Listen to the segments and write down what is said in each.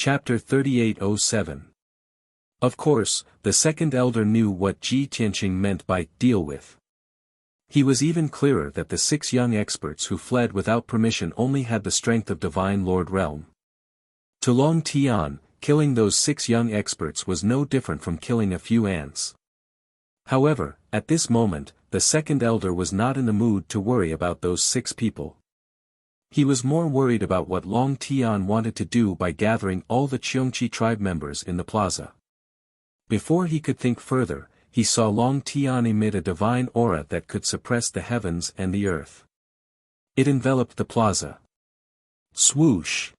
Chapter 3807. Of course, the second elder knew what Ji Tianqing meant by deal with. He was even clearer that the 6 young experts who fled without permission only had the strength of Divine Lord Realm. To Long Tian, killing those 6 young experts was no different from killing a few ants. However, at this moment, the second elder was not in the mood to worry about those 6 people. He was more worried about what Long Tian wanted to do by gathering all the Cheongqi tribe members in the plaza. Before he could think further, he saw Long Tian emit a divine aura that could suppress the heavens and the earth. It enveloped the plaza. Swoosh!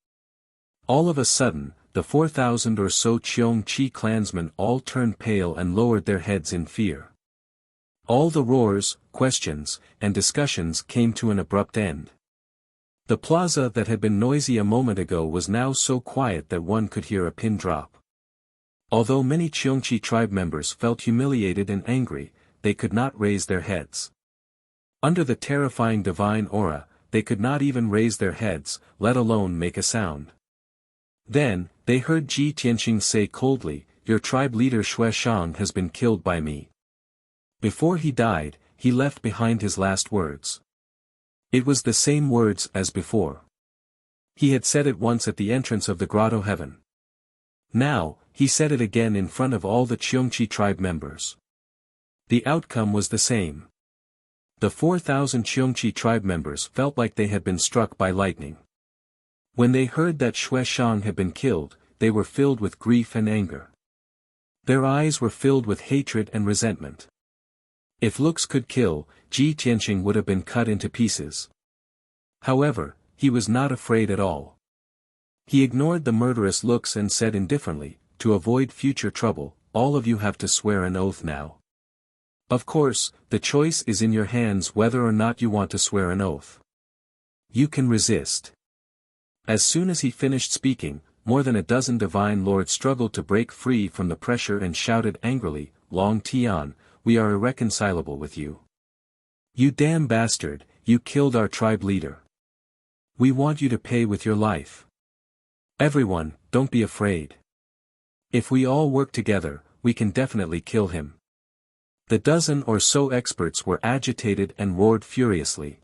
All of a sudden, the 4,000 or so Cheongqi clansmen all turned pale and lowered their heads in fear. All the roars, questions, and discussions came to an abrupt end. The plaza that had been noisy a moment ago was now so quiet that one could hear a pin drop. Although many Cheongqi tribe members felt humiliated and angry, they could not raise their heads. Under the terrifying divine aura, they could not even raise their heads, let alone make a sound. Then, they heard Ji Tianqing say coldly, "Your tribe leader Xue Shang has been killed by me." Before he died, he left behind his last words. It was the same words as before. He had said it once at the entrance of the grotto heaven. Now, he said it again in front of all the Cheongqi tribe members. The outcome was the same. The 4,000 Cheongqi tribe members felt like they had been struck by lightning. When they heard that Xue Shang had been killed, they were filled with grief and anger. Their eyes were filled with hatred and resentment. If looks could kill, Ji Tianqing would have been cut into pieces. However, he was not afraid at all. He ignored the murderous looks and said indifferently, "To avoid future trouble, all of you have to swear an oath now. Of course, the choice is in your hands whether or not you want to swear an oath. You can resist." As soon as he finished speaking, more than a dozen divine lords struggled to break free from the pressure and shouted angrily, "Long Tian, we are irreconcilable with you. You damn bastard, you killed our tribe leader. We want you to pay with your life. Everyone, don't be afraid. If we all work together, we can definitely kill him." The dozen or so experts were agitated and roared furiously.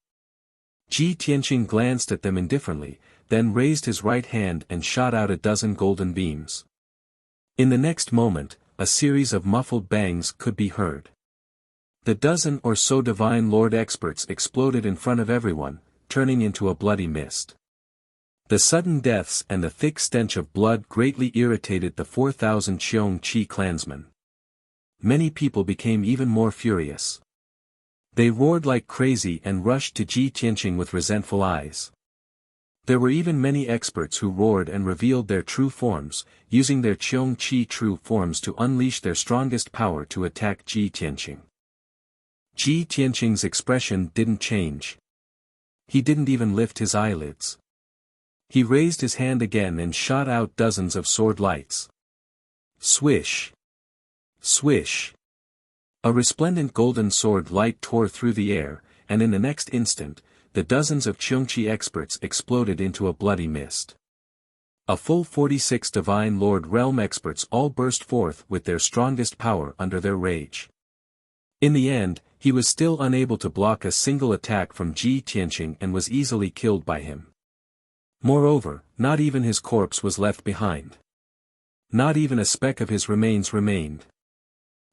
Ji Tianqing glanced at them indifferently, then raised his right hand and shot out a dozen golden beams. In the next moment, a series of muffled bangs could be heard. The dozen or so divine lord experts exploded in front of everyone, turning into a bloody mist. The sudden deaths and the thick stench of blood greatly irritated the 4,000 Cheongqi clansmen. Many people became even more furious. They roared like crazy and rushed to Ji Tianqing with resentful eyes. There were even many experts who roared and revealed their true forms, using their Cheongqi true forms to unleash their strongest power to attack Ji Tianqing. Ji Tianqing's expression didn't change. He didn't even lift his eyelids. He raised his hand again and shot out dozens of sword lights. Swish! Swish! A resplendent golden sword light tore through the air, and in the next instant, the dozens of Cheongqi experts exploded into a bloody mist. A full 46 Divine Lord Realm experts all burst forth with their strongest power under their rage. In the end, he was still unable to block a single attack from Ji Tianqing and was easily killed by him. Moreover, not even his corpse was left behind. Not even a speck of his remains remained.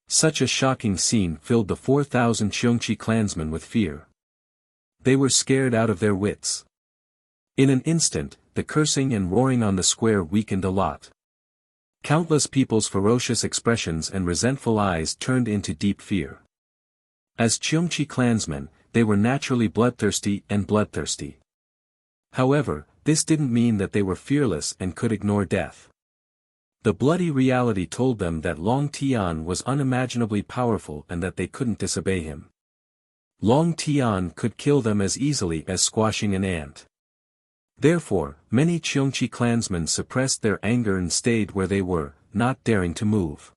Such a shocking scene filled the 4,000 Cheongqi clansmen with fear. They were scared out of their wits. In an instant, the cursing and roaring on the square weakened a lot. Countless people's ferocious expressions and resentful eyes turned into deep fear. As Cheongqi clansmen, they were naturally bloodthirsty. However, this didn't mean that they were fearless and could ignore death. The bloody reality told them that Long Tian was unimaginably powerful and that they couldn't disobey him. Long Tian could kill them as easily as squashing an ant. Therefore, many Cheongqi clansmen suppressed their anger and stayed where they were, not daring to move.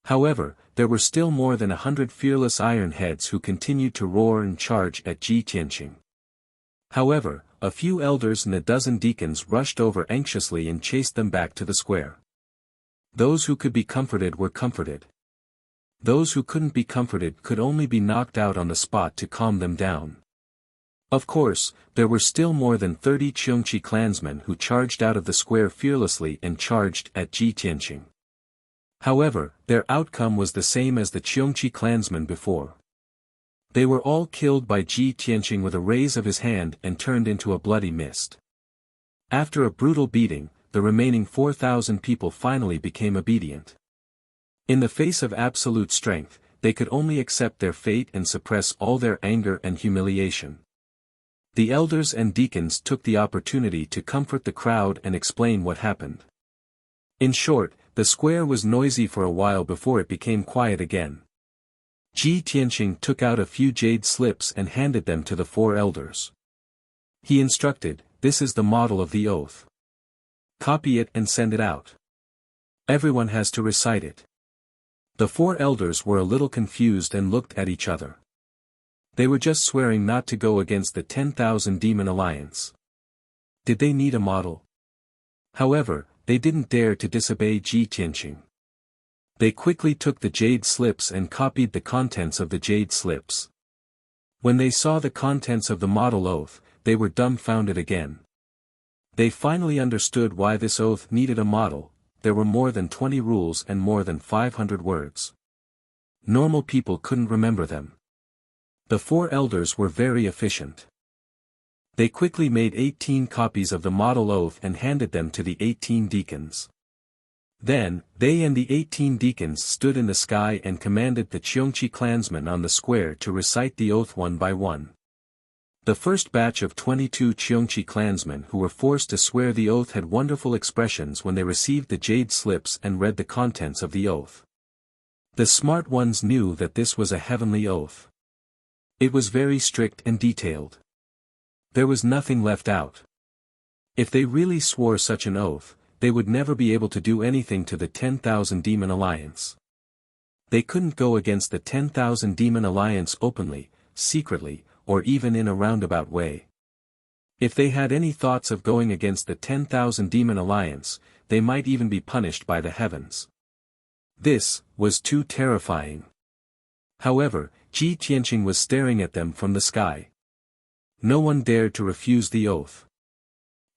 However, there were still more than 100 fearless ironheads who continued to roar and charge at Ji Tianqing. However, a few elders and a dozen deacons rushed over anxiously and chased them back to the square. Those who could be comforted were comforted. Those who couldn't be comforted could only be knocked out on the spot to calm them down. Of course, there were still more than 30 Cheongchi clansmen who charged out of the square fearlessly and charged at Ji Tianqing. However, their outcome was the same as the Cheongchi clansmen before. They were all killed by Ji Tianqing with a raise of his hand and turned into a bloody mist. After a brutal beating, the remaining 4,000 people finally became obedient. In the face of absolute strength, they could only accept their fate and suppress all their anger and humiliation. The elders and deacons took the opportunity to comfort the crowd and explain what happened. In short, the square was noisy for a while before it became quiet again. Ji Tianqing took out a few jade slips and handed them to the 4 elders. He instructed, "This is the model of the oath. Copy it and send it out. Everyone has to recite it." The 4 elders were a little confused and looked at each other. They were just swearing not to go against the 10,000 demon alliance. Did they need a model? However, they didn't dare to disobey Ji Tianqing. They quickly took the jade slips and copied the contents of the jade slips. When they saw the contents of the model oath, they were dumbfounded again. They finally understood why this oath needed a model. There were more than 20 rules and more than 500 words. Normal people couldn't remember them. The 4 elders were very efficient. They quickly made 18 copies of the model oath and handed them to the 18 deacons. Then, they and the 18 deacons stood in the sky and commanded the Cheongchi clansmen on the square to recite the oath one by one. The first batch of 22 Cheongchi clansmen who were forced to swear the oath had wonderful expressions when they received the jade slips and read the contents of the oath. The smart ones knew that this was a heavenly oath. It was very strict and detailed. There was nothing left out. If they really swore such an oath, they would never be able to do anything to the 10,000 demon alliance. They couldn't go against the 10,000 demon alliance openly, secretly, or even in a roundabout way. If they had any thoughts of going against the 10,000 demon alliance, they might even be punished by the heavens. This was too terrifying. However, Ji Tianqing was staring at them from the sky. No one dared to refuse the oath.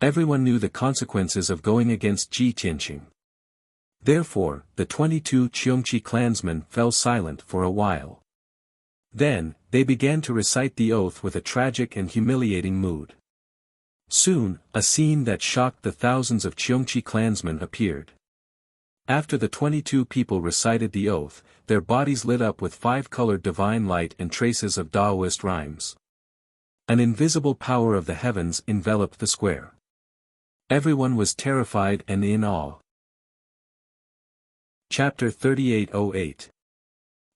Everyone knew the consequences of going against Ji Tianqing. Therefore, the 22 Cheongchi clansmen fell silent for a while. Then, they began to recite the oath with a tragic and humiliating mood. Soon, a scene that shocked the thousands of Cheongchi clansmen appeared. After the 22 people recited the oath, their bodies lit up with 5-colored divine light and traces of Taoist rhymes. An invisible power of the heavens enveloped the square. Everyone was terrified and in awe. Chapter 3808.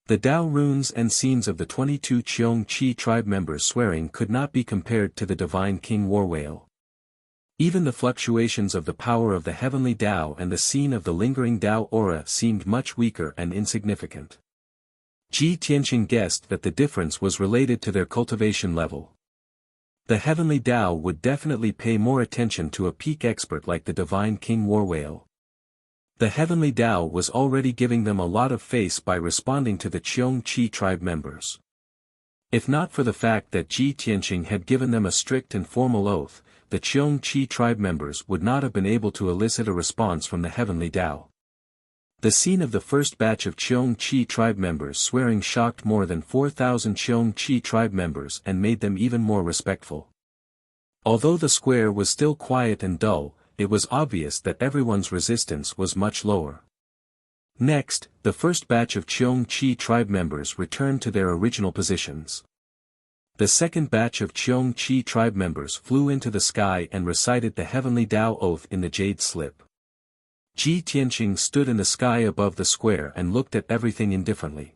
The Tao runes and scenes of the 22 Cheongchi tribe members swearing could not be compared to the divine King Warwhale. Even the fluctuations of the power of the heavenly Tao and the scene of the lingering Tao aura seemed much weaker and insignificant. Ji Tianqing guessed that the difference was related to their cultivation level. The heavenly Tao would definitely pay more attention to a peak expert like the divine King Warwhale. The heavenly Tao was already giving them a lot of face by responding to the Cheongchi tribe members. If not for the fact that Ji Tianqing had given them a strict and formal oath, the Cheongchi tribe members would not have been able to elicit a response from the heavenly Tao. The scene of the first batch of Cheongchi tribe members swearing shocked more than 4,000 Cheongchi tribe members and made them even more respectful. Although the square was still quiet and dull, it was obvious that everyone's resistance was much lower. Next, the first batch of Cheongchi tribe members returned to their original positions. The second batch of Cheongchi tribe members flew into the sky and recited the heavenly Tao oath in the jade slip. Ji Tianqing stood in the sky above the square and looked at everything indifferently.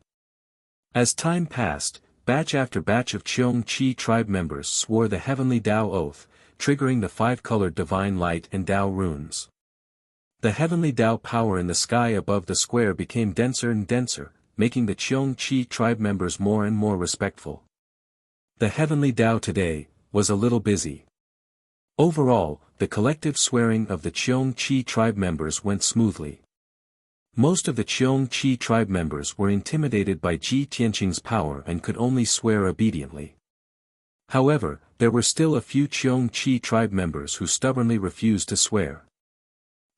As time passed, batch after batch of Cheongchi tribe members swore the heavenly Tao oath, triggering the 5-colored divine light and Tao runes. The heavenly Tao power in the sky above the square became denser and denser, making the Cheongchi tribe members more and more respectful. The heavenly Tao today, was a little busy. Overall, the collective swearing of the Cheong-Chi tribe members went smoothly. Most of the Cheong-Chi tribe members were intimidated by Ji Tianqing's power and could only swear obediently. However, there were still a few Cheong-Chi tribe members who stubbornly refused to swear.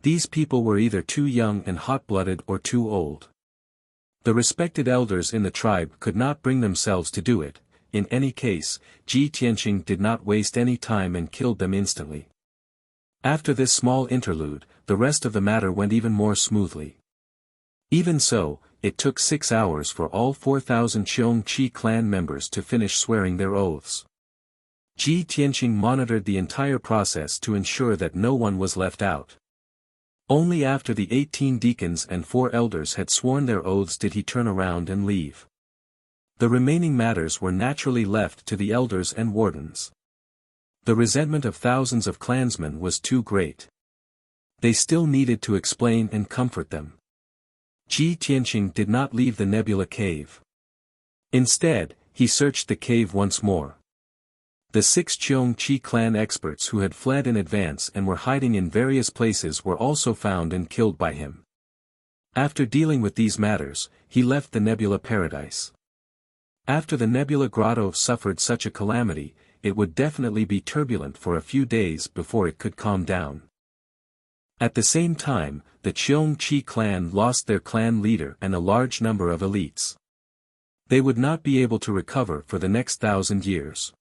These people were either too young and hot-blooded or too old. The respected elders in the tribe could not bring themselves to do it. In any case, Ji Tianqing did not waste any time and killed them instantly. After this small interlude, the rest of the matter went even more smoothly. Even so, it took 6 hours for all 4,000 Cheong-Chi clan members to finish swearing their oaths. Ji Tianqing monitored the entire process to ensure that no one was left out. Only after the 18 deacons and 4 elders had sworn their oaths did he turn around and leave. The remaining matters were naturally left to the elders and wardens. The resentment of thousands of clansmen was too great. They still needed to explain and comfort them. Ji Tianqing did not leave the nebula cave. Instead, he searched the cave once more. The 6 Cheong-Chi clan experts who had fled in advance and were hiding in various places were also found and killed by him. After dealing with these matters, he left the nebula paradise. After the nebula grotto suffered such a calamity, it would definitely be turbulent for a few days before it could calm down. At the same time, the Cheong-Chi clan lost their clan leader and a large number of elites. They would not be able to recover for the next 1,000 years.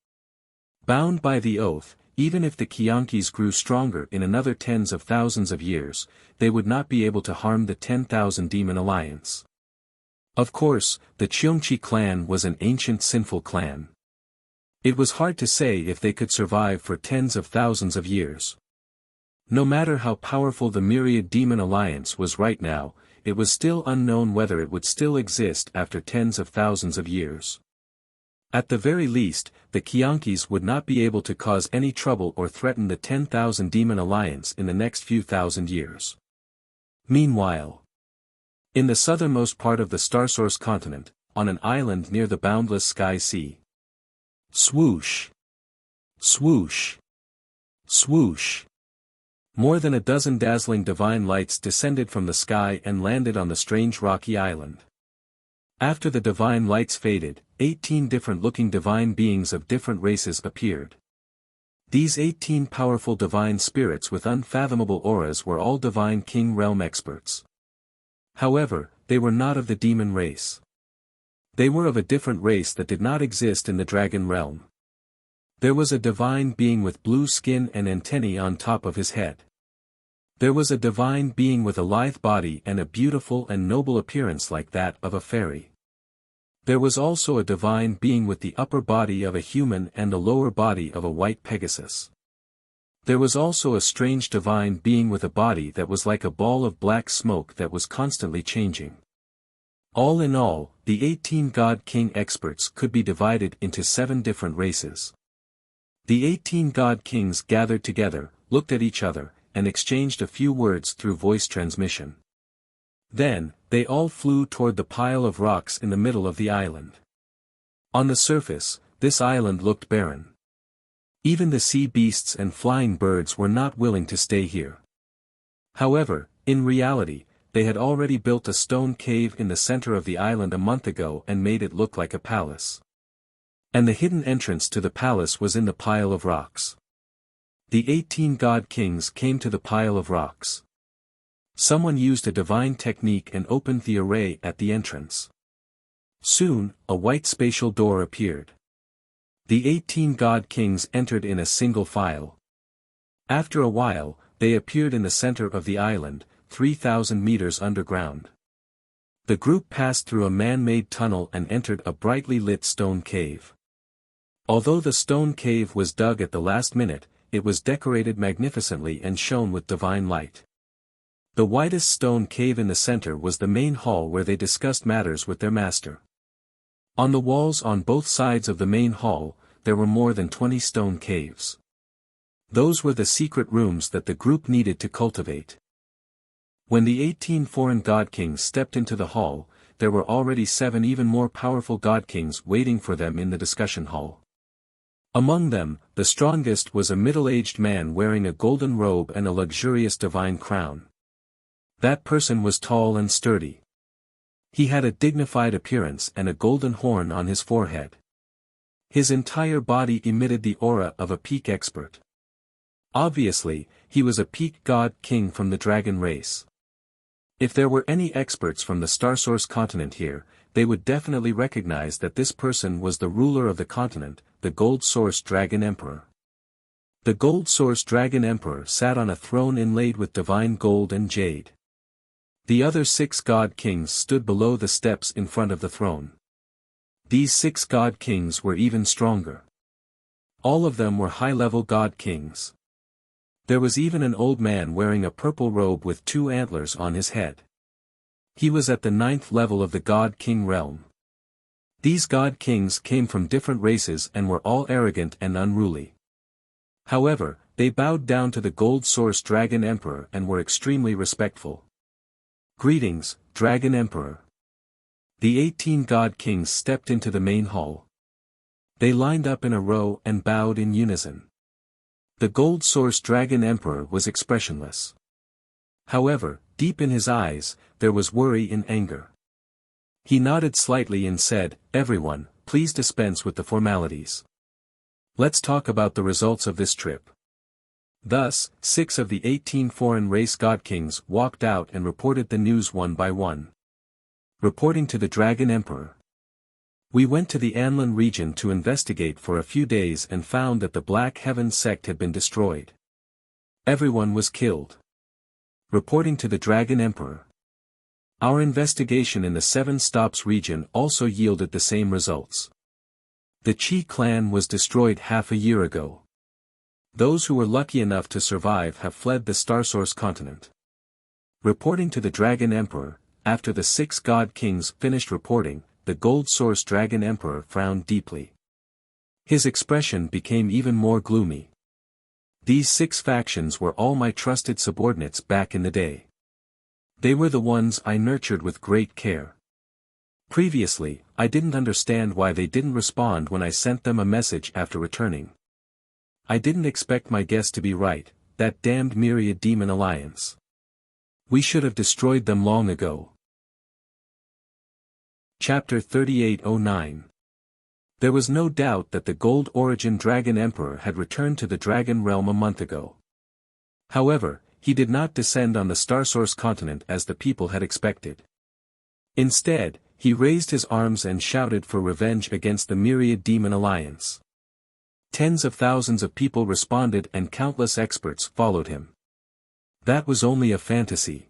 Bound by the oath, even if the Qiankis grew stronger in another tens of thousands of years, they would not be able to harm the 10,000 demon alliance. Of course, the Cheong-Chi clan was an ancient sinful clan. It was hard to say if they could survive for tens of thousands of years. No matter how powerful the myriad demon alliance was right now, it was still unknown whether it would still exist after tens of thousands of years. At the very least, the Qiankis would not be able to cause any trouble or threaten the 10,000 demon alliance in the next few thousand years. Meanwhile, in the southernmost part of the Starsource continent, on an island near the boundless sky sea. Swoosh! Swoosh! Swoosh! More than a dozen dazzling divine lights descended from the sky and landed on the strange rocky island. After the divine lights faded, 18 different-looking divine beings of different races appeared. These 18 powerful divine spirits with unfathomable auras were all divine king realm experts. However, they were not of the demon race. They were of a different race that did not exist in the dragon realm. There was a divine being with blue skin and antennae on top of his head. There was a divine being with a lithe body and a beautiful and noble appearance like that of a fairy. There was also a divine being with the upper body of a human and the lower body of a white Pegasus. There was also a strange divine being with a body that was like a ball of black smoke that was constantly changing. All in all, the 18 God King experts could be divided into 7 different races. The 18 God Kings gathered together, looked at each other, and exchanged a few words through voice transmission. Then, they all flew toward the pile of rocks in the middle of the island. On the surface, this island looked barren. Even the sea beasts and flying birds were not willing to stay here. However, in reality, they had already built a stone cave in the center of the island a month ago and made it look like a palace. And the hidden entrance to the palace was in the pile of rocks. The 18 God Kings came to the pile of rocks. Someone used a divine technique and opened the array at the entrance. Soon, a white spatial door appeared. The 18 God Kings entered in a single file. After a while, they appeared in the center of the island, 3,000 meters underground. The group passed through a man-made tunnel and entered a brightly lit stone cave. Although the stone cave was dug at the last minute, it was decorated magnificently and shone with divine light. The widest stone cave in the center was the main hall where they discussed matters with their master. On the walls on both sides of the main hall, there were more than 20 stone caves. Those were the secret rooms that the group needed to cultivate. When the 18 foreign God Kings stepped into the hall, there were already 7 even more powerful God Kings waiting for them in the discussion hall. Among them, the strongest was a middle-aged man wearing a golden robe and a luxurious divine crown. That person was tall and sturdy. He had a dignified appearance and a golden horn on his forehead. His entire body emitted the aura of a peak expert. Obviously, he was a peak god king from the dragon race. If there were any experts from the Starsource continent here, they would definitely recognize that this person was the ruler of the continent, the Gold Source Dragon Emperor. The Gold Source Dragon Emperor sat on a throne inlaid with divine gold and jade. The other 6 god kings stood below the steps in front of the throne. These 6 god kings were even stronger. All of them were high-level god kings. There was even an old man wearing a purple robe with 2 antlers on his head. He was at the 9th level of the God King realm. These God Kings came from different races and were all arrogant and unruly. However, they bowed down to the Gold Source Dragon Emperor and were extremely respectful. Greetings, Dragon Emperor. The 18 God Kings stepped into the main hall. They lined up in a row and bowed in unison. The Gold Source Dragon Emperor was expressionless. However, deep in his eyes, there was worry and anger. He nodded slightly and said, "Everyone, please dispense with the formalities. Let's talk about the results of this trip." Thus, 6 of the 18 foreign race god kings walked out and reported the news one by one. Reporting to the Dragon Emperor. We went to the Anlin region to investigate for a few days and found that the Black Heaven sect had been destroyed. Everyone was killed. Reporting to the Dragon Emperor. Our investigation in the 7 Stops region also yielded the same results. The Qi clan was destroyed half a year ago. Those who were lucky enough to survive have fled the Starsource continent. Reporting to the Dragon Emperor, after the 6 god kings finished reporting, the Gold Source Dragon Emperor frowned deeply. His expression became even more gloomy. These 6 factions were all my trusted subordinates back in the day. They were the ones I nurtured with great care. Previously, I didn't understand why they didn't respond when I sent them a message after returning. I didn't expect my guess to be right, that damned Myriad Demon Alliance. We should have destroyed them long ago. Chapter 3809. There was no doubt that the Gold Origin Dragon Emperor had returned to the Dragon Realm a month ago. However, he did not descend on the Starsource continent as the people had expected. Instead, he raised his arms and shouted for revenge against the Myriad Demon Alliance. Tens of thousands of people responded and countless experts followed him. That was only a fantasy.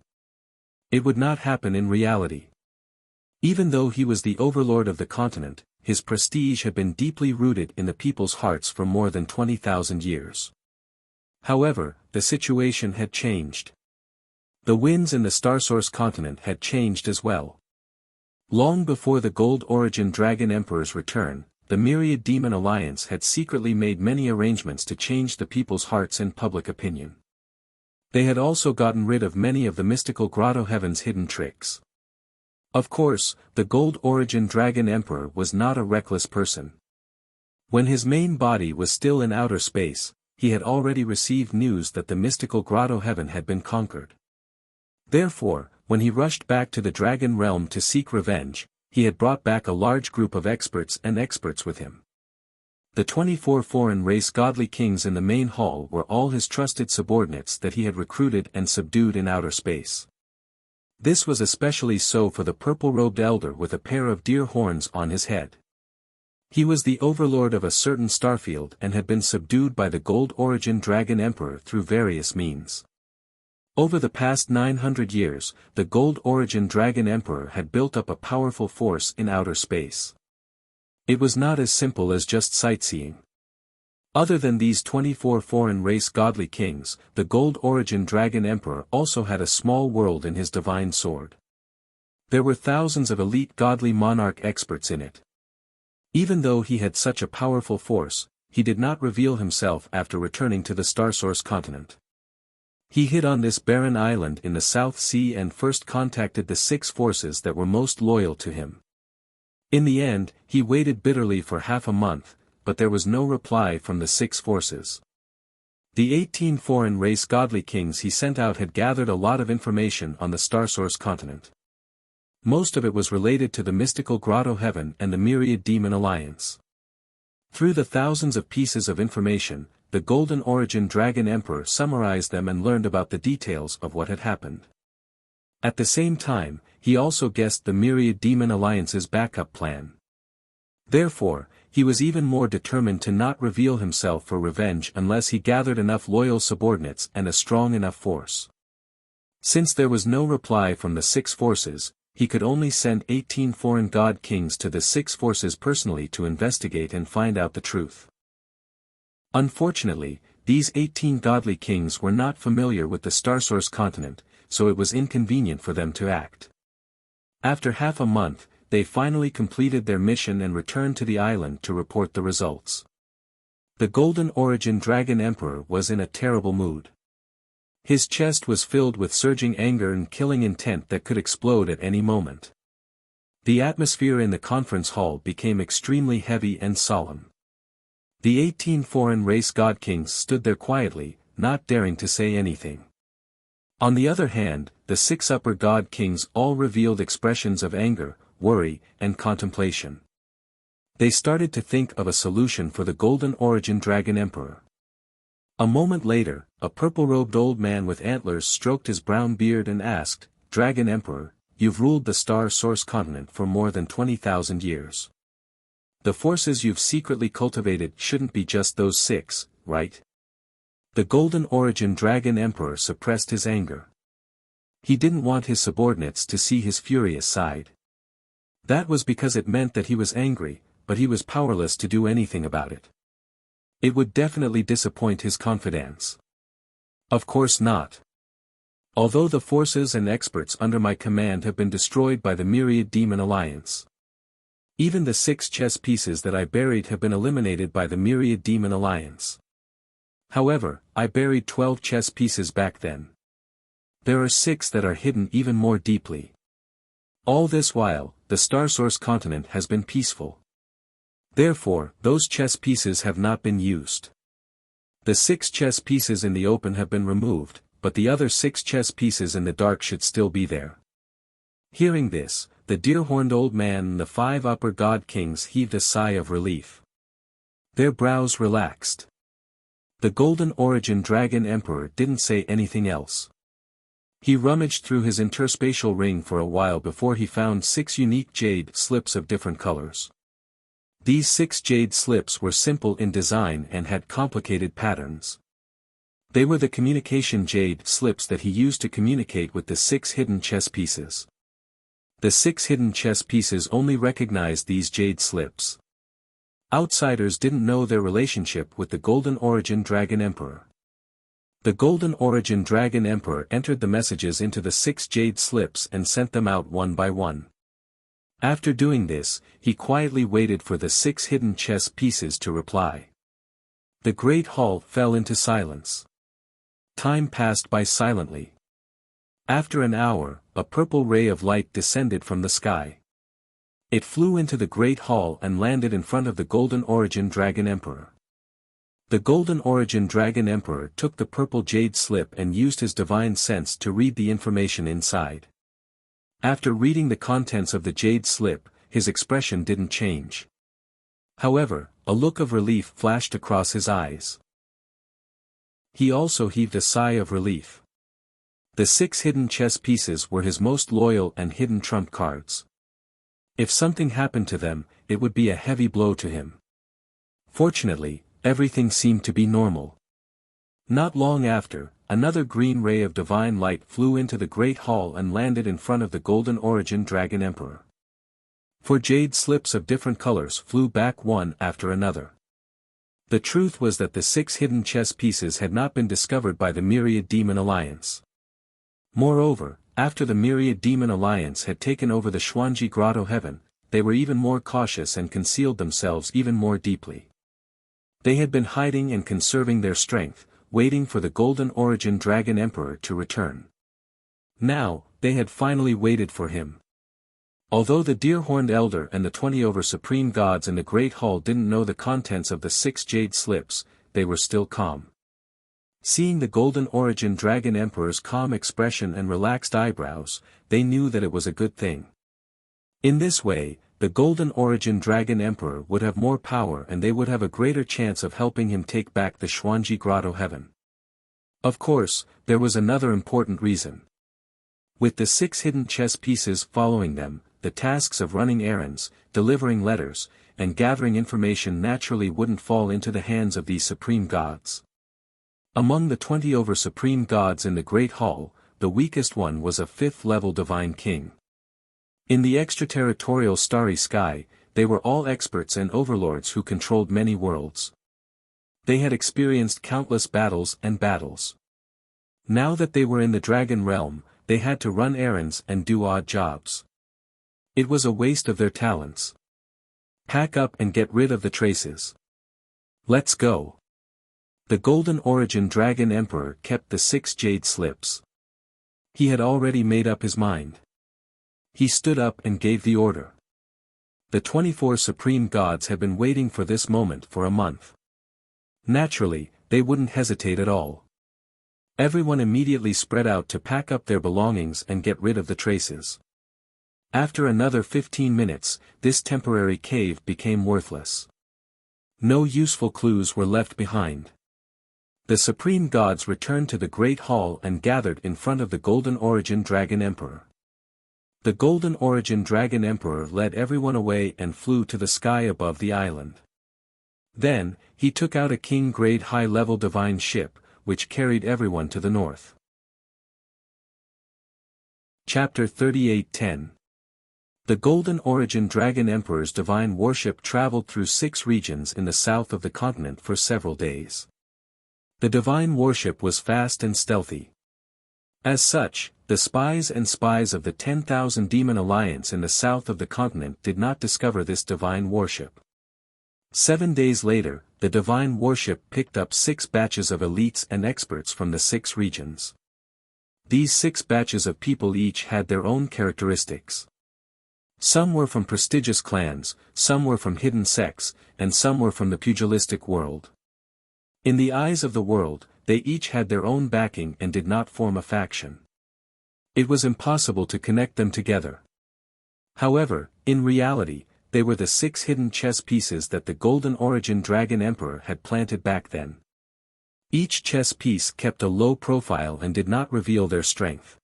It would not happen in reality. Even though he was the overlord of the continent, his prestige had been deeply rooted in the people's hearts for more than 20,000 years. However, the situation had changed. The winds in the Starsource continent had changed as well. Long before the Gold Origin Dragon Emperor's return, the Myriad Demon Alliance had secretly made many arrangements to change the people's hearts and public opinion. They had also gotten rid of many of the mystical Grotto Heaven's hidden tricks. Of course, the Gold Origin Dragon Emperor was not a reckless person. When his main body was still in outer space, he had already received news that the mystical Grotto Heaven had been conquered. Therefore, when he rushed back to the Dragon Realm to seek revenge, he had brought back a large group of experts with him. The 24 foreign race godly kings in the main hall were all his trusted subordinates that he had recruited and subdued in outer space. This was especially so for the purple-robed elder with a pair of deer horns on his head. He was the overlord of a certain starfield and had been subdued by the Gold Origin Dragon Emperor through various means. Over the past 900 years, the Gold Origin Dragon Emperor had built up a powerful force in outer space. It was not as simple as just sightseeing. Other than these 24 foreign race godly kings, the Gold Origin Dragon Emperor also had a small world in his divine sword. There were thousands of elite godly monarch experts in it. Even though he had such a powerful force, he did not reveal himself after returning to the Starsource continent. He hid on this barren island in the South Sea and first contacted the 6 forces that were most loyal to him. In the end, he waited bitterly for half a month, but there was no reply from the 6 forces. The 18 foreign race godly kings he sent out had gathered a lot of information on the Starsource continent. Most of it was related to the mystical Grotto Heaven and the Myriad Demon Alliance. Through the thousands of pieces of information, the Golden Origin Dragon Emperor summarized them and learned about the details of what had happened. At the same time, he also guessed the Myriad Demon Alliance's backup plan. Therefore, he was even more determined to not reveal himself for revenge unless he gathered enough loyal subordinates and a strong enough force. Since there was no reply from the 6 forces, he could only send 18 foreign god kings to the 6 forces personally to investigate and find out the truth. Unfortunately, these 18 godly kings were not familiar with the Starsource continent, so it was inconvenient for them to act. After half a month, they finally completed their mission and returned to the island to report the results. The Golden Origin Dragon Emperor was in a terrible mood. His chest was filled with surging anger and killing intent that could explode at any moment. The atmosphere in the conference hall became extremely heavy and solemn. The 18 foreign race god kings stood there quietly, not daring to say anything. On the other hand, the 6 upper god kings all revealed expressions of anger, worry, and contemplation. They started to think of a solution for the Golden Origin Dragon Emperor. A moment later, a purple-robed old man with antlers stroked his brown beard and asked, "Dragon Emperor, you've ruled the Starsource continent for more than 20,000 years. The forces you've secretly cultivated shouldn't be just those 6, right?" The Golden Origin Dragon Emperor suppressed his anger. He didn't want his subordinates to see his furious side. That was because it meant that he was angry, but he was powerless to do anything about it. It would definitely disappoint his confidants. Of course not. Although the forces and experts under my command have been destroyed by the Myriad Demon Alliance. Even the 6 chess pieces that I buried have been eliminated by the Myriad Demon Alliance. However, I buried 12 chess pieces back then. There are 6 that are hidden even more deeply. All this while, the Starsource continent has been peaceful. Therefore, those chess pieces have not been used. The 6 chess pieces in the open have been removed, but the other 6 chess pieces in the dark should still be there. Hearing this, the deer-horned old man and the 5 upper god kings heaved a sigh of relief. Their brows relaxed. The Golden Origin Dragon Emperor didn't say anything else. He rummaged through his interspatial ring for a while before he found 6 unique jade slips of different colors. These 6 jade slips were simple in design and had complicated patterns. They were the communication jade slips that he used to communicate with the 6 hidden chess pieces. The 6 hidden chess pieces only recognized these jade slips. Outsiders didn't know their relationship with the Golden Origin Dragon Emperor. The Golden Origin Dragon Emperor entered the messages into the 6 jade slips and sent them out one by one. After doing this, he quietly waited for the 6 hidden chess pieces to reply. The great hall fell into silence. Time passed by silently. After an hour, a purple ray of light descended from the sky. It flew into the great hall and landed in front of the Golden Origin Dragon Emperor. The Golden Origin Dragon Emperor took the purple jade slip and used his divine sense to read the information inside. After reading the contents of the jade slip, his expression didn't change. However, a look of relief flashed across his eyes. He also heaved a sigh of relief. The 6 hidden chess pieces were his most loyal and hidden trump cards. If something happened to them, it would be a heavy blow to him. Fortunately, everything seemed to be normal. Not long after, another green ray of divine light flew into the great hall and landed in front of the Golden Origin Dragon Emperor. 4 jade slips of different colors flew back one after another. The truth was that the 6 hidden chess pieces had not been discovered by the Myriad Demon Alliance. Moreover, after the Myriad Demon Alliance had taken over the Xuanji Grotto Heaven, they were even more cautious and concealed themselves even more deeply. They had been hiding and conserving their strength, waiting for the Golden Origin Dragon Emperor to return. Now, they had finally waited for him. Although the deer-horned elder and the 20 supreme gods in the Great Hall didn't know the contents of the 6 jade slips, they were still calm. Seeing the Golden Origin Dragon Emperor's calm expression and relaxed eyebrows, they knew that it was a good thing. In this way, the Golden Origin Dragon Emperor would have more power and they would have a greater chance of helping him take back the Xuanji Grotto heaven. Of course, there was another important reason. With the 6 hidden chess pieces following them, the tasks of running errands, delivering letters, and gathering information naturally wouldn't fall into the hands of these supreme gods. Among the 20 supreme gods in the Great Hall, the weakest one was a 5th-level divine king. In the extraterritorial starry sky, they were all experts and overlords who controlled many worlds. They had experienced countless battles and battles. Now that they were in the dragon realm, they had to run errands and do odd jobs. It was a waste of their talents. Pack up and get rid of the traces. Let's go. The Golden Origin Dragon Emperor kept the 6 jade slips. He had already made up his mind. He stood up and gave the order. The 24 supreme gods had been waiting for this moment for a month. Naturally, they wouldn't hesitate at all. Everyone immediately spread out to pack up their belongings and get rid of the traces. After another 15 minutes, this temporary cave became worthless. No useful clues were left behind. The supreme gods returned to the Great Hall and gathered in front of the Golden Origin Dragon Emperor. The Golden Origin Dragon Emperor led everyone away and flew to the sky above the island. Then, he took out a king-grade high-level divine ship, which carried everyone to the north. Chapter 38:10. The Golden Origin Dragon Emperor's divine warship traveled through 6 regions in the south of the continent for several days. The divine warship was fast and stealthy. As such, the spies of the 10,000 Demon Alliance in the south of the continent did not discover this divine warship. 7 days later, the divine warship picked up 6 batches of elites and experts from the 6 regions. These 6 batches of people each had their own characteristics. Some were from prestigious clans, some were from hidden sects, and some were from the pugilistic world. In the eyes of the world, they each had their own backing and did not form a faction. It was impossible to connect them together. However, in reality, they were the 6 hidden chess pieces that the Golden Origin Dragon Emperor had planted back then. Each chess piece kept a low profile and did not reveal their strength.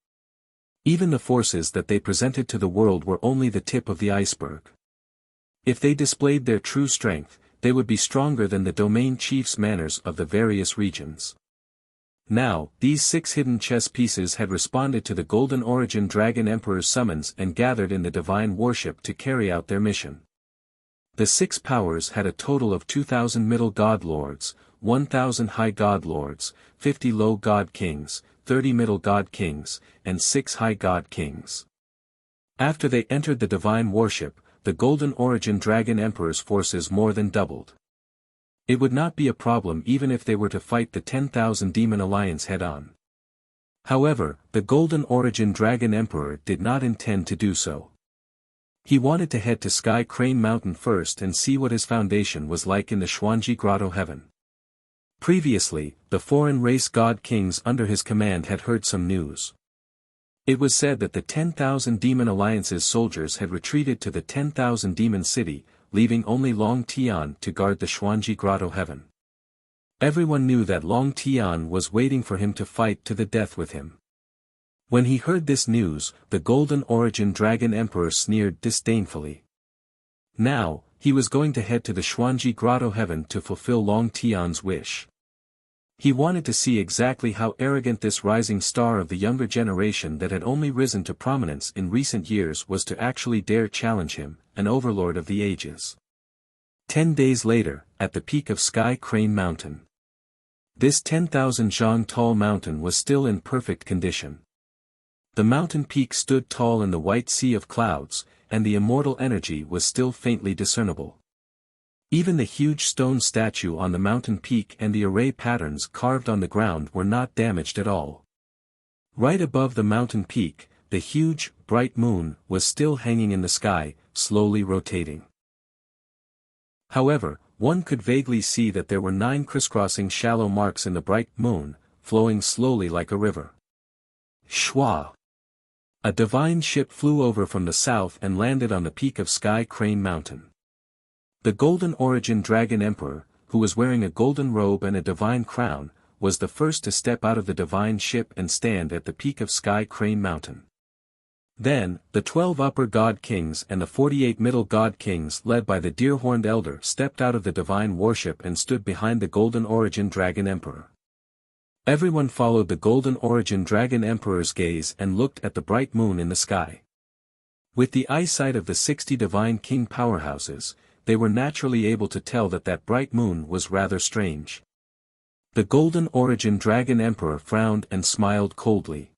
Even the forces that they presented to the world were only the tip of the iceberg. If they displayed their true strength, they would be stronger than the domain chief's manners of the various regions. Now, these 6 hidden chess pieces had responded to the Golden Origin Dragon Emperor's summons and gathered in the divine warship to carry out their mission. The 6 powers had a total of 2,000 middle god lords, 1,000 high god lords, 50 low god kings, 30 middle god kings, and 6 high god kings. After they entered the divine warship, the Golden Origin Dragon Emperor's forces more than doubled. It would not be a problem even if they were to fight the 10,000 Demon Alliance head-on. However, the Golden Origin Dragon Emperor did not intend to do so. He wanted to head to Sky Crane Mountain first and see what his foundation was like in the Xuanji Grotto heaven. Previously, the foreign race god kings under his command had heard some news. It was said that the 10,000 Demon Alliance's soldiers had retreated to the 10,000 Demon City, leaving only Long Tian to guard the Xuanji Grotto heaven. Everyone knew that Long Tian was waiting for him to fight to the death with him. When he heard this news, the Golden Origin Dragon Emperor sneered disdainfully. Now, he was going to head to the Xuanji Grotto heaven to fulfill Long Tian's wish. He wanted to see exactly how arrogant this rising star of the younger generation that had only risen to prominence in recent years was to actually dare challenge him, an overlord of the ages. 10 days later, at the peak of Sky Crane Mountain. This 10,000 zhang tall mountain was still in perfect condition. The mountain peak stood tall in the white sea of clouds, and the immortal energy was still faintly discernible. Even the huge stone statue on the mountain peak and the array patterns carved on the ground were not damaged at all. Right above the mountain peak, the huge, bright moon was still hanging in the sky, slowly rotating. However, one could vaguely see that there were 9 crisscrossing shallow marks in the bright moon, flowing slowly like a river. Shwa! A divine ship flew over from the south and landed on the peak of Sky Crane Mountain. The Golden Origin Dragon Emperor, who was wearing a golden robe and a divine crown, was the first to step out of the divine ship and stand at the peak of Sky Crane Mountain. Then, the 12 upper god kings and the 48 middle god kings led by the deer-horned elder stepped out of the divine warship and stood behind the Golden Origin Dragon Emperor. Everyone followed the Golden Origin Dragon Emperor's gaze and looked at the bright moon in the sky. With the eyesight of the 60 divine king powerhouses, they were naturally able to tell that that bright moon was rather strange. The Golden Origin Dragon Emperor frowned and smiled coldly.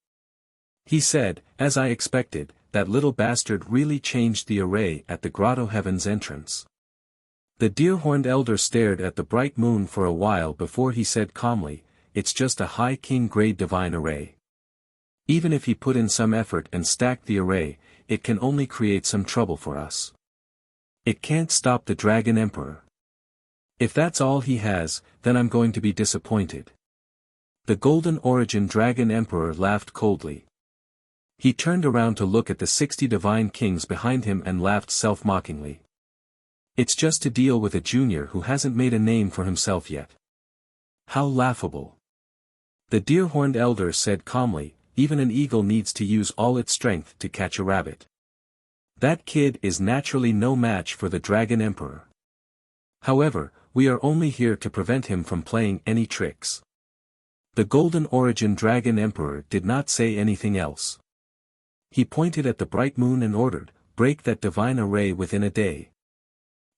He said, "As I expected, that little bastard really changed the array at the Grotto Heaven's entrance." The deer-horned elder stared at the bright moon for a while before he said calmly, "It's just a high king-grade divine array. Even if he put in some effort and stacked the array, it can only create some trouble for us. It can't stop the Dragon Emperor. If that's all he has, then I'm going to be disappointed." The Golden Origin Dragon Emperor laughed coldly. He turned around to look at the 60 divine kings behind him and laughed self-mockingly. "It's just to deal with a junior who hasn't made a name for himself yet. How laughable." The deer-horned elder said calmly, "Even an eagle needs to use all its strength to catch a rabbit. That kid is naturally no match for the Dragon Emperor. However, we are only here to prevent him from playing any tricks." The Golden Origin Dragon Emperor did not say anything else. He pointed at the bright moon and ordered, "Break that divine array within a day."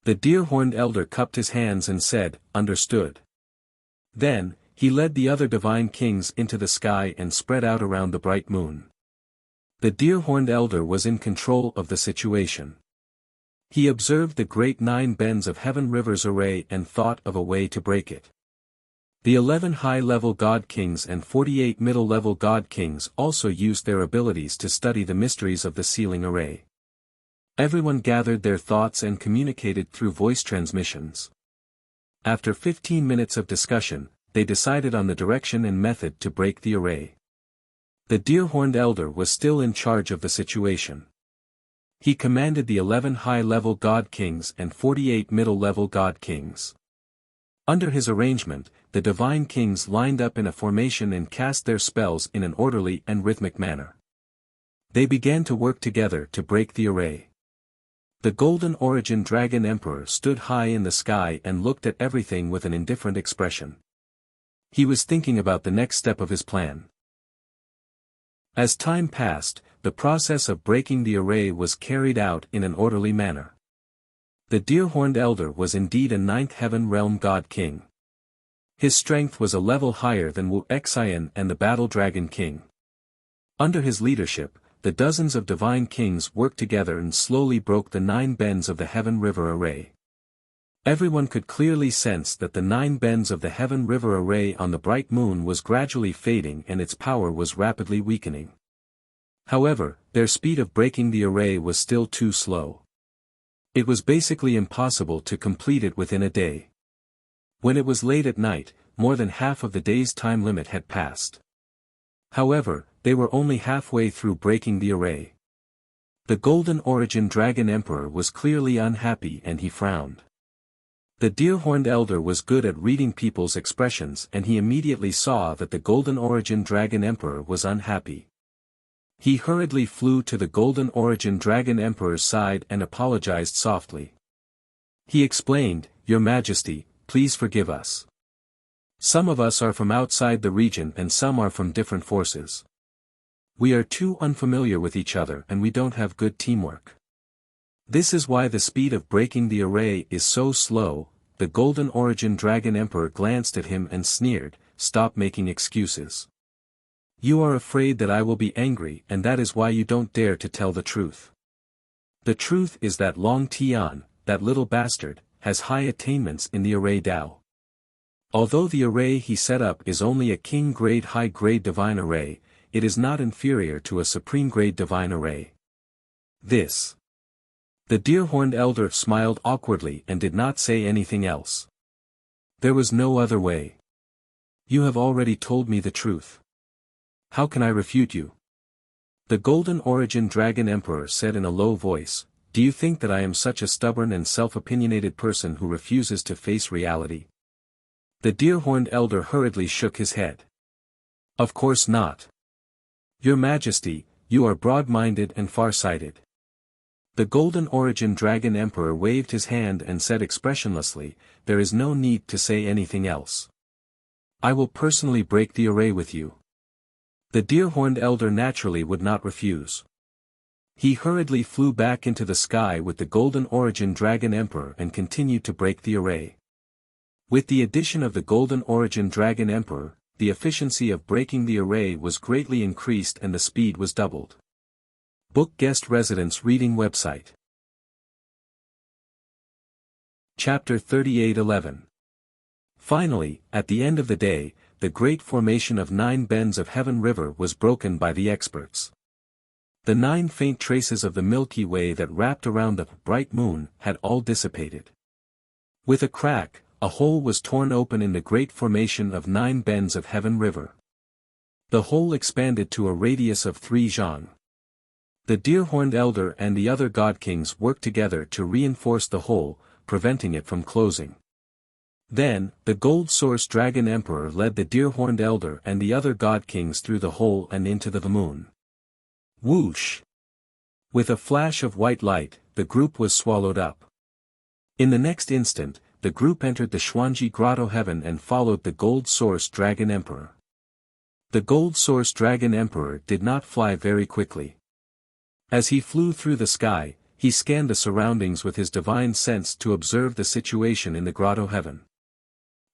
The deer-horned elder cupped his hands and said, "Understood." Then, he led the other divine kings into the sky and spread out around the bright moon. The deer-horned elder was in control of the situation. He observed the great 9 bends of Heaven River's array and thought of a way to break it. The 11 high-level god kings and 48 middle-level god kings also used their abilities to study the mysteries of the sealing array. Everyone gathered their thoughts and communicated through voice transmissions. After 15 minutes of discussion, they decided on the direction and method to break the array. The deer-horned elder was still in charge of the situation. He commanded the 11 high-level god kings and 48 middle-level god kings. Under his arrangement, the divine kings lined up in a formation and cast their spells in an orderly and rhythmic manner. They began to work together to break the array. The Golden Origin Dragon Emperor stood high in the sky and looked at everything with an indifferent expression. He was thinking about the next step of his plan. As time passed, the process of breaking the array was carried out in an orderly manner. The deer-horned elder was indeed a 9th heaven realm god king. His strength was a level higher than Wuxia and the battle dragon king. Under his leadership, the dozens of divine kings worked together and slowly broke the 9 bends of the Heaven River array. Everyone could clearly sense that the 9 bends of the Heaven River array on the bright moon was gradually fading and its power was rapidly weakening. However, their speed of breaking the array was still too slow. It was basically impossible to complete it within a day. When it was late at night, more than half of the day's time limit had passed. However, they were only halfway through breaking the array. The Golden Origin Dragon Emperor was clearly unhappy and he frowned. The deer-horned elder was good at reading people's expressions and he immediately saw that the Golden Origin Dragon Emperor was unhappy. He hurriedly flew to the Golden Origin Dragon Emperor's side and apologized softly. He explained, "Your Majesty, please forgive us. Some of us are from outside the region and some are from different forces. We are too unfamiliar with each other and we don't have good teamwork. This is why the speed of breaking the array is so slow." The Golden Origin Dragon Emperor glanced at him and sneered, "Stop making excuses. You are afraid that I will be angry and that is why you don't dare to tell the truth. The truth is that Long Tian, that little bastard, has high attainments in the array Dao. Although the array he set up is only a king-grade high-grade divine array, it is not inferior to a supreme-grade divine array. This. The deer-horned elder smiled awkwardly and did not say anything else. There was no other way. You have already told me the truth. How can I refute you? The Golden Origin Dragon Emperor said in a low voice, do you think that I am such a stubborn and self-opinionated person who refuses to face reality? The deer-horned elder hurriedly shook his head. Of course not. Your Majesty, you are broad-minded and far-sighted. The Golden Origin Dragon Emperor waved his hand and said expressionlessly, there is no need to say anything else. I will personally break the array with you. The deer-horned elder naturally would not refuse. He hurriedly flew back into the sky with the Golden Origin Dragon Emperor and continued to break the array. With the addition of the Golden Origin Dragon Emperor, the efficiency of breaking the array was greatly increased and the speed was doubled. Book Guest Residence Reading Website. Chapter 38:11. Finally, at the end of the day, the great formation of 9 bends of Heaven River was broken by the experts. The 9 faint traces of the Milky Way that wrapped around the bright moon had all dissipated. With a crack, a hole was torn open in the great formation of 9 bends of Heaven River. The hole expanded to a radius of 3 zhang. The deer-horned elder and the other god kings worked together to reinforce the hole, preventing it from closing. Then, the Gold Source Dragon Emperor led the deer-horned elder and the other god kings through the hole and into the moon. Whoosh! With a flash of white light, the group was swallowed up. In the next instant, the group entered the Xuanji Grotto Heaven and followed the Gold Source Dragon Emperor. The Gold Source Dragon Emperor did not fly very quickly. As he flew through the sky, he scanned the surroundings with his divine sense to observe the situation in the Grotto Heaven.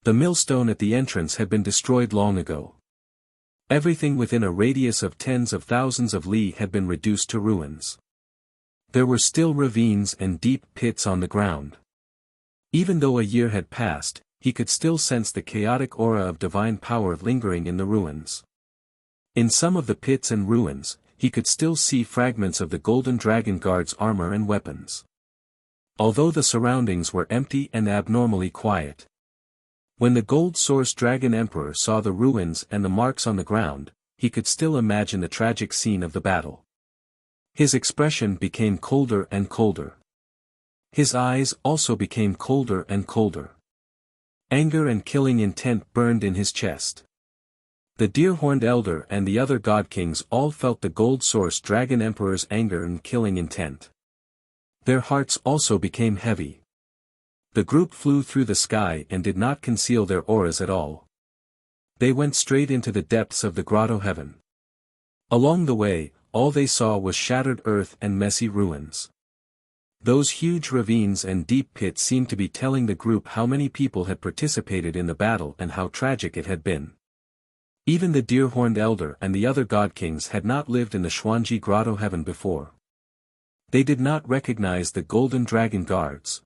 The millstone at the entrance had been destroyed long ago. Everything within a radius of tens of thousands of li had been reduced to ruins. There were still ravines and deep pits on the ground. Even though a year had passed, he could still sense the chaotic aura of divine power lingering in the ruins. In some of the pits and ruins, he could still see fragments of the Golden Dragon Guard's armor and weapons. Although the surroundings were empty and abnormally quiet. When the Gold Source Dragon Emperor saw the ruins and the marks on the ground, he could still imagine the tragic scene of the battle. His expression became colder and colder. His eyes also became colder and colder. Anger and killing intent burned in his chest. The deer-horned elder and the other god kings all felt the Gold Source Dragon Emperor's anger and killing intent. Their hearts also became heavy. The group flew through the sky and did not conceal their auras at all. They went straight into the depths of the Grotto Heaven. Along the way, all they saw was shattered earth and messy ruins. Those huge ravines and deep pits seemed to be telling the group how many people had participated in the battle and how tragic it had been. Even the deer-horned elder and the other god kings had not lived in the Xuanji Grotto Heaven before. They did not recognize the Golden Dragon Guards.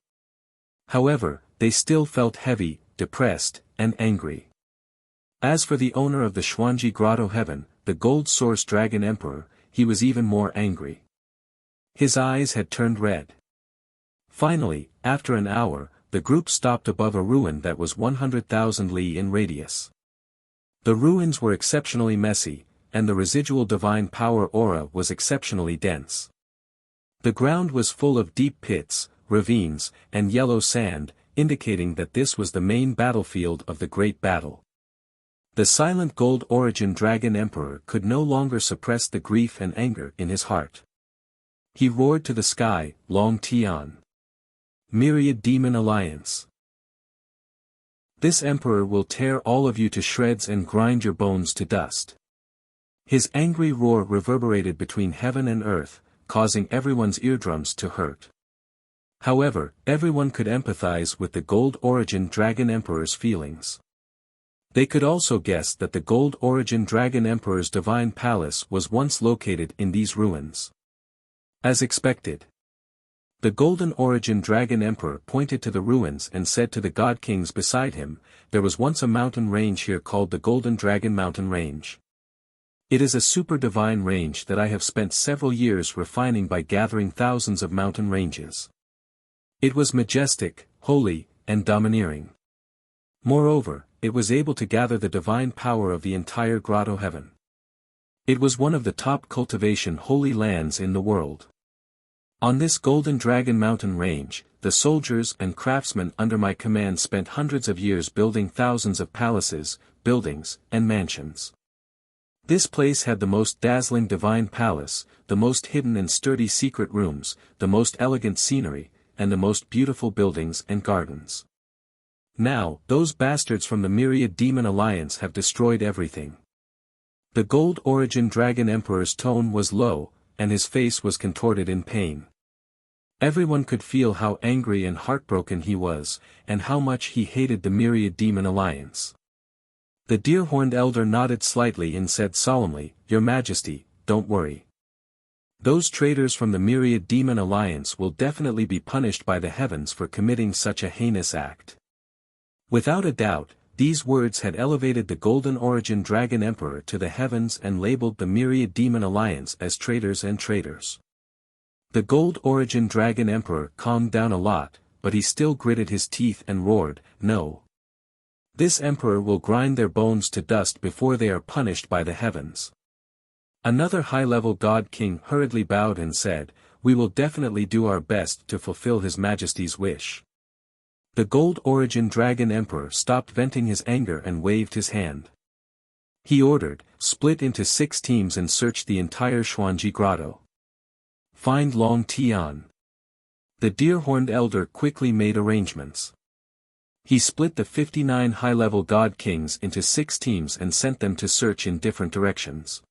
However, they still felt heavy, depressed, and angry. As for the owner of the Xuanji Grotto Heaven, the Gold Source Dragon Emperor, he was even more angry. His eyes had turned red. Finally, after an hour, the group stopped above a ruin that was 100,000 li in radius. The ruins were exceptionally messy, and the residual divine power aura was exceptionally dense. The ground was full of deep pits, ravines, and yellow sand, indicating that this was the main battlefield of the great battle. The silent Gold Origin Dragon Emperor could no longer suppress the grief and anger in his heart. He roared to the sky, Long Tian. Myriad Demon Alliance. This emperor will tear all of you to shreds and grind your bones to dust. His angry roar reverberated between heaven and earth, causing everyone's eardrums to hurt. However, everyone could empathize with the Gold Origin Dragon Emperor's feelings. They could also guess that the Gold Origin Dragon Emperor's divine palace was once located in these ruins. As expected, the Golden Origin Dragon Emperor pointed to the ruins and said to the god kings beside him, there was once a mountain range here called the Golden Dragon Mountain Range. It is a super divine range that I have spent several years refining by gathering thousands of mountain ranges. It was majestic, holy, and domineering. Moreover, it was able to gather the divine power of the entire grotto heaven. It was one of the top cultivation holy lands in the world. On this Golden Dragon mountain range, the soldiers and craftsmen under my command spent hundreds of years building thousands of palaces, buildings, and mansions. This place had the most dazzling divine palace, the most hidden and sturdy secret rooms, the most elegant scenery, and the most beautiful buildings and gardens. Now, those bastards from the Myriad Demon Alliance have destroyed everything. The Gold Origin Dragon Emperor's tone was low, and his face was contorted in pain. Everyone could feel how angry and heartbroken he was, and how much he hated the Myriad Demon Alliance. The deer-horned elder nodded slightly and said solemnly, "Your Majesty, don't worry. Those traitors from the Myriad Demon Alliance will definitely be punished by the heavens for committing such a heinous act." Without a doubt, these words had elevated the Golden Origin Dragon Emperor to the heavens and labeled the Myriad Demon Alliance as traitors and traitors. The Gold Origin Dragon Emperor calmed down a lot, but he still gritted his teeth and roared, "No. This emperor will grind their bones to dust before they are punished by the heavens." Another high-level god king hurriedly bowed and said, "We will definitely do our best to fulfill His Majesty's wish." The Gold Origin Dragon Emperor stopped venting his anger and waved his hand. He ordered, "Split into 6 teams and search the entire Xuanji Grotto. Find Long Tian." The deer-horned elder quickly made arrangements. He split the 59 high-level god kings into 6 teams and sent them to search in different directions.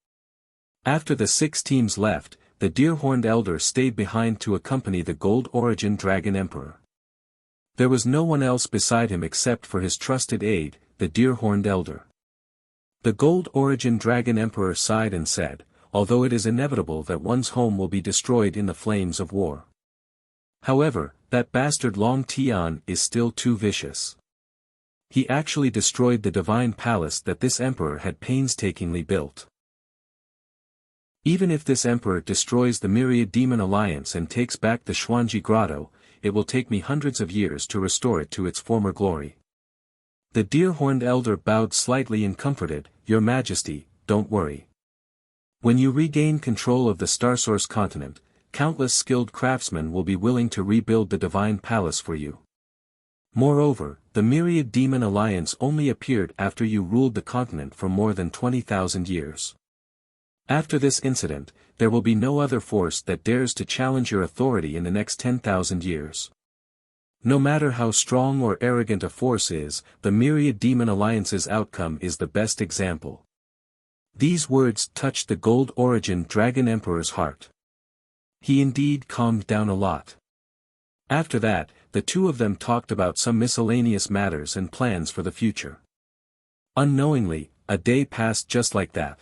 After the 6 teams left, the deer-horned elder stayed behind to accompany the Gold Origin Dragon Emperor. There was no one else beside him except for his trusted aide, the deer-horned elder. The Gold Origin Dragon Emperor sighed and said, "Although it is inevitable that one's home will be destroyed in the flames of war. However, that bastard Long Tian is still too vicious. He actually destroyed the divine palace that this emperor had painstakingly built. Even if this emperor destroys the Myriad Demon Alliance and takes back the Xuanji Grotto, it will take me hundreds of years to restore it to its former glory." The deer-horned elder bowed slightly and comforted, "Your Majesty, don't worry. When you regain control of the Starsource continent, countless skilled craftsmen will be willing to rebuild the divine palace for you. Moreover, the Myriad Demon Alliance only appeared after you ruled the continent for more than 20,000 years. After this incident, there will be no other force that dares to challenge your authority in the next 10,000 years. No matter how strong or arrogant a force is, the Myriad Demon Alliance's outcome is the best example." These words touched the Gold Origin Dragon Emperor's heart. He indeed calmed down a lot. After that, the two of them talked about some miscellaneous matters and plans for the future. Unknowingly, a day passed just like that.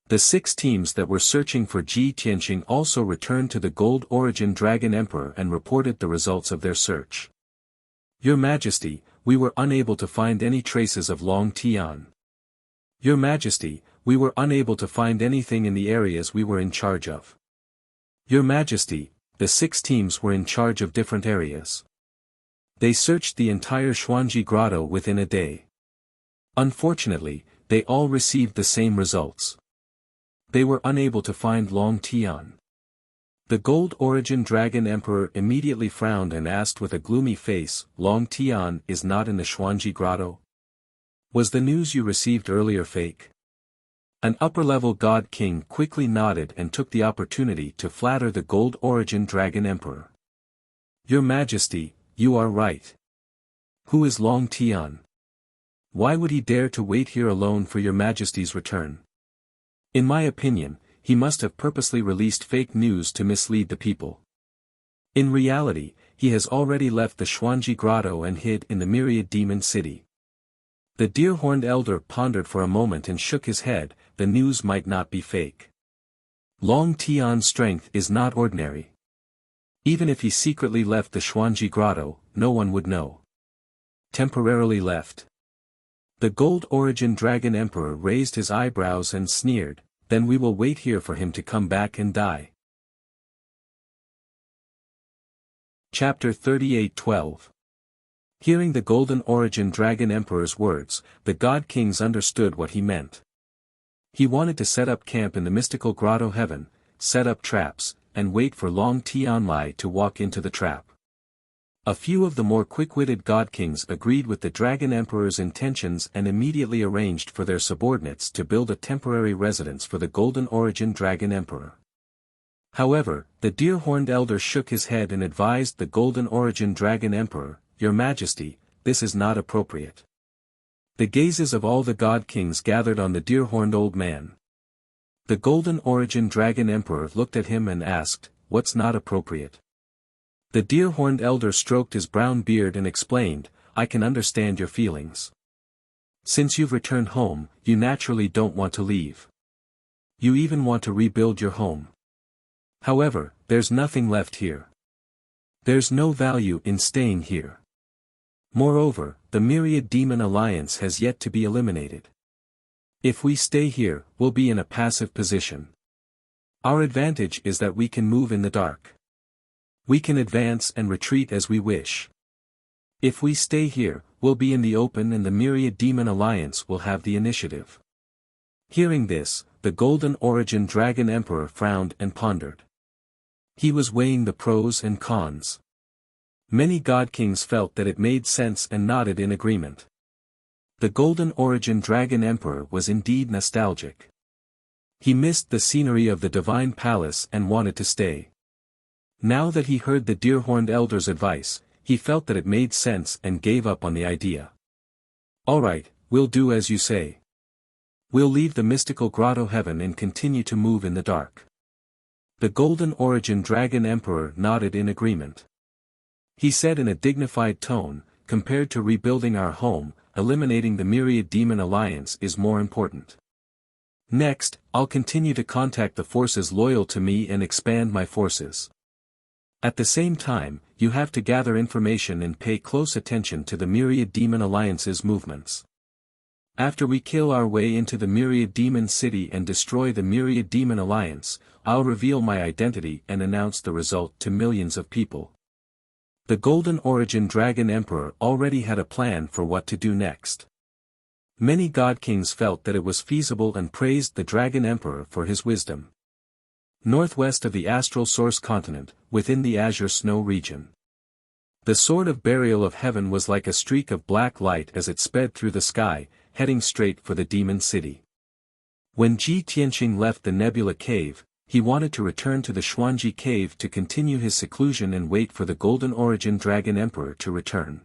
The 6 teams that were searching for Ji Tianqing also returned to the Gold Origin Dragon Emperor and reported the results of their search. "Your Majesty, we were unable to find any traces of Long Tian. Your Majesty, we were unable to find anything in the areas we were in charge of. Your Majesty, the 6 teams were in charge of different areas. They searched the entire Xuanji Grotto within a day. Unfortunately, they all received the same results. They were unable to find Long Tian." The Gold Origin Dragon Emperor immediately frowned and asked with a gloomy face, "Long Tian is not in the Xuanji Grotto? Was the news you received earlier fake?" An upper-level god king quickly nodded and took the opportunity to flatter the Gold Origin Dragon Emperor. "Your Majesty, you are right. Who is Long Tian? Why would he dare to wait here alone for your Majesty's return? In my opinion, he must have purposely released fake news to mislead the people. In reality, he has already left the Xuanji Grotto and hid in the Myriad Demon City." The deer-horned elder pondered for a moment and shook his head. The news might not be fake. Long Tian's strength is not ordinary. Even if he secretly left the Xuanji Grotto, no one would know. Temporarily left. The Gold Origin Dragon Emperor raised his eyebrows and sneered, "Then we will wait here for him to come back and die." Chapter 38:12. Hearing the Golden Origin Dragon Emperor's words, the God Kings understood what he meant. He wanted to set up camp in the mystical grotto heaven, set up traps, and wait for Long Tianlai to walk into the trap. A few of the more quick-witted God Kings agreed with the Dragon Emperor's intentions and immediately arranged for their subordinates to build a temporary residence for the Golden Origin Dragon Emperor. However, the deer-horned elder shook his head and advised the Golden Origin Dragon Emperor, "Your Majesty, this is not appropriate." The gazes of all the God Kings gathered on the deer-horned old man. The Golden Origin Dragon Emperor looked at him and asked, "What's not appropriate?" The deer-horned elder stroked his brown beard and explained, "I can understand your feelings. Since you've returned home, you naturally don't want to leave. You even want to rebuild your home. However, there's nothing left here. There's no value in staying here. Moreover, the Myriad Demon Alliance has yet to be eliminated. If we stay here, we'll be in a passive position. Our advantage is that we can move in the dark. We can advance and retreat as we wish. If we stay here, we'll be in the open and the Myriad Demon Alliance will have the initiative." Hearing this, the Golden Origin Dragon Emperor frowned and pondered. He was weighing the pros and cons. Many God Kings felt that it made sense and nodded in agreement. The Golden Origin Dragon Emperor was indeed nostalgic. He missed the scenery of the Divine Palace and wanted to stay. Now that he heard the deer-horned elder's advice, he felt that it made sense and gave up on the idea. "All right, we'll do as you say. We'll leave the mystical grotto heaven and continue to move in the dark." The Golden Origin Dragon Emperor nodded in agreement. He said in a dignified tone, "Compared to rebuilding our home, eliminating the Myriad Demon Alliance is more important. Next, I'll continue to contact the forces loyal to me and expand my forces. At the same time, you have to gather information and pay close attention to the Myriad Demon Alliance's movements. After we kill our way into the Myriad Demon City and destroy the Myriad Demon Alliance, I'll reveal my identity and announce the result to millions of people." The Golden Origin Dragon Emperor already had a plan for what to do next. Many God Kings felt that it was feasible and praised the Dragon Emperor for his wisdom. Northwest of the Astral Source Continent, within the Azure Snow region. The Sword of Burial of Heaven was like a streak of black light as it sped through the sky, heading straight for the Demon City. When Ji Tianqing left the Nebula Cave, he wanted to return to the Xuanji Cave to continue his seclusion and wait for the Golden Origin Dragon Emperor to return.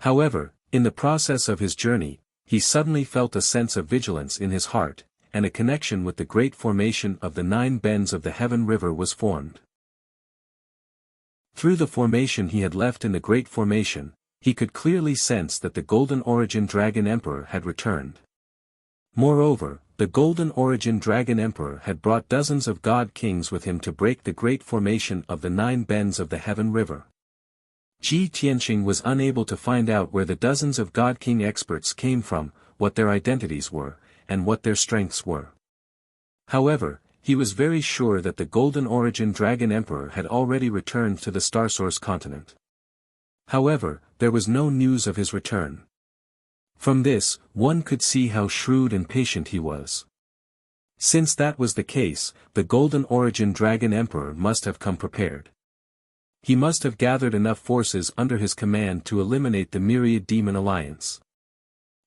However, in the process of his journey, he suddenly felt a sense of vigilance in his heart, and a connection with the great formation of the 9 bends of the Heaven River was formed. Through the formation he had left in the Great Formation, he could clearly sense that the Golden Origin Dragon Emperor had returned. Moreover, the Golden Origin Dragon Emperor had brought dozens of God Kings with him to break the Great Formation of the 9 bends of the Heaven River. Ji Tianqing was unable to find out where the dozens of God King experts came from, what their identities were, and what their strengths were. However, he was very sure that the Golden Origin Dragon Emperor had already returned to the Starsource continent. However, there was no news of his return. From this, one could see how shrewd and patient he was. Since that was the case, the Golden Origin Dragon Emperor must have come prepared. He must have gathered enough forces under his command to eliminate the Myriad Demon Alliance.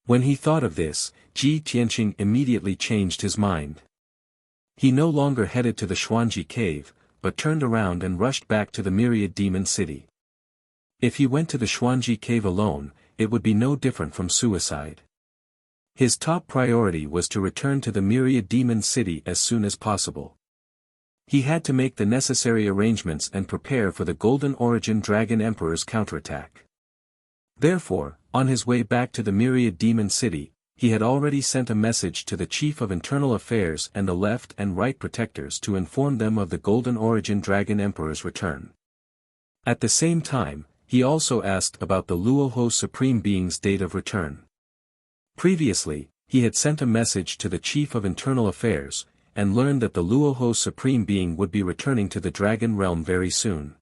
When he thought of this, Ji Tianqing immediately changed his mind. He no longer headed to the Xuanji Cave, but turned around and rushed back to the Myriad Demon City. If he went to the Xuanji Cave alone, it would be no different from suicide. His top priority was to return to the Myriad Demon City as soon as possible. He had to make the necessary arrangements and prepare for the Golden Origin Dragon Emperor's counterattack. Therefore, on his way back to the Myriad Demon City, he had already sent a message to the Chief of Internal Affairs and the Left and Right Protectors to inform them of the Golden Origin Dragon Emperor's return. At the same time, he also asked about the Luoho Supreme Being's date of return. Previously, he had sent a message to the Chief of Internal Affairs, and learned that the Luoho Supreme Being would be returning to the Dragon Realm very soon.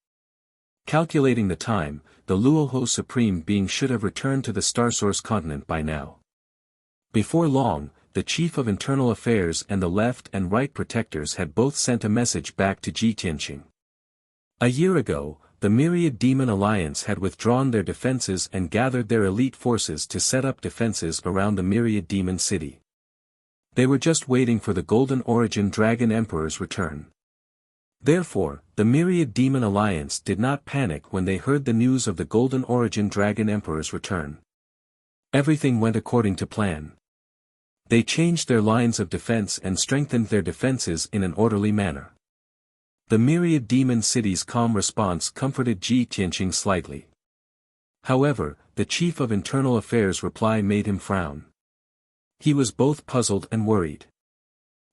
Calculating the time, the Luoho Supreme Being should have returned to the Starsource continent by now. Before long, the Chief of Internal Affairs and the Left and Right Protectors had both sent a message back to Ji Tianqing. A year ago, the Myriad Demon Alliance had withdrawn their defenses and gathered their elite forces to set up defenses around the Myriad Demon City. They were just waiting for the Golden Origin Dragon Emperor's return. Therefore, the Myriad Demon Alliance did not panic when they heard the news of the Golden Origin Dragon Emperor's return. Everything went according to plan. They changed their lines of defense and strengthened their defenses in an orderly manner. The Myriad Demon City's calm response comforted Ji Tianqing slightly. However, the Chief of Internal Affairs' reply made him frown. He was both puzzled and worried.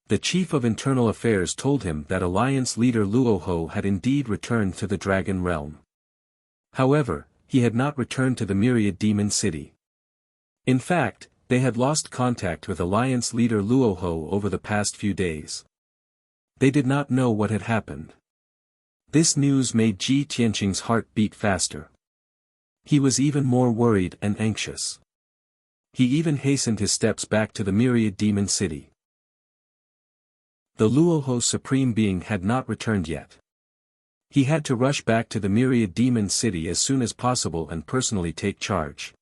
The Chief of Internal Affairs told him that Alliance leader Luoho had indeed returned to the Dragon Realm. However, he had not returned to the Myriad Demon City. In fact, they had lost contact with Alliance leader Luoho over the past few days. They did not know what had happened. This news made Ji Tianqing's heart beat faster. He was even more worried and anxious. He even hastened his steps back to the Myriad Demon City. The Luoho Supreme Being had not returned yet. He had to rush back to the Myriad Demon City as soon as possible and personally take charge.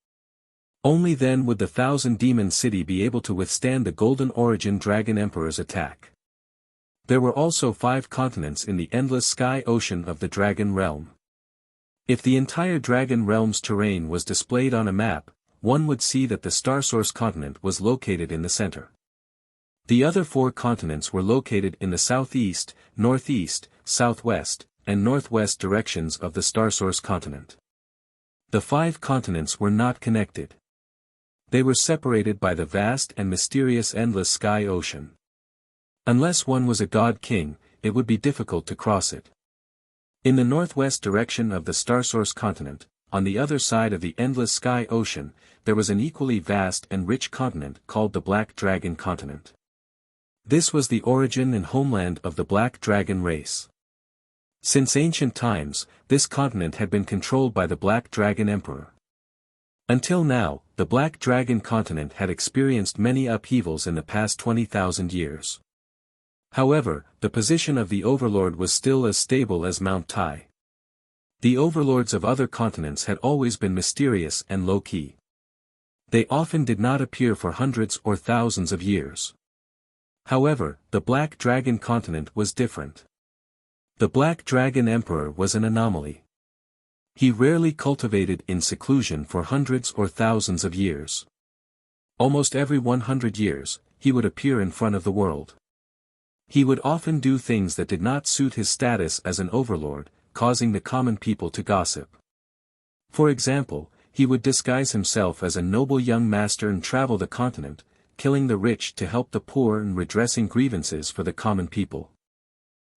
Only then would the Thousand Demon City be able to withstand the Golden Origin Dragon Emperor's attack. There were also 5 continents in the endless sky ocean of the Dragon Realm. If the entire Dragon Realm's terrain was displayed on a map, one would see that the Starsource continent was located in the center. The other 4 continents were located in the southeast, northeast, southwest, and northwest directions of the Starsource continent. The 5 continents were not connected. They were separated by the vast and mysterious endless sky ocean. Unless one was a god king, it would be difficult to cross it. In the northwest direction of the Starsource continent, on the other side of the endless sky ocean, there was an equally vast and rich continent called the Black Dragon Continent. This was the origin and homeland of the Black Dragon race. Since ancient times, this continent had been controlled by the Black Dragon Emperor. Until now, the Black Dragon Continent had experienced many upheavals in the past 20,000 years. However, the position of the Overlord was still as stable as Mount Tai. The overlords of other continents had always been mysterious and low-key. They often did not appear for hundreds or thousands of years. However, the Black Dragon Continent was different. The Black Dragon Emperor was an anomaly. He rarely cultivated in seclusion for hundreds or thousands of years. Almost every 100 years, he would appear in front of the world. He would often do things that did not suit his status as an overlord, causing the common people to gossip. For example, he would disguise himself as a noble young master and travel the continent, killing the rich to help the poor and redressing grievances for the common people.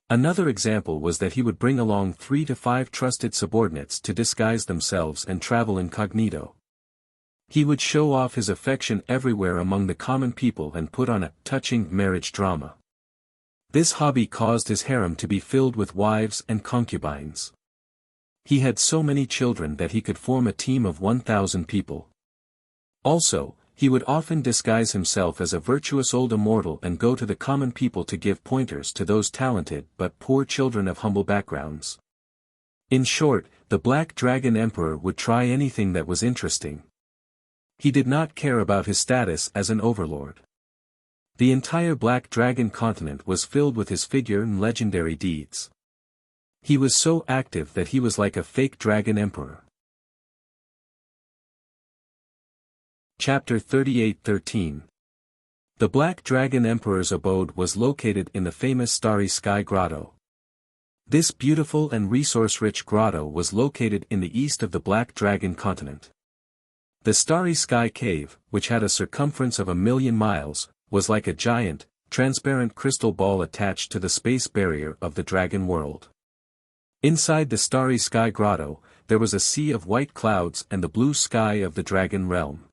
Another example was that he would bring along 3 to 5 trusted subordinates to disguise themselves and travel incognito. He would show off his affection everywhere among the common people and put on a touching marriage drama. This hobby caused his harem to be filled with wives and concubines. He had so many children that he could form a team of 1,000 people. Also, he would often disguise himself as a virtuous old immortal and go to the common people to give pointers to those talented but poor children of humble backgrounds. In short, the Black Dragon Emperor would try anything that was interesting. He did not care about his status as an overlord. The entire Black Dragon continent was filled with his figure and legendary deeds. He was so active that he was like a fake dragon emperor. Chapter 38:13. The Black Dragon Emperor's abode was located in the famous Starry Sky Grotto. This beautiful and resource-rich grotto was located in the east of the Black Dragon continent. The Starry Sky Cave, which had a circumference of 1,000,000 miles, was like a giant, transparent crystal ball attached to the space barrier of the Dragon World. Inside the Starry Sky Grotto, there was a sea of white clouds and the blue sky of the Dragon Realm.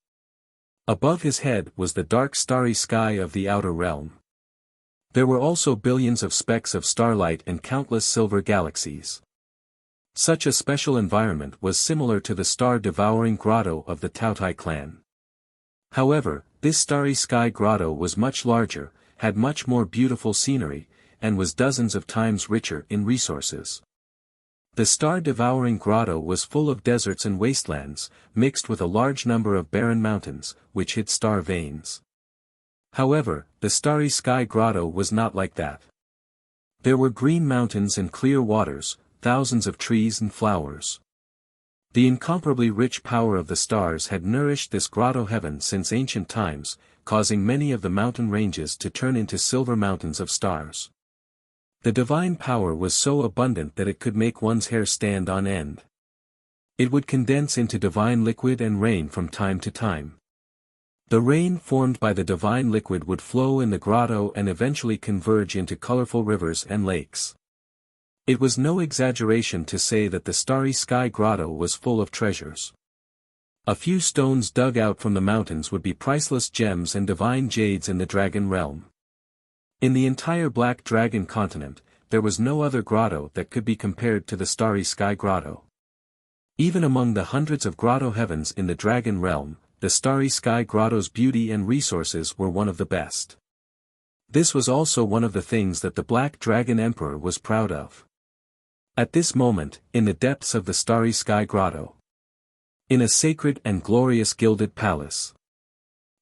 Above his head was the dark starry sky of the outer realm. There were also billions of specks of starlight and countless silver galaxies. Such a special environment was similar to the star-devouring grotto of the Tautai clan. However, this starry sky grotto was much larger, had much more beautiful scenery, and was dozens of times richer in resources. The star-devouring grotto was full of deserts and wastelands, mixed with a large number of barren mountains, which hid star veins. However, the starry sky grotto was not like that. There were green mountains and clear waters, thousands of trees and flowers. The incomparably rich power of the stars had nourished this grotto heaven since ancient times, causing many of the mountain ranges to turn into silver mountains of stars. The divine power was so abundant that it could make one's hair stand on end. It would condense into divine liquid and rain from time to time. The rain formed by the divine liquid would flow in the grotto and eventually converge into colorful rivers and lakes. It was no exaggeration to say that the starry sky grotto was full of treasures. A few stones dug out from the mountains would be priceless gems and divine jades in the dragon realm. In the entire Black Dragon continent, there was no other grotto that could be compared to the starry sky grotto. Even among the hundreds of grotto heavens in the dragon realm, the starry sky grotto's beauty and resources were one of the best. This was also one of the things that the Black Dragon Emperor was proud of. At this moment, in the depths of the starry sky grotto, in a sacred and glorious gilded palace,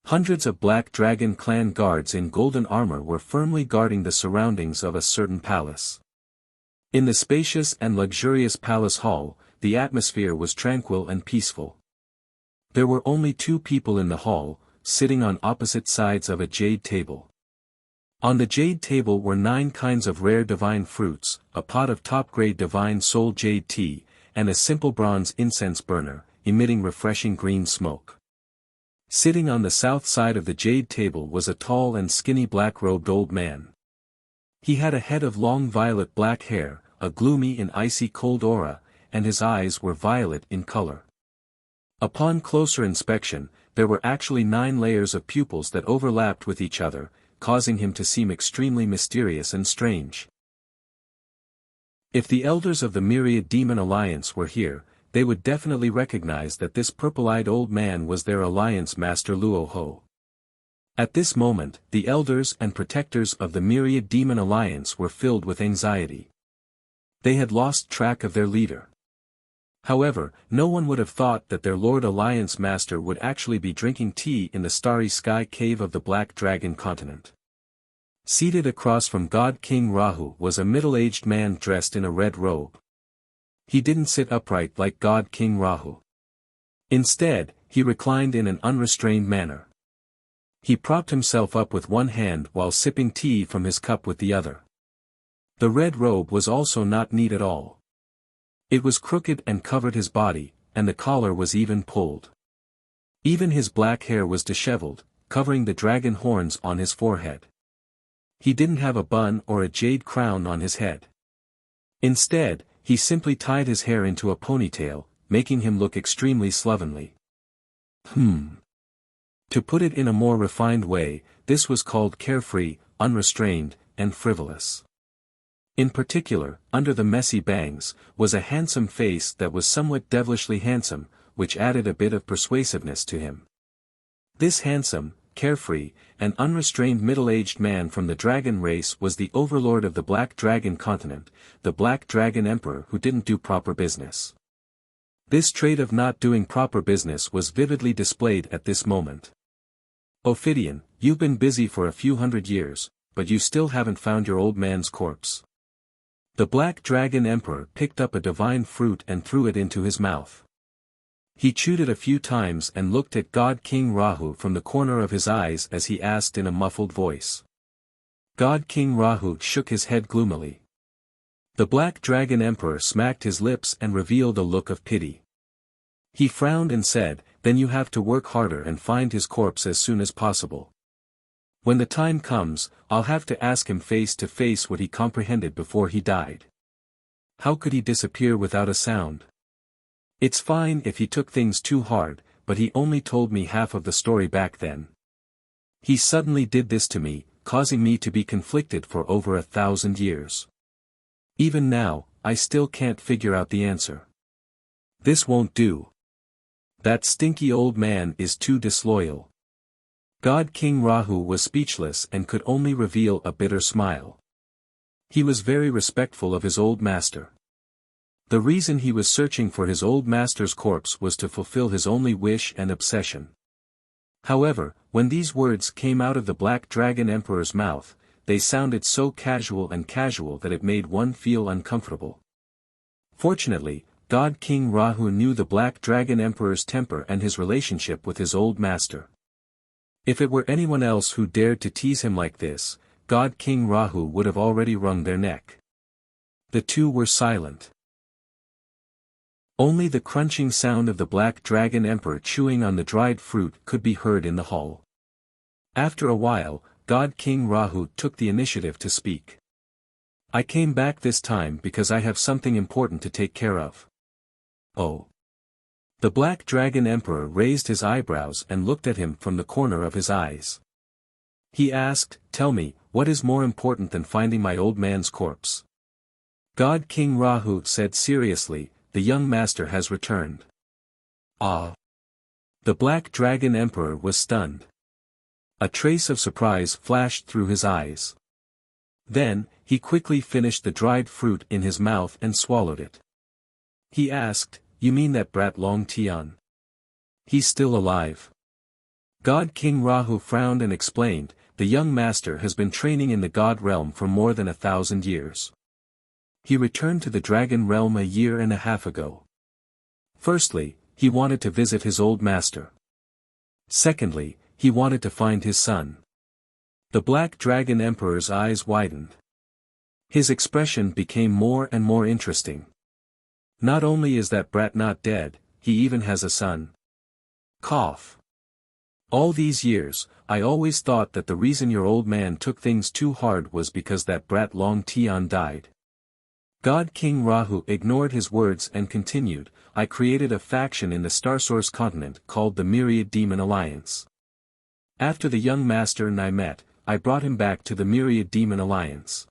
hundreds of Black Dragon clan guards in golden armor were firmly guarding the surroundings of a certain palace. In the spacious and luxurious palace hall, the atmosphere was tranquil and peaceful. There were only 2 people in the hall, sitting on opposite sides of a jade table. On the jade table were 9 kinds of rare divine fruits, a pot of top-grade divine soul jade tea, and a simple bronze incense burner, emitting refreshing green smoke. Sitting on the south side of the jade table was a tall and skinny black-robed old man. He had a head of long violet black hair, a gloomy and icy cold aura, and his eyes were violet in color. Upon closer inspection, there were actually 9 layers of pupils that overlapped with each other, causing him to seem extremely mysterious and strange. If the elders of the Myriad Demon Alliance were here, they would definitely recognize that this purple-eyed old man was their alliance master Luo Ho. At this moment, the elders and protectors of the Myriad Demon Alliance were filled with anxiety. They had lost track of their leader. However, no one would have thought that their Lord Alliance Master would actually be drinking tea in the starry sky cave of the Black Dragon continent. Seated across from God King Rahu was a middle-aged man dressed in a red robe. He didn't sit upright like God King Rahu. Instead, he reclined in an unrestrained manner. He propped himself up with one hand while sipping tea from his cup with the other. The red robe was also not neat at all. It was crooked and covered his body, and the collar was even pulled. Even his black hair was disheveled, covering the dragon horns on his forehead. He didn't have a bun or a jade crown on his head. Instead, he simply tied his hair into a ponytail, making him look extremely slovenly. To put it in a more refined way, this was called carefree, unrestrained, and frivolous. In particular, under the messy bangs, was a handsome face that was somewhat devilishly handsome, which added a bit of persuasiveness to him. This handsome, carefree, and unrestrained middle-aged man from the dragon race was the overlord of the Black Dragon continent, the Black Dragon Emperor who didn't do proper business. This trait of not doing proper business was vividly displayed at this moment. Ophidian, you've been busy for a few hundred years, but you still haven't found your old man's corpse. The Black Dragon Emperor picked up a divine fruit and threw it into his mouth. He chewed it a few times and looked at God King Rahu from the corner of his eyes as he asked in a muffled voice. God King Rahu shook his head gloomily. The Black Dragon Emperor smacked his lips and revealed a look of pity. He frowned and said, "Then you have to work harder and find his corpse as soon as possible. When the time comes, I'll have to ask him face to face what he comprehended before he died. How could he disappear without a sound? It's fine if he took things too hard, but he only told me half of the story back then. He suddenly did this to me, causing me to be conflicted for over 1,000 years. Even now, I still can't figure out the answer. This won't do. That stinky old man is too disloyal. God King Rahu was speechless and could only reveal a bitter smile. He was very respectful of his old master. The reason he was searching for his old master's corpse was to fulfill his only wish and obsession. However, when these words came out of the Black Dragon Emperor's mouth, they sounded so casual that it made one feel uncomfortable. Fortunately, God King Rahu knew the Black Dragon Emperor's temper and his relationship with his old master. If it were anyone else who dared to tease him like this, God King Rahu would have already wrung their neck. The two were silent. Only the crunching sound of the Black Dragon Emperor chewing on the dried fruit could be heard in the hall. After a while, God King Rahu took the initiative to speak. I came back this time because I have something important to take care of. Oh. The Black Dragon Emperor raised his eyebrows and looked at him from the corner of his eyes. He asked, "Tell me, what is more important than finding my old man's corpse?" God King Rahu said seriously, "The young master has returned." Ah! The Black Dragon Emperor was stunned. A trace of surprise flashed through his eyes. Then, he quickly finished the dried fruit in his mouth and swallowed it. He asked, "You mean that brat Long Tian? He's still alive?" God King Rahu frowned and explained, "The young master has been training in the God realm for more than 1,000 years. He returned to the Dragon realm a year and a half ago. Firstly, he wanted to visit his old master. Secondly, he wanted to find his son." The Black Dragon Emperor's eyes widened. His expression became more and more interesting. "Not only is that brat not dead, he even has a son." Cough. "All these years, I always thought that the reason your old man took things too hard was because that brat Long Tian died." God King Rahu ignored his words and continued, "I created a faction in the Starsource continent called the Myriad Demon Alliance. After the young master and I met, I brought him back to the Myriad Demon Alliance.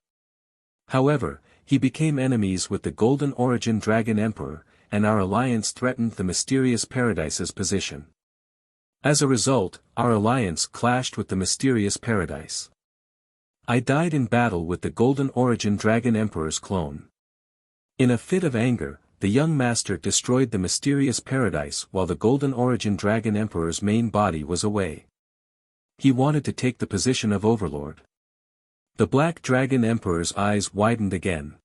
However, he became enemies with the Golden Origin Dragon Emperor, and our alliance threatened the Mysterious Paradise's position. As a result, our alliance clashed with the Mysterious Paradise. I died in battle with the Golden Origin Dragon Emperor's clone. In a fit of anger, the young master destroyed the Mysterious Paradise while the Golden Origin Dragon Emperor's main body was away. He wanted to take the position of Overlord." The Black Dragon Emperor's eyes widened again.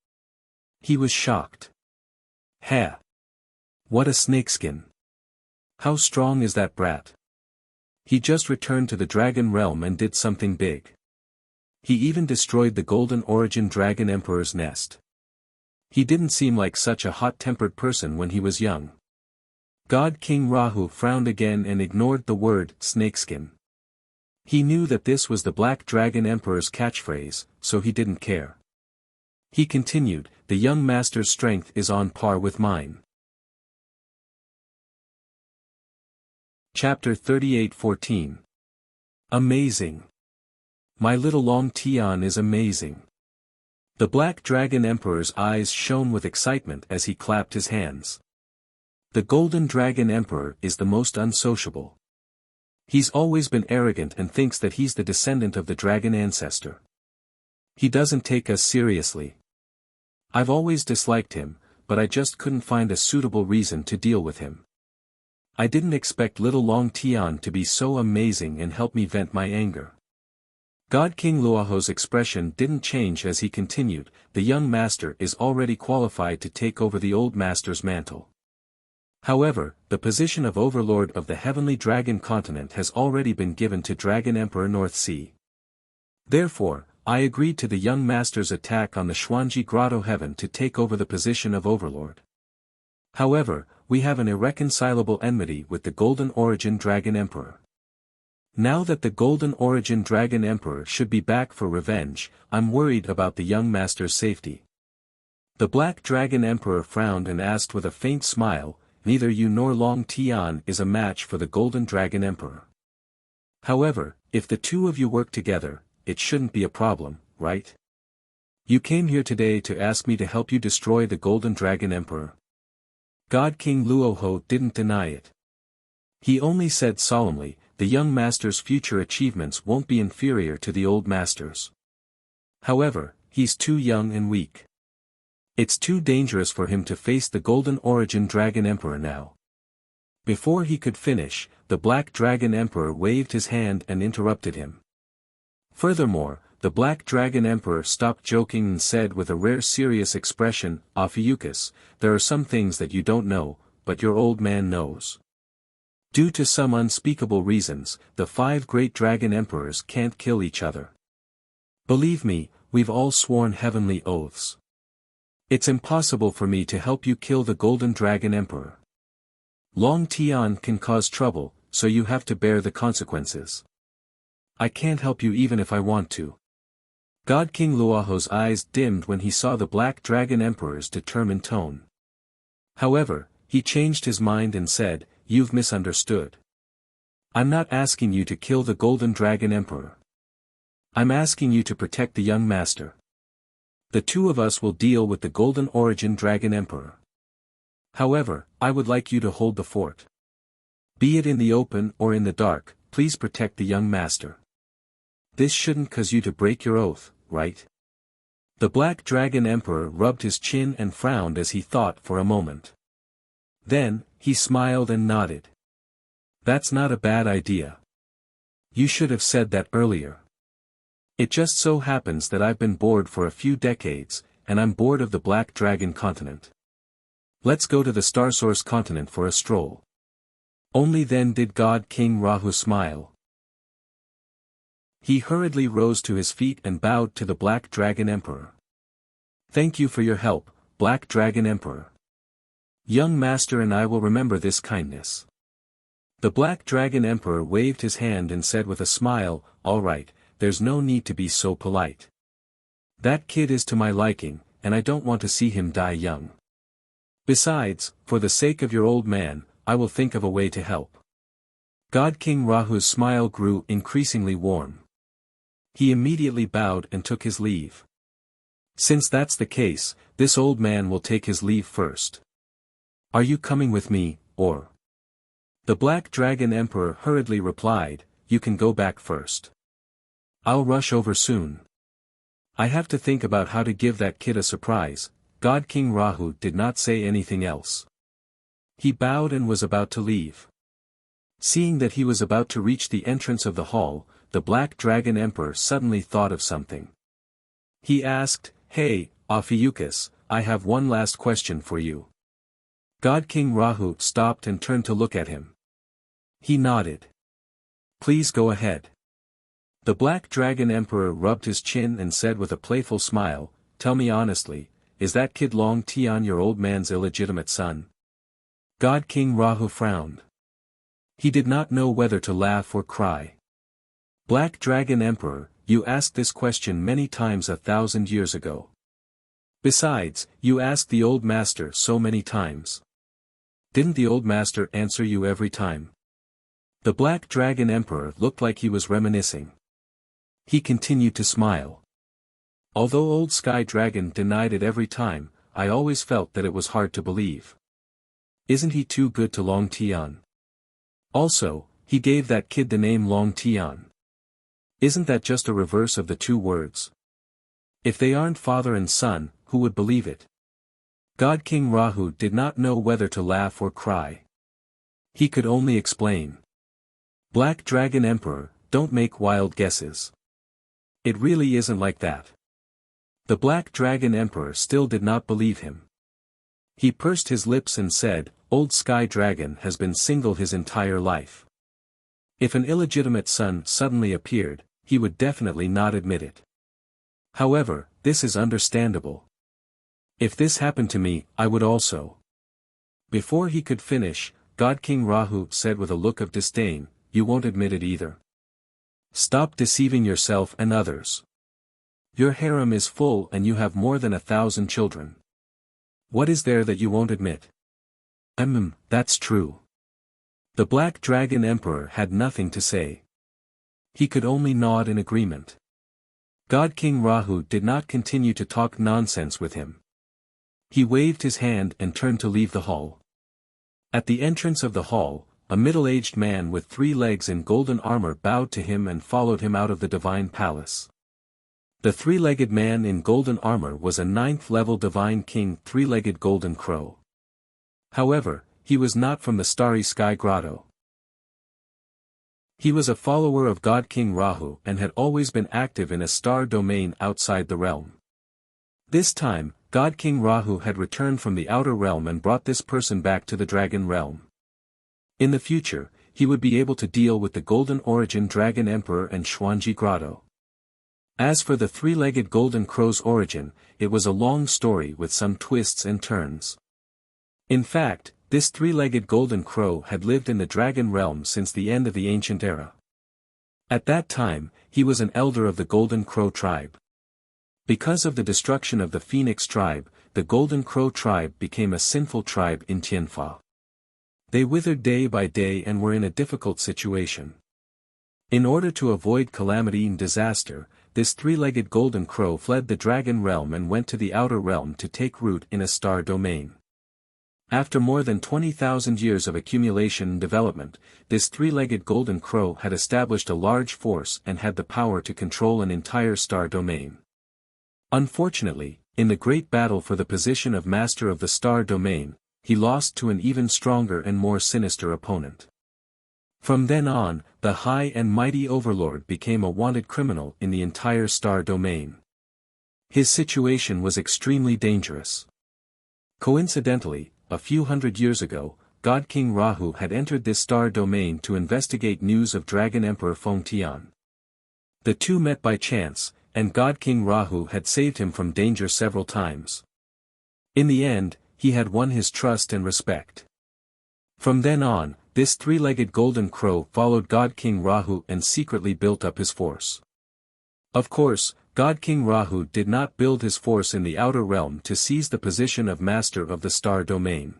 He was shocked. "Heh! What a snakeskin! How strong is that brat? He just returned to the Dragon realm and did something big. He even destroyed the Golden Origin Dragon Emperor's nest. He didn't seem like such a hot-tempered person when he was young." God King Rahu frowned again and ignored the word snakeskin. He knew that this was the Black Dragon Emperor's catchphrase, so he didn't care. He continued, "The young master's strength is on par with mine." Chapter 38:14. Amazing. My little Long Tian is amazing. The Black Dragon Emperor's eyes shone with excitement as he clapped his hands. The Golden Dragon Emperor is the most unsociable. He's always been arrogant and thinks that he's the descendant of the dragon ancestor. He doesn't take us seriously. I've always disliked him, but I just couldn't find a suitable reason to deal with him. I didn't expect little Long Tian to be so amazing and help me vent my anger." God King Luaho's expression didn't change as he continued, "The young master is already qualified to take over the old master's mantle. However, the position of Overlord of the Heavenly Dragon Continent has already been given to Dragon Emperor North Sea. Therefore, I agreed to the young master's attack on the Xuanji Grotto Heaven to take over the position of Overlord. However, we have an irreconcilable enmity with the Golden Origin Dragon Emperor. Now that the Golden Origin Dragon Emperor should be back for revenge, I'm worried about the young master's safety." The Black Dragon Emperor frowned and asked with a faint smile, neither you nor Long Tian is a match for the Golden Dragon Emperor. However, if the two of you work together, it shouldn't be a problem, right? You came here today to ask me to help you destroy the Golden Dragon Emperor. God King Luoho didn't deny it. He only said solemnly, the young master's future achievements won't be inferior to the old master's. However, he's too young and weak. It's too dangerous for him to face the Golden Origin Dragon Emperor now. Before he could finish, the Black Dragon Emperor waved his hand and interrupted him. Furthermore, the Black Dragon Emperor stopped joking and said with a rare serious expression, Ophiuchus, there are some things that you don't know, but your old man knows. Due to some unspeakable reasons, the 5 great dragon emperors can't kill each other. Believe me, we've all sworn heavenly oaths. It's impossible for me to help you kill the Golden Dragon Emperor. Long Tian can cause trouble, so you have to bear the consequences. I can't help you even if I want to. God King Luoho's eyes dimmed when he saw the Black Dragon Emperor's determined tone. However, he changed his mind and said, you've misunderstood. I'm not asking you to kill the Golden Dragon Emperor. I'm asking you to protect the young master. The two of us will deal with the Golden Origin Dragon Emperor. However, I would like you to hold the fort. Be it in the open or in the dark, please protect the young master. This shouldn't cause you to break your oath, right? The Black Dragon Emperor rubbed his chin and frowned as he thought for a moment. Then, he smiled and nodded. That's not a bad idea. You should have said that earlier. It just so happens that I've been bored for a few decades, and I'm bored of the Black Dragon continent. Let's go to the Starsource continent for a stroll. Only then did God King Rahu smile. He hurriedly rose to his feet and bowed to the Black Dragon Emperor. Thank you for your help, Black Dragon Emperor. Young master and I will remember this kindness. The Black Dragon Emperor waved his hand and said with a smile, all right, there's no need to be so polite. That kid is to my liking, and I don't want to see him die young. Besides, for the sake of your old man, I will think of a way to help. God King Rahu's smile grew increasingly warm. He immediately bowed and took his leave. Since that's the case, this old man will take his leave first. Are you coming with me, or? The Black Dragon Emperor hurriedly replied, you can go back first. I'll rush over soon. I have to think about how to give that kid a surprise. God King Rahu did not say anything else. He bowed and was about to leave. Seeing that he was about to reach the entrance of the hall, the Black Dragon Emperor suddenly thought of something. He asked, hey, Ophiuchus, I have one last question for you. God King Rahu stopped and turned to look at him. He nodded. Please go ahead. The Black Dragon Emperor rubbed his chin and said with a playful smile, tell me honestly, is that kid Long Tian your old man's illegitimate son? God King Rahu frowned. He did not know whether to laugh or cry. Black Dragon Emperor, you asked this question many times 1,000 years ago. Besides, you asked the old master so many times. Didn't the old master answer you every time? The Black Dragon Emperor looked like he was reminiscing. He continued to smile. Although Old Sky Dragon denied it every time, I always felt that it was hard to believe. Isn't he too good to Long Tian? Also, he gave that kid the name Long Tian. Isn't that just a reverse of the two words? If they aren't father and son, who would believe it? God King Rahu did not know whether to laugh or cry. He could only explain. Black Dragon Emperor, don't make wild guesses. It really isn't like that. The Black Dragon Emperor still did not believe him. He pursed his lips and said, Old Sky Dragon has been single his entire life. If an illegitimate son suddenly appeared, he would definitely not admit it. However, this is understandable. If this happened to me, I would also. Before he could finish, God King Rahu said with a look of disdain, you won't admit it either. Stop deceiving yourself and others. Your harem is full and you have more than 1,000 children. What is there that you won't admit? That's true. The Black Dragon Emperor had nothing to say. He could only nod in agreement. God King Rahu did not continue to talk nonsense with him. He waved his hand and turned to leave the hall. At the entrance of the hall, a middle-aged man with 3 legs in golden armor bowed to him and followed him out of the divine palace. The 3-legged man in golden armor was a 9th-level divine king 3-legged golden crow. However, he was not from the starry sky grotto. He was a follower of God King Rahu and had always been active in a star domain outside the realm. This time, God King Rahu had returned from the outer realm and brought this person back to the dragon realm. In the future, he would be able to deal with the Golden Origin Dragon Emperor and Xuanji Grotto. As for the 3-legged golden crow's origin, it was a long story with some twists and turns. In fact, this 3-legged golden crow had lived in the dragon realm since the end of the ancient era. At that time, he was an elder of the Golden Crow tribe. Because of the destruction of the Phoenix tribe, the Golden Crow tribe became a sinful tribe in Tianfa. They withered day by day and were in a difficult situation. In order to avoid calamity and disaster, this 3-legged golden crow fled the dragon realm and went to the outer realm to take root in a star domain. After more than 20,000 years of accumulation and development, this 3-legged golden crow had established a large force and had the power to control an entire star domain. Unfortunately, in the great battle for the position of master of the star domain, he lost to an even stronger and more sinister opponent. From then on, the high and mighty overlord became a wanted criminal in the entire star domain. His situation was extremely dangerous. Coincidentally, a few hundred years ago, God King Rahu had entered this star domain to investigate news of Dragon Emperor Feng Tian. The two met by chance, and God King Rahu had saved him from danger several times. In the end, he had won his trust and respect. From then on, this 3-legged golden crow followed God King Rahu and secretly built up his force. Of course, God King Rahu did not build his force in the outer realm to seize the position of master of the star domain.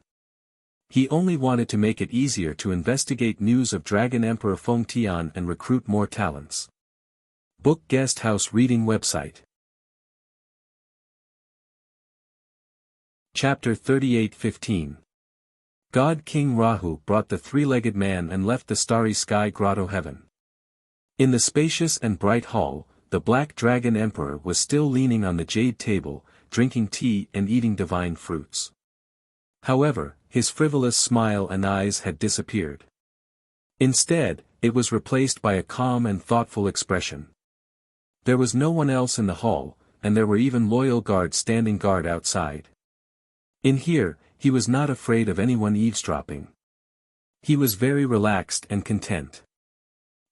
He only wanted to make it easier to investigate news of Dragon Emperor Feng Tian and recruit more talents. Book Guest House Reading Website. Chapter 38:15. God King Rahu brought the 3-legged man and left the starry sky grotto heaven. In the spacious and bright hall, the Black Dragon Emperor was still leaning on the jade table, drinking tea and eating divine fruits. However, his frivolous smile and eyes had disappeared. Instead, it was replaced by a calm and thoughtful expression. There was no one else in the hall, and there were even loyal guards standing guard outside. In here, he was not afraid of anyone eavesdropping. He was very relaxed and content.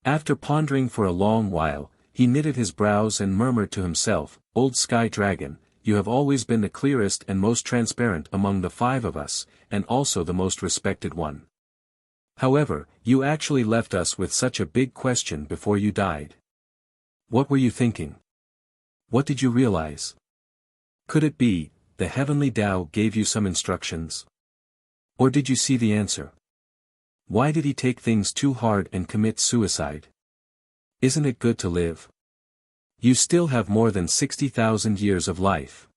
After pondering for a long while, he knitted his brows and murmured to himself, "Old Sky Dragon, you have always been the clearest and most transparent among the 5 of us, and also the most respected one. However, you actually left us with such a big question before you died. What were you thinking? What did you realize? Could it be, the heavenly Tao gave you some instructions? Or did you see the answer? Why did he take things too hard and commit suicide? Isn't it good to live? You still have more than 60,000 years of life.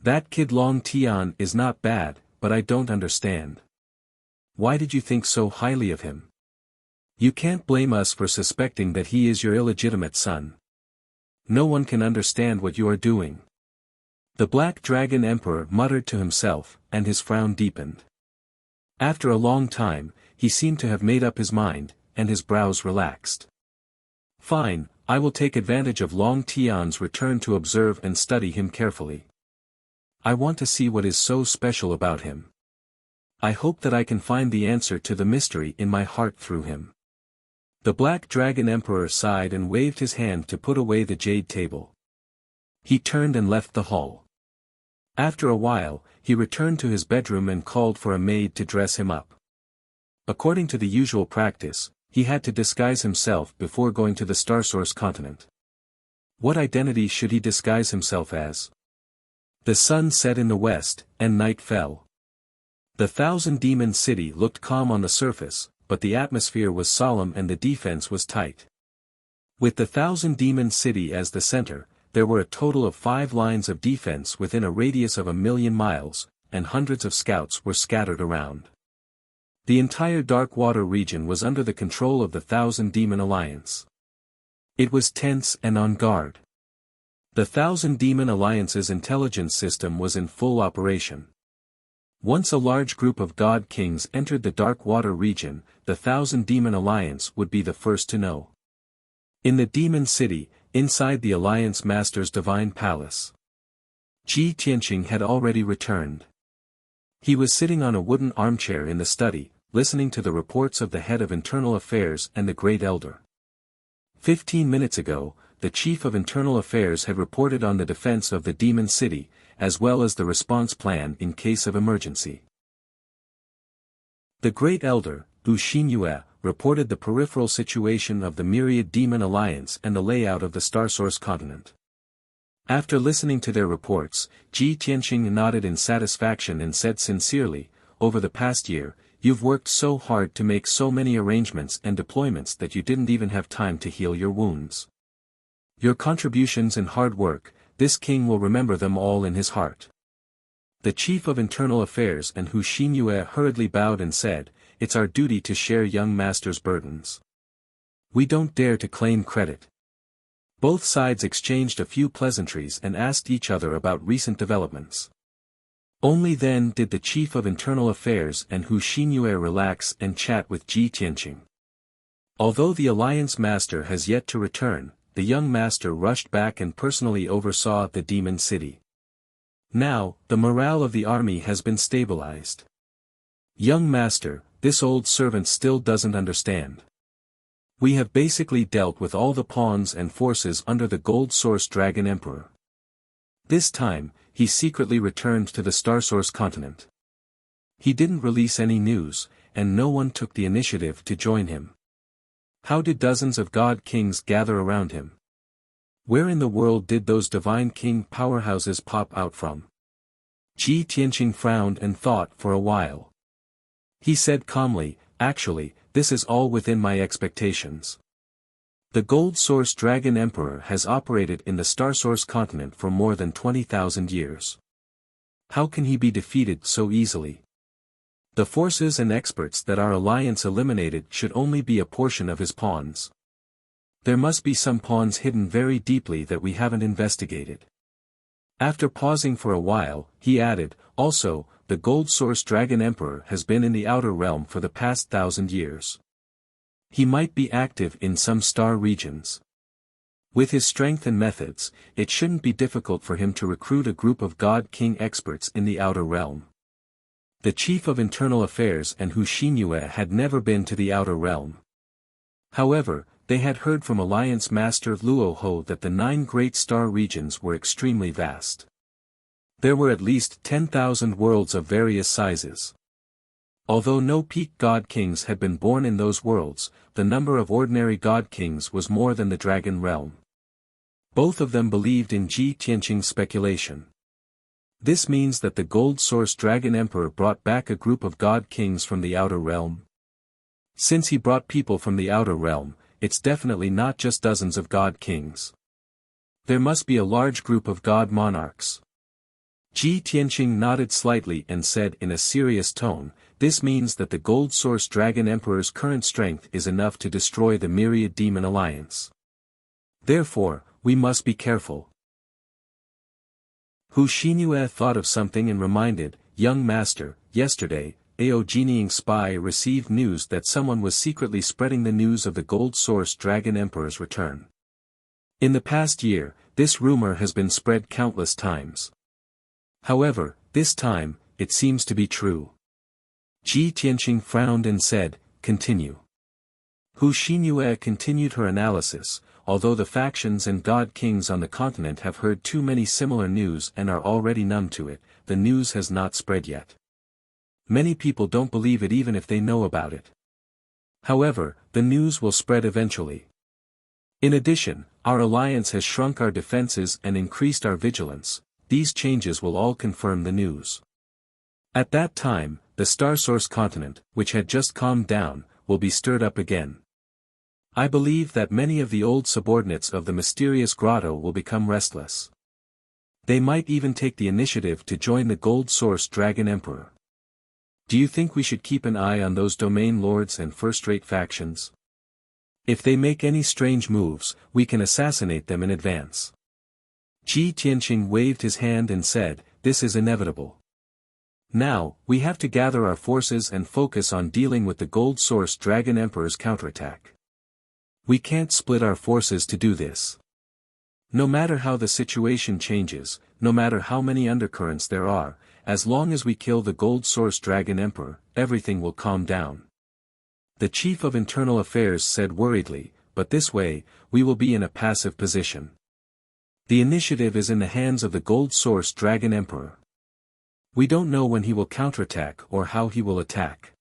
That kid Long Tian is not bad, but I don't understand. Why did you think so highly of him? You can't blame us for suspecting that he is your illegitimate son. No one can understand what you are doing." The Black Dragon Emperor muttered to himself, and his frown deepened. After a long time, he seemed to have made up his mind, and his brows relaxed. "Fine, I will take advantage of Long Tian's return to observe and study him carefully. I want to see what is so special about him. I hope that I can find the answer to the mystery in my heart through him." The Black Dragon Emperor sighed and waved his hand to put away the jade table. He turned and left the hall. After a while, he returned to his bedroom and called for a maid to dress him up. According to the usual practice, he had to disguise himself before going to the Starsource continent. What identity should he disguise himself as? The sun set in the west, and night fell. The Thousand Demon City looked calm on the surface, but the atmosphere was solemn and the defense was tight. With the Thousand Demon City as the center, there were a total of 5 lines of defense within a radius of 1,000,000 miles, and hundreds of scouts were scattered around. The entire Dark Water region was under the control of the Thousand Demon Alliance. It was tense and on guard. The Thousand Demon Alliance's intelligence system was in full operation. Once a large group of God Kings entered the Dark Water region, the Thousand Demon Alliance would be the first to know. In the Demon City, inside the Alliance Master's Divine Palace, Ji Tianqing had already returned. He was sitting on a wooden armchair in the study, listening to the reports of the head of Internal Affairs and the Great Elder. 15 minutes ago, the Chief of Internal Affairs had reported on the defense of the Demon City, as well as the response plan in case of emergency. The Great Elder, Wu Xinyue, reported the peripheral situation of the Myriad Demon Alliance and the layout of the Starsource continent. After listening to their reports, Ji Tianqing nodded in satisfaction and said sincerely, "Over the past year, you've worked so hard to make so many arrangements and deployments that you didn't even have time to heal your wounds. Your contributions and hard work, this king will remember them all in his heart." The Chief of Internal Affairs and Wu Xinyue hurriedly bowed and said, "It's our duty to share young master's burdens. We don't dare to claim credit." Both sides exchanged a few pleasantries and asked each other about recent developments. Only then did the Chief of Internal Affairs and Wu Xinyue relax and chat with Ji Tianqing. Although the Alliance Master has yet to return, the young master rushed back and personally oversaw the Demon City. Now, the morale of the army has been stabilized. Young master, this old servant still doesn't understand. We have basically dealt with all the pawns and forces under the Gold Source Dragon Emperor. This time, he secretly returned to the Starsource continent. He didn't release any news, and no one took the initiative to join him. How did dozens of God Kings gather around him? Where in the world did those Divine King powerhouses pop out from? Ji Tianqing frowned and thought for a while. He said calmly, "Actually, this is all within my expectations. The Gold Source Dragon Emperor has operated in the Starsource continent for more than 20,000 years. How can he be defeated so easily? The forces and experts that our alliance eliminated should only be a portion of his pawns. There must be some pawns hidden very deeply that we haven't investigated." After pausing for a while, he added, "Also, the Gold Source Dragon Emperor has been in the Outer Realm for the past 1,000 years. He might be active in some star regions. With his strength and methods, it shouldn't be difficult for him to recruit a group of God King experts in the Outer Realm." The Chief of Internal Affairs and Wu Xinyue had never been to the Outer Realm. However, they had heard from Alliance Master Luo Ho that the 9 great star regions were extremely vast. There were at least 10,000 worlds of various sizes. Although no peak God Kings had been born in those worlds, the number of ordinary God Kings was more than the Dragon Realm. Both of them believed in Ji Tianqing's speculation. This means that the Gold Source Dragon Emperor brought back a group of God Kings from the Outer Realm. Since he brought people from the Outer Realm, it's definitely not just dozens of God Kings. There must be a large group of God Monarchs. Ji Tianqing nodded slightly and said in a serious tone, "This means that the Gold Source Dragon Emperor's current strength is enough to destroy the Myriad Demon Alliance. Therefore, we must be careful." Wu Xinyue thought of something and reminded, "Young master, yesterday, Ao Jinying spy received news that someone was secretly spreading the news of the Gold Source Dragon Emperor's return. In the past year, this rumor has been spread countless times. However, this time, it seems to be true." Ji Tianqing frowned and said, "Continue." Wu Xinyue continued her analysis. Although the factions and God Kings on the continent have heard too many similar news and are already numb to it, the news has not spread yet. Many people don't believe it even if they know about it. However, the news will spread eventually. In addition, our alliance has shrunk our defenses and increased our vigilance. These changes will all confirm the news. At that time, the Star Source continent, which had just calmed down, will be stirred up again. I believe that many of the old subordinates of the mysterious grotto will become restless. They might even take the initiative to join the Gold Source Dragon Emperor. Do you think we should keep an eye on those domain lords and first-rate factions? If they make any strange moves, we can assassinate them in advance. Ji Tianqing waved his hand and said, "This is inevitable. Now, we have to gather our forces and focus on dealing with the Gold Source Dragon Emperor's counterattack. We can't split our forces to do this. No matter how the situation changes, no matter how many undercurrents there are, as long as we kill the Gold Source Dragon Emperor, everything will calm down." The Chief of Internal Affairs said worriedly, "But this way, we will be in a passive position. The initiative is in the hands of the Gold Source Dragon Emperor. We don't know when he will counterattack or how he will attack."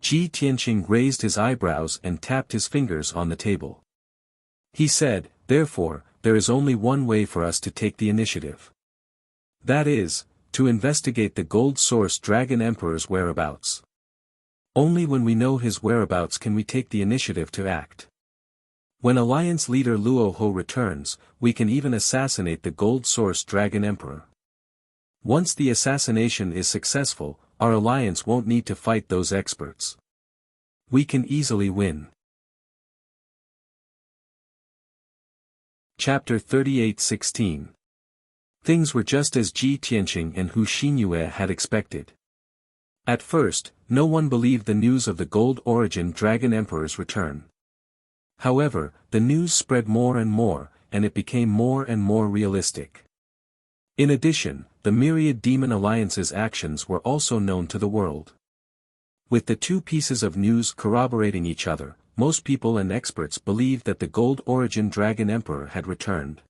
Ji Tianqing raised his eyebrows and tapped his fingers on the table. He said, "Therefore, there is only one way for us to take the initiative. That is, to investigate the Gold Source Dragon Emperor's whereabouts. Only when we know his whereabouts can we take the initiative to act. When Alliance leader Luo Ho returns, we can even assassinate the Gold Source Dragon Emperor. Once the assassination is successful, our alliance won't need to fight those experts. We can easily win." Chapter 38:16. Things were just as Ji Tianqing and Hu Xinyue had expected. At first, no one believed the news of the Gold Origin Dragon Emperor's return. However, the news spread more and more, and it became more and more realistic. In addition, the myriad demon alliance's actions were also known to the world. With the two pieces of news corroborating each other, most people and experts believed that the Gold Origin Dragon Emperor had returned.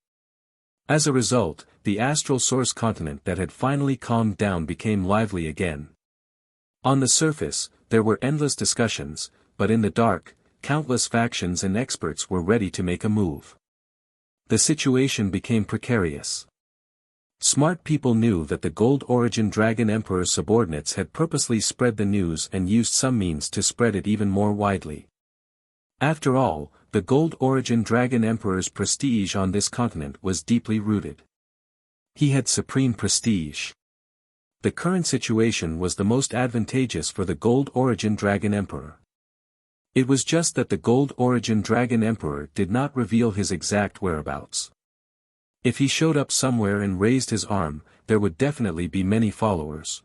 As a result, the astral source continent that had finally calmed down became lively again. On the surface, there were endless discussions, but in the dark, countless factions and experts were ready to make a move. The situation became precarious. Smart people knew that the Gold Origin Dragon Emperor's subordinates had purposely spread the news and used some means to spread it even more widely. After all, the Gold Origin Dragon Emperor's prestige on this continent was deeply rooted. He had supreme prestige. The current situation was the most advantageous for the Gold Origin Dragon Emperor. It was just that the Gold Origin Dragon Emperor did not reveal his exact whereabouts. If he showed up somewhere and raised his arm, there would definitely be many followers.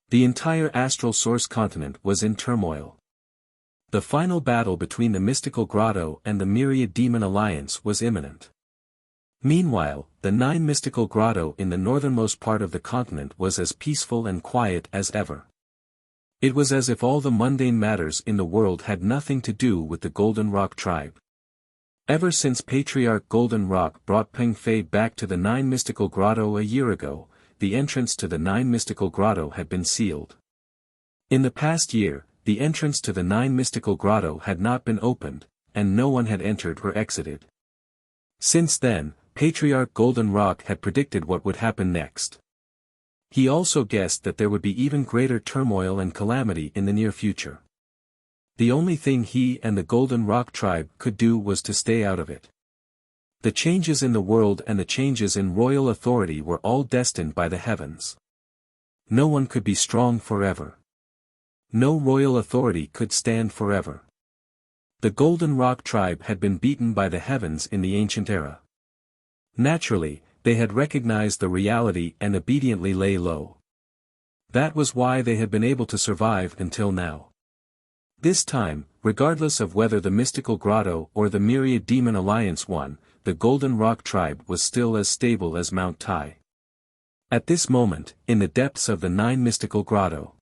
The entire astral source continent was in turmoil. The final battle between the mystical grotto and the myriad demon alliance was imminent. Meanwhile, the 9 mystical grotto in the northernmost part of the continent was as peaceful and quiet as ever. It was as if all the mundane matters in the world had nothing to do with the Golden Rock tribe. Ever since Patriarch Golden Rock brought Peng Fei back to the 9 mystical grotto a year ago, the entrance to the 9 mystical grotto had been sealed. In the past year, the entrance to the 9 mystical grotto had not been opened, and no one had entered or exited. Since then, Patriarch Golden Rock had predicted what would happen next. He also guessed that there would be even greater turmoil and calamity in the near future. The only thing he and the Golden Rock tribe could do was to stay out of it. The changes in the world and the changes in royal authority were all destined by the heavens. No one could be strong forever. No royal authority could stand forever. The Golden Rock tribe had been beaten by the heavens in the ancient era. Naturally, they had recognized the reality and obediently lay low. That was why they had been able to survive until now. This time, regardless of whether the mystical grotto or the myriad demon alliance won, the Golden Rock tribe was still as stable as Mount Tai. At this moment, in the depths of the 9 mystical grotto,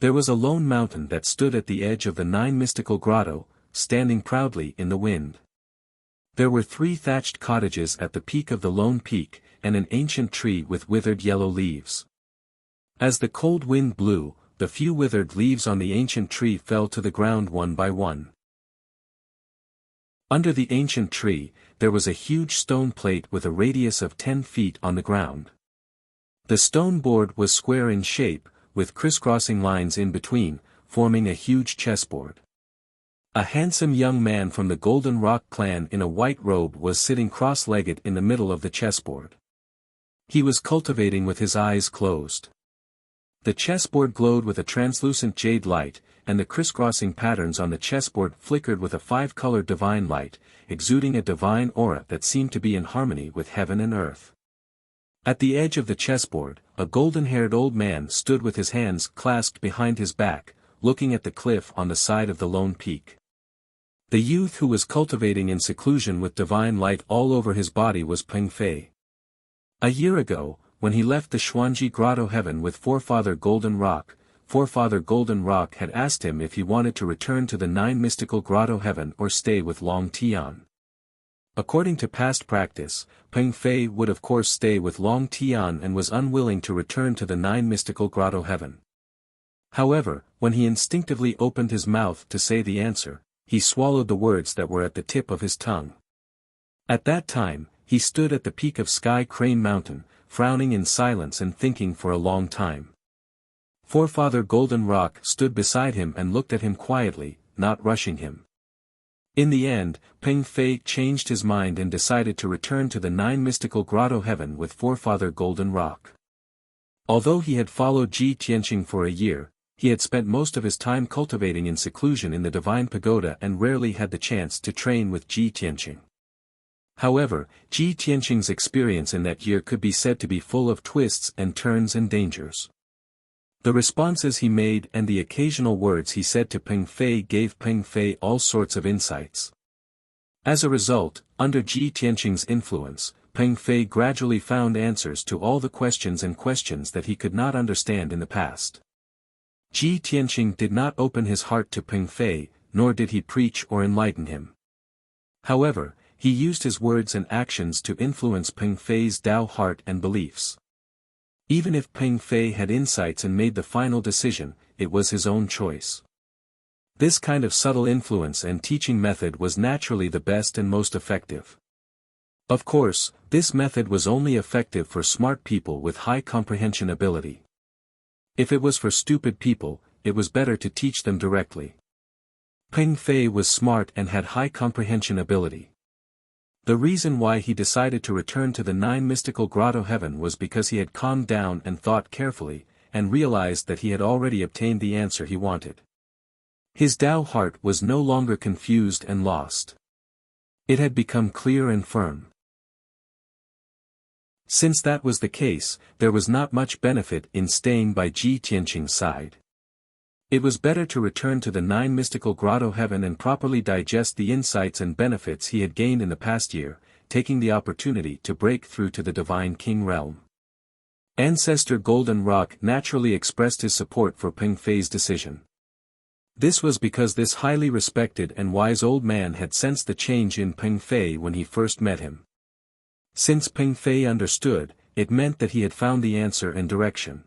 there was a lone mountain that stood at the edge of the 9 mystical grotto, standing proudly in the wind. There were 3 thatched cottages at the peak of the lone peak, and an ancient tree with withered yellow leaves. As the cold wind blew, the few withered leaves on the ancient tree fell to the ground one by one. Under the ancient tree, there was a huge stone plate with a radius of 10 feet on the ground. The stone board was square in shape, with crisscrossing lines in between, forming a huge chessboard. A handsome young man from the Golden Rock clan in a white robe was sitting cross-legged in the middle of the chessboard. He was cultivating with his eyes closed. The chessboard glowed with a translucent jade light, and the crisscrossing patterns on the chessboard flickered with a five-colored divine light, exuding a divine aura that seemed to be in harmony with heaven and earth. At the edge of the chessboard, a golden-haired old man stood with his hands clasped behind his back, looking at the cliff on the side of the lone peak. The youth who was cultivating in seclusion with divine light all over his body was Peng Fei. A year ago, when he left the Xuanji Grotto heaven with Forefather Golden Rock had asked him if he wanted to return to the Nine Mystical Grotto heaven or stay with Long Tian. According to past practice, Peng Fei would of course stay with Long Tian and was unwilling to return to the Nine Mystical Grotto heaven. However, when he instinctively opened his mouth to say the answer, he swallowed the words that were at the tip of his tongue. At that time, he stood at the peak of Sky Crane Mountain, frowning in silence and thinking for a long time. Forefather Golden Rock stood beside him and looked at him quietly, not rushing him. In the end, Peng Fei changed his mind and decided to return to the Nine Mystical Grotto heaven with Forefather Golden Rock. Although he had followed Ji Tianqing for a year, he had spent most of his time cultivating in seclusion in the Divine Pagoda and rarely had the chance to train with Ji Tianqing. However, Ji Tianqing's experience in that year could be said to be full of twists and turns and dangers. The responses he made and the occasional words he said to Peng Fei gave Peng Fei all sorts of insights. As a result, under Ji Tianqing's influence, Peng Fei gradually found answers to all the questions that he could not understand in the past. Ji Tianqing did not open his heart to Peng Fei, nor did he preach or enlighten him. However, he used his words and actions to influence Peng Fei's Tao heart and beliefs. Even if Peng Fei had insights and made the final decision, it was his own choice. This kind of subtle influence and teaching method was naturally the best and most effective. Of course, this method was only effective for smart people with high comprehension ability. If it was for stupid people, it was better to teach them directly. Peng Fei was smart and had high comprehension ability. The reason why he decided to return to the Nine Mystical Grotto heaven was because he had calmed down and thought carefully, and realized that he had already obtained the answer he wanted. His Tao heart was no longer confused and lost. It had become clear and firm. Since that was the case, there was not much benefit in staying by Ji Tianqing's side. It was better to return to the Nine Mystical Grotto heaven and properly digest the insights and benefits he had gained in the past year, taking the opportunity to break through to the Divine King realm. Ancestor Golden Rock naturally expressed his support for Peng Fei's decision. This was because this highly respected and wise old man had sensed the change in Peng Fei when he first met him. Since Peng Fei understood, it meant that he had found the answer and direction.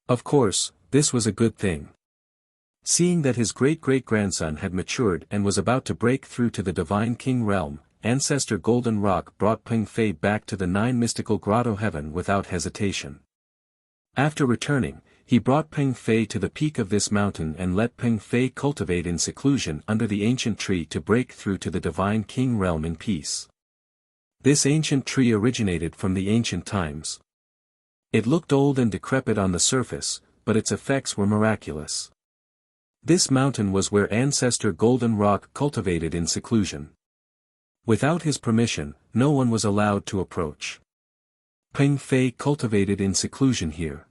Of course, this was a good thing. Seeing that his great-great-grandson had matured and was about to break through to the Divine King realm, Ancestor Golden Rock brought Peng Fei back to the Nine Mystical Grotto heaven without hesitation. After returning, he brought Peng Fei to the peak of this mountain and let Peng Fei cultivate in seclusion under the ancient tree to break through to the Divine King realm in peace. This ancient tree originated from the ancient times. It looked old and decrepit on the surface, but its effects were miraculous. This mountain was where Ancestor Golden Rock cultivated in seclusion. Without his permission, no one was allowed to approach. Peng Fei cultivated in seclusion here.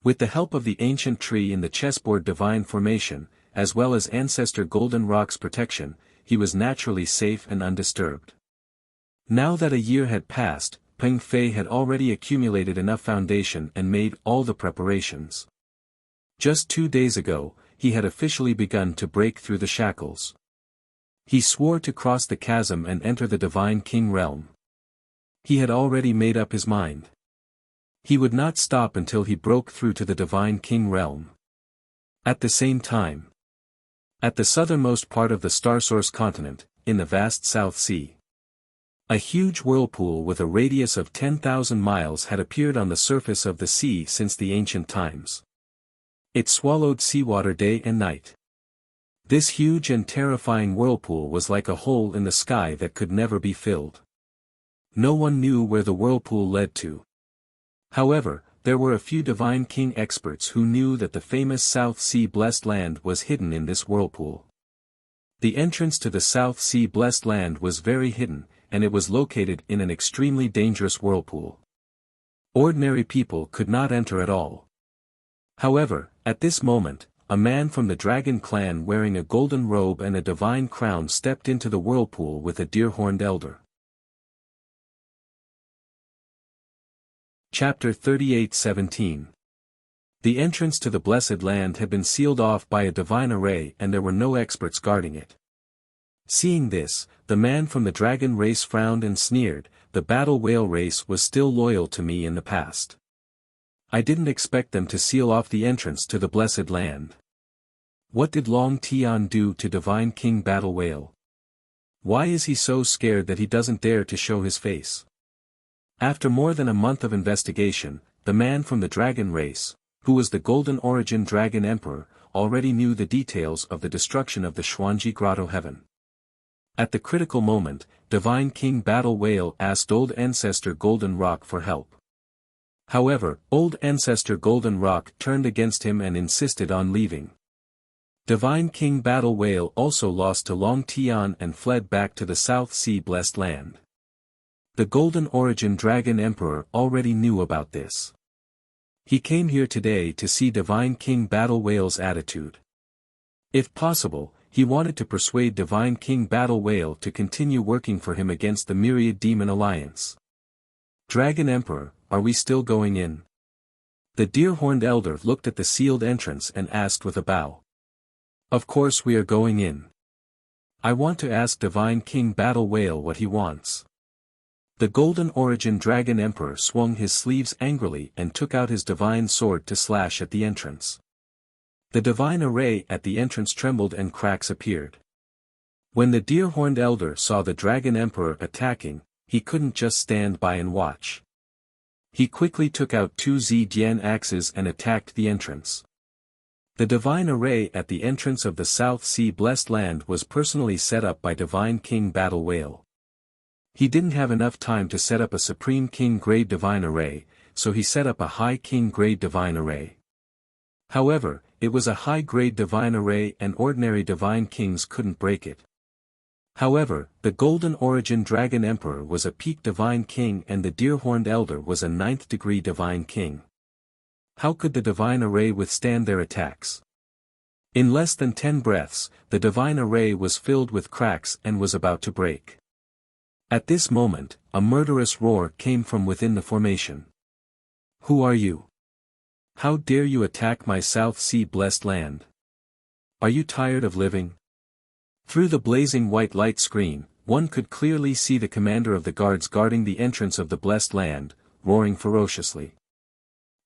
With the help of the ancient tree in the chessboard divine formation, as well as Ancestor Golden Rock's protection, he was naturally safe and undisturbed. Now that a year had passed, Peng Fei had already accumulated enough foundation and made all the preparations. Just 2 days ago, he had officially begun to break through the shackles. He swore to cross the chasm and enter the Divine King realm. He had already made up his mind. He would not stop until he broke through to the Divine King realm. At the same time, at the southernmost part of the Starsource continent, in the vast South Sea, a huge whirlpool with a radius of 10,000 miles had appeared on the surface of the sea since the ancient times. It swallowed seawater day and night. This huge and terrifying whirlpool was like a hole in the sky that could never be filled. No one knew where the whirlpool led to. However, there were a few Divine King experts who knew that the famous South Sea Blessed Land was hidden in this whirlpool. The entrance to the South Sea Blessed Land was very hidden, and it was located in an extremely dangerous whirlpool. Ordinary people could not enter at all. However, at this moment, a man from the Dragon clan wearing a golden robe and a divine crown stepped into the whirlpool with a deer-horned elder. Chapter 38:17. The entrance to the Blessed Land had been sealed off by a divine array and there were no experts guarding it. Seeing this, the man from the Dragon race frowned and sneered. The Battle Whale race was still loyal to me in the past. I didn't expect them to seal off the entrance to the Blessed Land. What did Long Tian do to Divine King Battle Whale? Why is he so scared that he doesn't dare to show his face? After more than a month of investigation, the man from the Dragon race, who was the Golden Origin Dragon Emperor, already knew the details of the destruction of the Xuanji Grotto Heaven. At the critical moment, Divine King Battle Whale asked Old Ancestor Golden Rock for help. However, Old Ancestor Golden Rock turned against him and insisted on leaving. Divine King Battle Whale also lost to Long Tian and fled back to the South Sea Blessed Land. The Golden Origin Dragon Emperor already knew about this. He came here today to see Divine King Battle Whale's attitude. If possible, he wanted to persuade Divine King Battle Whale to continue working for him against the Myriad Demon Alliance. Dragon Emperor, are we still going in? The deer-horned elder looked at the sealed entrance and asked with a bow. Of course we are going in. I want to ask Divine King Battle Whale what he wants. The Golden Origin Dragon Emperor swung his sleeves angrily and took out his divine sword to slash at the entrance. The divine array at the entrance trembled and cracks appeared. When the deer-horned elder saw the Dragon Emperor attacking, he couldn't just stand by and watch. He quickly took out two Zhidian axes and attacked the entrance. The divine array at the entrance of the South Sea Blessed Land was personally set up by Divine King Battle Whale. He didn't have enough time to set up a Supreme King Grade Divine Array, so he set up a High King Grade Divine Array. However, it was a high-grade Divine Array and ordinary Divine Kings couldn't break it. However, the Golden Origin Dragon Emperor was a peak Divine King and the Deer-Horned Elder was a 9th degree Divine King. How could the Divine Array withstand their attacks? In less than 10 breaths, the Divine Array was filled with cracks and was about to break. At this moment, a murderous roar came from within the formation. Who are you? How dare you attack my South Sea Blessed Land? Are you tired of living? Through the blazing white light screen, one could clearly see the commander of the guards guarding the entrance of the Blessed Land, roaring ferociously.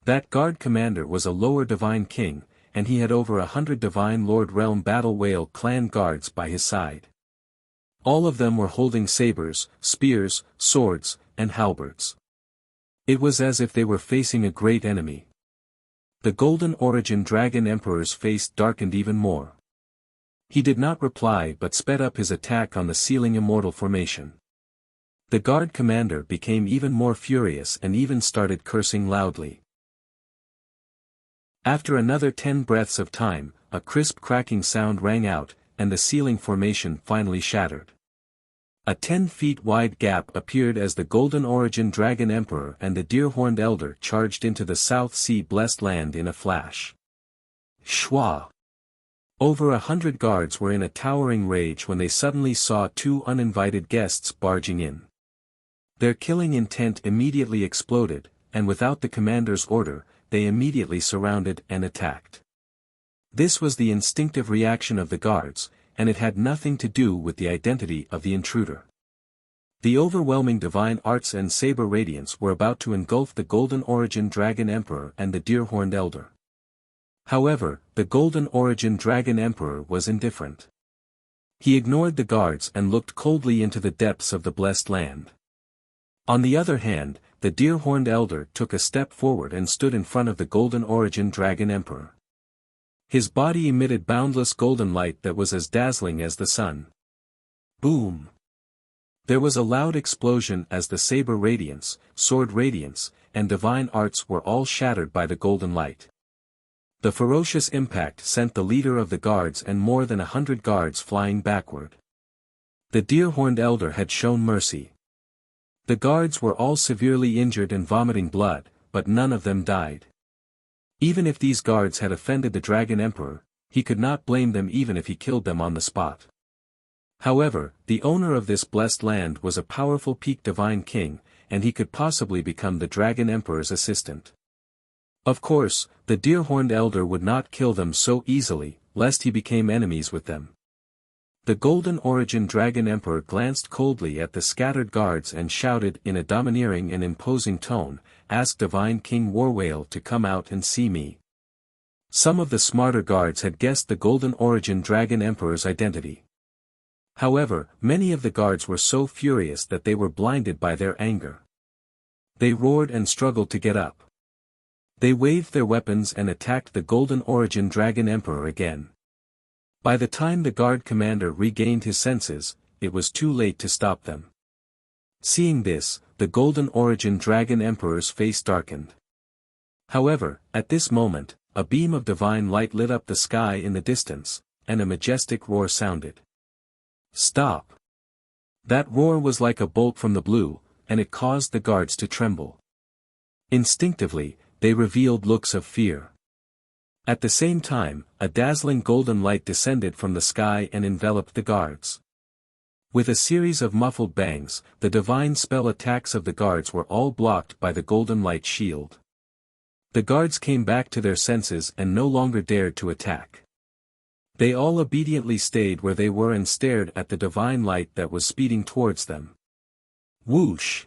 That guard commander was a lower Divine King, and he had over 100 Divine Lord Realm Battle Whale clan guards by his side. All of them were holding sabers, spears, swords, and halberds. It was as if they were facing a great enemy. The Golden Origin Dragon Emperor's face darkened even more. He did not reply but sped up his attack on the Sealing Immortal formation. The guard commander became even more furious and even started cursing loudly. After another 10 breaths of time, a crisp cracking sound rang out, and the sealing formation finally shattered. A 10 feet wide gap appeared as the Golden Origin Dragon Emperor and the Deer-Horned Elder charged into the South Sea Blessed Land in a flash. Shwa! Over 100 guards were in a towering rage when they suddenly saw two uninvited guests barging in. Their killing intent immediately exploded, and without the commander's order, they immediately surrounded and attacked. This was the instinctive reaction of the guards, and it had nothing to do with the identity of the intruder. The overwhelming divine arts and saber radiance were about to engulf the Golden Origin Dragon Emperor and the Deer-Horned Elder. However, the Golden Origin Dragon Emperor was indifferent. He ignored the guards and looked coldly into the depths of the Blessed Land. On the other hand, the Deer-Horned Elder took a step forward and stood in front of the Golden Origin Dragon Emperor. His body emitted boundless golden light that was as dazzling as the sun. Boom! There was a loud explosion as the saber radiance, sword radiance, and divine arts were all shattered by the golden light. The ferocious impact sent the leader of the guards and more than 100 guards flying backward. The deer-horned elder had shown mercy. The guards were all severely injured and vomiting blood, but none of them died. Even if these guards had offended the Dragon Emperor, he could not blame them even if he killed them on the spot. However, the owner of this blessed land was a powerful peak divine king, and he could possibly become the Dragon Emperor's assistant. Of course, the deer-horned elder would not kill them so easily, lest he became enemies with them. The Golden Origin Dragon Emperor glanced coldly at the scattered guards and shouted in a domineering and imposing tone, "Ask Divine King Warwhale to come out and see me." Some of the smarter guards had guessed the Golden Origin Dragon Emperor's identity. However, many of the guards were so furious that they were blinded by their anger. They roared and struggled to get up. They waved their weapons and attacked the Golden Origin Dragon Emperor again. By the time the guard commander regained his senses, it was too late to stop them. Seeing this, the Golden Origin Dragon Emperor's face darkened. However, at this moment, a beam of divine light lit up the sky in the distance, and a majestic roar sounded. "Stop!" That roar was like a bolt from the blue, and it caused the guards to tremble. Instinctively, they revealed looks of fear. At the same time, a dazzling golden light descended from the sky and enveloped the guards. With a series of muffled bangs, the divine spell attacks of the guards were all blocked by the golden light shield. The guards came back to their senses and no longer dared to attack. They all obediently stayed where they were and stared at the divine light that was speeding towards them. Whoosh!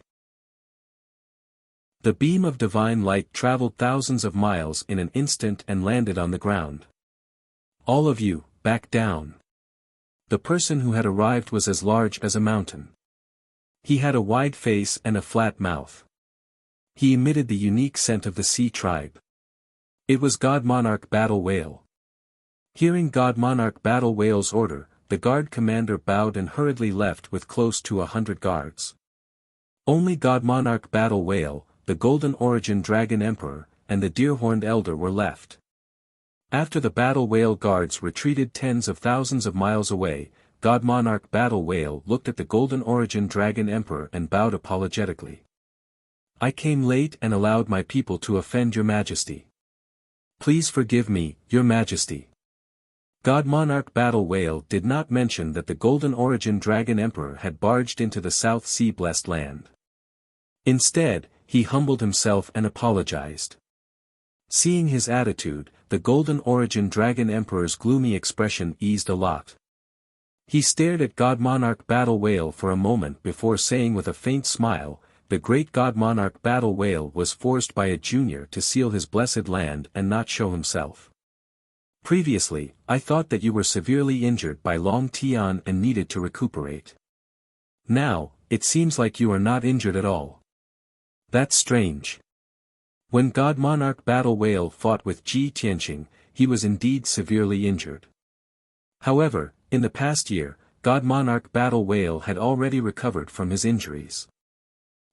The beam of divine light traveled thousands of miles in an instant and landed on the ground. "All of you, back down." The person who had arrived was as large as a mountain. He had a wide face and a flat mouth. He emitted the unique scent of the sea tribe. It was God Monarch Battle Whale. Hearing God Monarch Battle Whale's order, the guard commander bowed and hurriedly left with close to 100 guards. Only God Monarch Battle Whale, the Golden Origin Dragon Emperor, and the deer-horned elder were left. After the Battle Whale guards retreated tens of thousands of miles away, God Monarch Battle Whale looked at the Golden Origin Dragon Emperor and bowed apologetically. "I came late and allowed my people to offend your majesty. Please forgive me, your majesty." God Monarch Battle Whale did not mention that the Golden Origin Dragon Emperor had barged into the South Sea blessed land. Instead, he humbled himself and apologized. Seeing his attitude, the Golden Origin Dragon Emperor's gloomy expression eased a lot. He stared at God Monarch Battle Whale for a moment before saying with a faint smile, "The great God Monarch Battle Whale was forced by a junior to seal his blessed land and not show himself. Previously, I thought that you were severely injured by Long Tian and needed to recuperate. Now, it seems like you are not injured at all. That's strange." When God Monarch Battle Whale fought with Ji Tianqing, he was indeed severely injured. However, in the past year, God Monarch Battle Whale had already recovered from his injuries.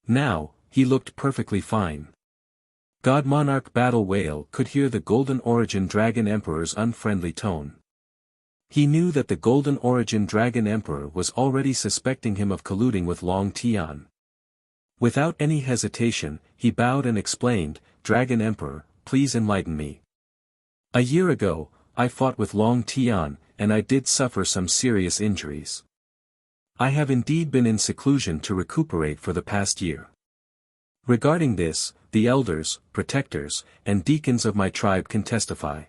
Now, he looked perfectly fine. God Monarch Battle Whale could hear the Golden Origin Dragon Emperor's unfriendly tone. He knew that the Golden Origin Dragon Emperor was already suspecting him of colluding with Long Tian. Without any hesitation, he bowed and explained, "Dragon Emperor, please enlighten me. A year ago, I fought with Long Tian, and I did suffer some serious injuries. I have indeed been in seclusion to recuperate for the past year. Regarding this, the elders, protectors, and deacons of my tribe can testify."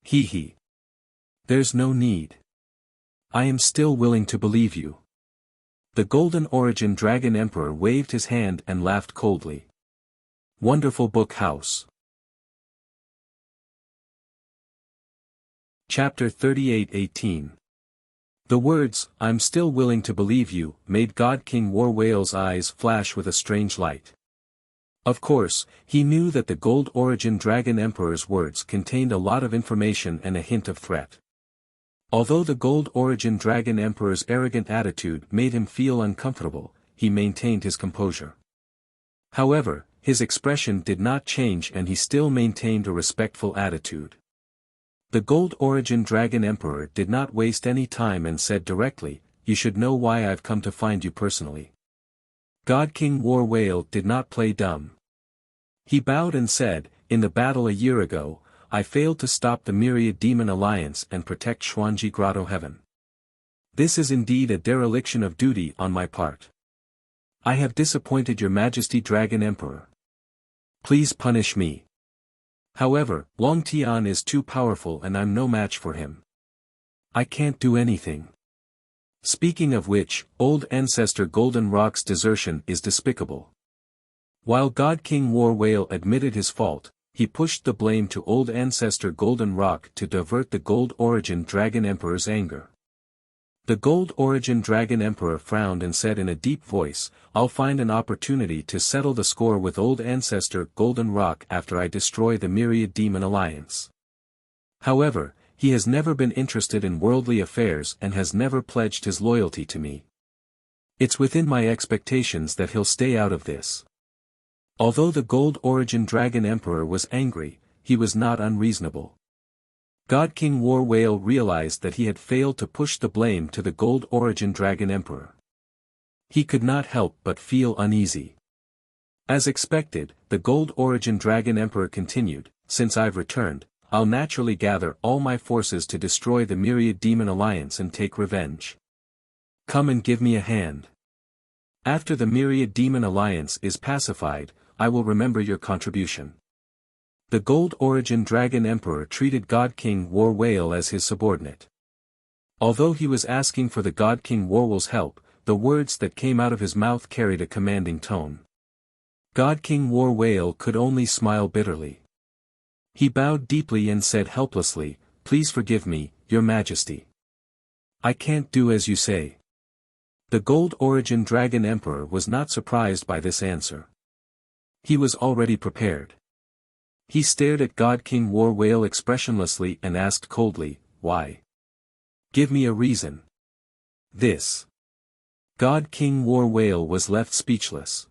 He. "There's no need. I am still willing to believe you." The Golden Origin Dragon Emperor waved his hand and laughed coldly. Wonderful Book House. Chapter 38:18. The words, "I'm still willing to believe you," made God King Warwhale's eyes flash with a strange light. Of course, he knew that the Gold Origin Dragon Emperor's words contained a lot of information and a hint of threat. Although the Gold Origin Dragon Emperor's arrogant attitude made him feel uncomfortable, he maintained his composure. However, his expression did not change and he still maintained a respectful attitude. The Gold Origin Dragon Emperor did not waste any time and said directly, "You should know why I've come to find you personally." God King War Whale did not play dumb. He bowed and said, "In the battle a year ago, I failed to stop the Myriad Demon Alliance and protect Xuanji Grotto Heaven. This is indeed a dereliction of duty on my part. I have disappointed your Majesty Dragon Emperor. Please punish me. However, Long Tian is too powerful and I'm no match for him. I can't do anything. Speaking of which, old ancestor Golden Rock's desertion is despicable." While God King War Whale admitted his fault, he pushed the blame to old ancestor Golden Rock to divert the Gold Origin Dragon Emperor's anger. The Gold Origin Dragon Emperor frowned and said in a deep voice, "I'll find an opportunity to settle the score with old ancestor Golden Rock after I destroy the Myriad Demon Alliance. However, he has never been interested in worldly affairs and has never pledged his loyalty to me. It's within my expectations that he'll stay out of this." Although the Gold Origin Dragon Emperor was angry, he was not unreasonable. God King War Whale realized that he had failed to push the blame to the Gold Origin Dragon Emperor. He could not help but feel uneasy. As expected, the Gold Origin Dragon Emperor continued, "Since I've returned, I'll naturally gather all my forces to destroy the Myriad Demon Alliance and take revenge. Come and give me a hand. After the Myriad Demon Alliance is pacified, I will remember your contribution." The Gold Origin Dragon Emperor treated God King War Whale as his subordinate. Although he was asking for the God King War Whale's help, the words that came out of his mouth carried a commanding tone. God King War Whale could only smile bitterly. He bowed deeply and said helplessly, "Please forgive me, Your Majesty. I can't do as you say." The Gold Origin Dragon Emperor was not surprised by this answer. He was already prepared. He stared at God King War Whale expressionlessly and asked coldly, "Why? Give me a reason." This. God King War Whale was left speechless.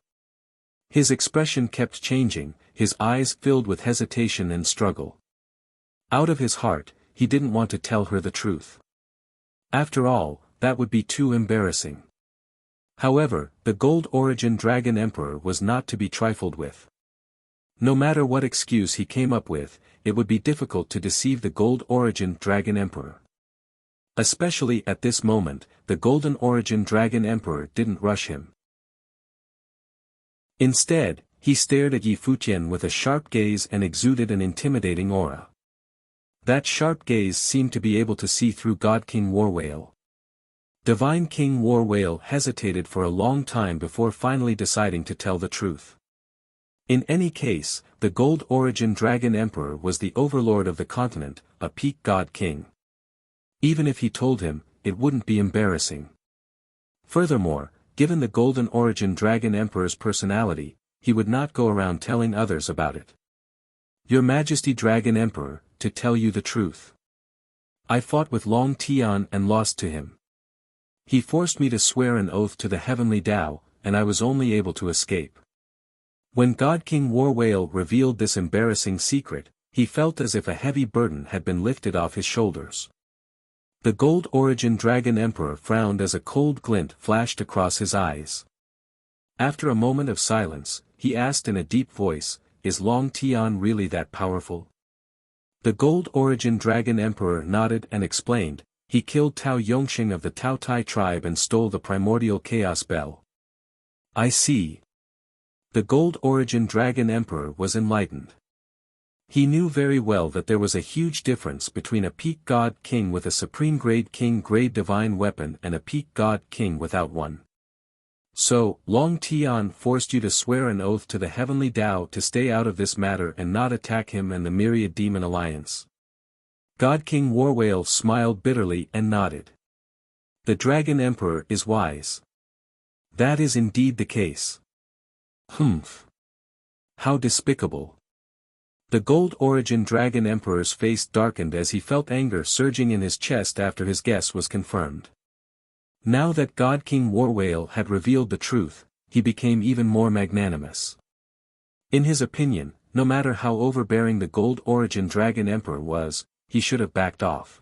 His expression kept changing, his eyes filled with hesitation and struggle. Out of his heart, he didn't want to tell her the truth. After all, that would be too embarrassing. However, the Gold Origin Dragon Emperor was not to be trifled with. No matter what excuse he came up with, it would be difficult to deceive the Gold Origin Dragon Emperor. Especially at this moment, the Golden Origin Dragon Emperor didn't rush him. Instead, he stared at Yi Futian with a sharp gaze and exuded an intimidating aura. That sharp gaze seemed to be able to see through God King War Whale. Divine King War Whale hesitated for a long time before finally deciding to tell the truth. In any case, the Gold Origin Dragon Emperor was the overlord of the continent, a peak god king. Even if he told him, it wouldn't be embarrassing. Furthermore, given the Golden Origin Dragon Emperor's personality, he would not go around telling others about it. "Your Majesty Dragon Emperor, to tell you the truth. I fought with Long Tian and lost to him. He forced me to swear an oath to the heavenly Tao, and I was only able to escape." When God King War Whale revealed this embarrassing secret, he felt as if a heavy burden had been lifted off his shoulders. The Gold Origin Dragon Emperor frowned as a cold glint flashed across his eyes. After a moment of silence, he asked in a deep voice, "Is Long Tian really that powerful?" The Gold Origin Dragon Emperor nodded and explained, "He killed Tao Yongxing of the Tao Tai tribe and stole the primordial chaos bell." "I see." The Gold Origin Dragon Emperor was enlightened. He knew very well that there was a huge difference between a peak god king with a supreme grade king grade divine weapon and a peak god king without one. "So, Long Tian forced you to swear an oath to the heavenly Tao to stay out of this matter and not attack him and the Myriad Demon Alliance." God King War Whale smiled bitterly and nodded. "The Dragon Emperor is wise. That is indeed the case." "Humph. how despicable. The Gold Origin Dragon Emperor's face darkened as he felt anger surging in his chest after his guess was confirmed. Now that God King Warwhale had revealed the truth, he became even more magnanimous. In his opinion, no matter how overbearing the Gold Origin Dragon Emperor was, he should have backed off.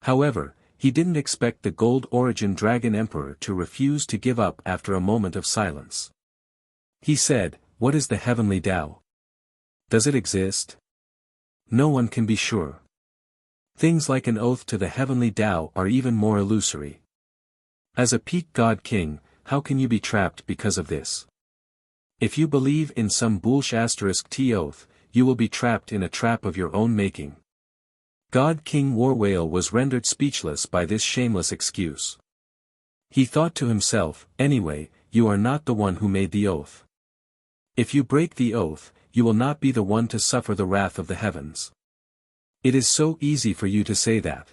However, he didn't expect the Gold Origin Dragon Emperor to refuse to give up after a moment of silence. He said, "What is the Heavenly Tao? Does it exist? No one can be sure. Things like an oath to the Heavenly Tao are even more illusory. As a peak God King, how can you be trapped because of this? If you believe in some bullsh** T oath, you will be trapped in a trap of your own making." God King Warwhale was rendered speechless by this shameless excuse. He thought to himself, "Anyway, you are not the one who made the oath. If you break the oath, you will not be the one to suffer the wrath of the heavens. It is so easy for you to say that."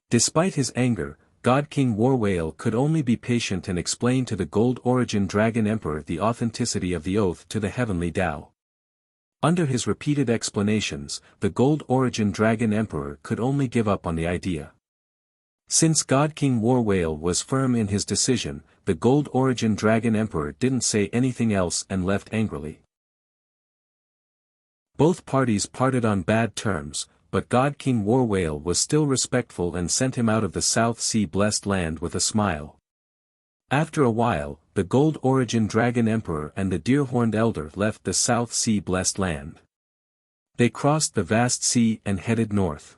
Despite his anger, God King Warwhale could only be patient and explain to the Gold Origin Dragon Emperor the authenticity of the oath to the Heavenly Tao. Under his repeated explanations, the Gold Origin Dragon Emperor could only give up on the idea. Since God King Warwhale was firm in his decision, the Gold Origin Dragon Emperor didn't say anything else and left angrily. Both parties parted on bad terms, but God King Warwhale was still respectful and sent him out of the South Sea blessed land with a smile. After a while, the Gold Origin Dragon Emperor and the Deer-horned Elder left the South Sea blessed land. They crossed the vast sea and headed north.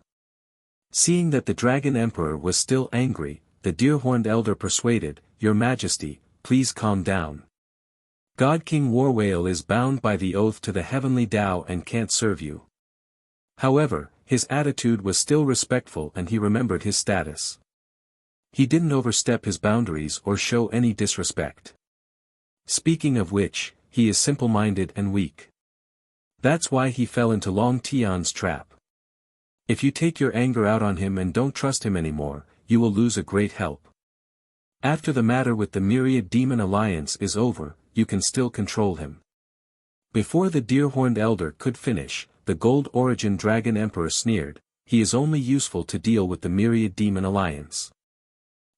Seeing that the Dragon Emperor was still angry, the Deer-horned Elder persuaded, "Your Majesty, please calm down. God King Warwhale is bound by the oath to the Heavenly Tao and can't serve you." However, his attitude was still respectful and he remembered his status. He didn't overstep his boundaries or show any disrespect. Speaking of which, he is simple-minded and weak. That's why he fell into Long Tian's trap. If you take your anger out on him and don't trust him anymore, you will lose a great help. After the matter with the Myriad Demon Alliance is over, you can still control him. Before the Deer-horned Elder could finish, the Gold Origin Dragon Emperor sneered, "He is only useful to deal with the Myriad Demon Alliance.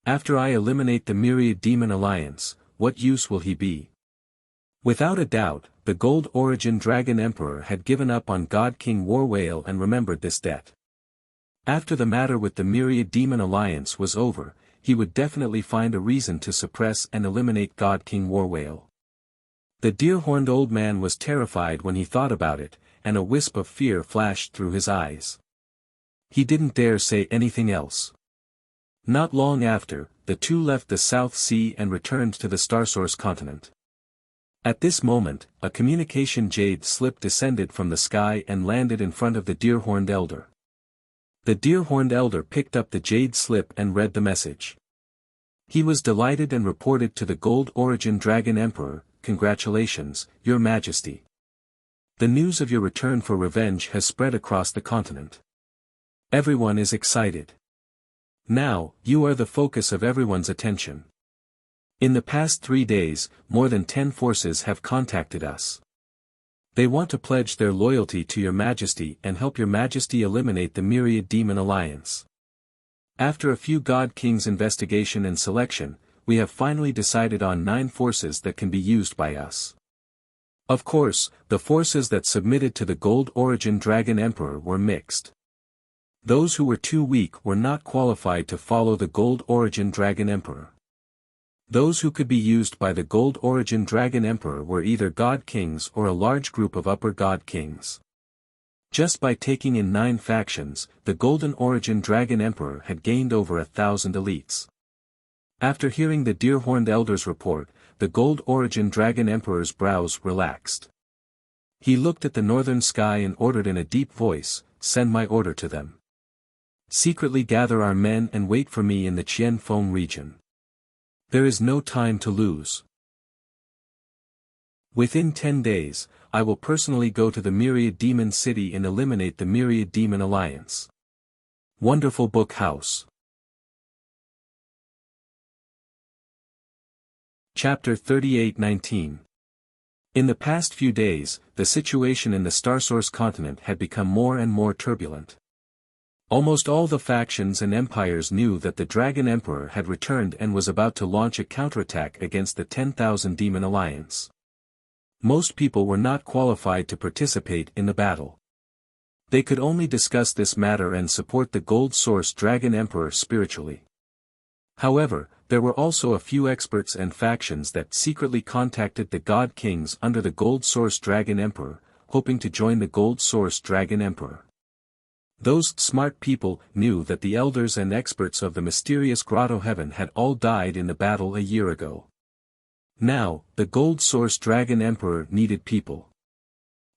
After I eliminate the Myriad Demon Alliance, what use will he be?" Without a doubt, the Gold Origin Dragon Emperor had given up on God King Warwhale and remembered this debt. After the matter with the Myriad Demon Alliance was over, he would definitely find a reason to suppress and eliminate God King Warwhale. The deer-horned old man was terrified when he thought about it, and a wisp of fear flashed through his eyes. He didn't dare say anything else. Not long after, the two left the South Sea and returned to the Starsource continent. At this moment, a communication jade slip descended from the sky and landed in front of the Deer-horned Elder. The Deer-horned Elder picked up the jade slip and read the message. He was delighted and reported to the Gold Origin Dragon Emperor, "Congratulations, Your Majesty. The news of your return for revenge has spread across the continent. Everyone is excited. Now, you are the focus of everyone's attention. In the past 3 days, more than 10 forces have contacted us. They want to pledge their loyalty to Your Majesty and help Your Majesty eliminate the Myriad Demon Alliance. After a few God Kings investigation and selection, we have finally decided on 9 forces that can be used by us. Of course, the forces that submitted to the Gold Origin Dragon Emperor were mixed. Those who were too weak were not qualified to follow the Gold Origin Dragon Emperor. Those who could be used by the Gold Origin Dragon Emperor were either God Kings or a large group of Upper God Kings. Just by taking in 9 factions, the Golden Origin Dragon Emperor had gained over 1,000 elites. After hearing the Deer-horned Elder's report, the Gold Origin Dragon Emperor's brows relaxed. He looked at the northern sky and ordered in a deep voice, "Send my order to them. Secretly gather our men and wait for me in the Chien Feng region. There is no time to lose. Within 10 days, I will personally go to the Myriad Demon City and eliminate the Myriad Demon Alliance." Wonderful Book House. Chapter 38-19. In the past few days, the situation in the Starsource continent had become more and more turbulent. Almost all the factions and empires knew that the Dragon Emperor had returned and was about to launch a counterattack against the 10,000 Demon Alliance. Most people were not qualified to participate in the battle. They could only discuss this matter and support the Gold Source Dragon Emperor spiritually. However, there were also a few experts and factions that secretly contacted the God Kings under the Gold Source Dragon Emperor, hoping to join the Gold Source Dragon Emperor. Those smart people knew that the elders and experts of the mysterious Grotto Heaven had all died in the battle a year ago. Now, the Gold Source Dragon Emperor needed people.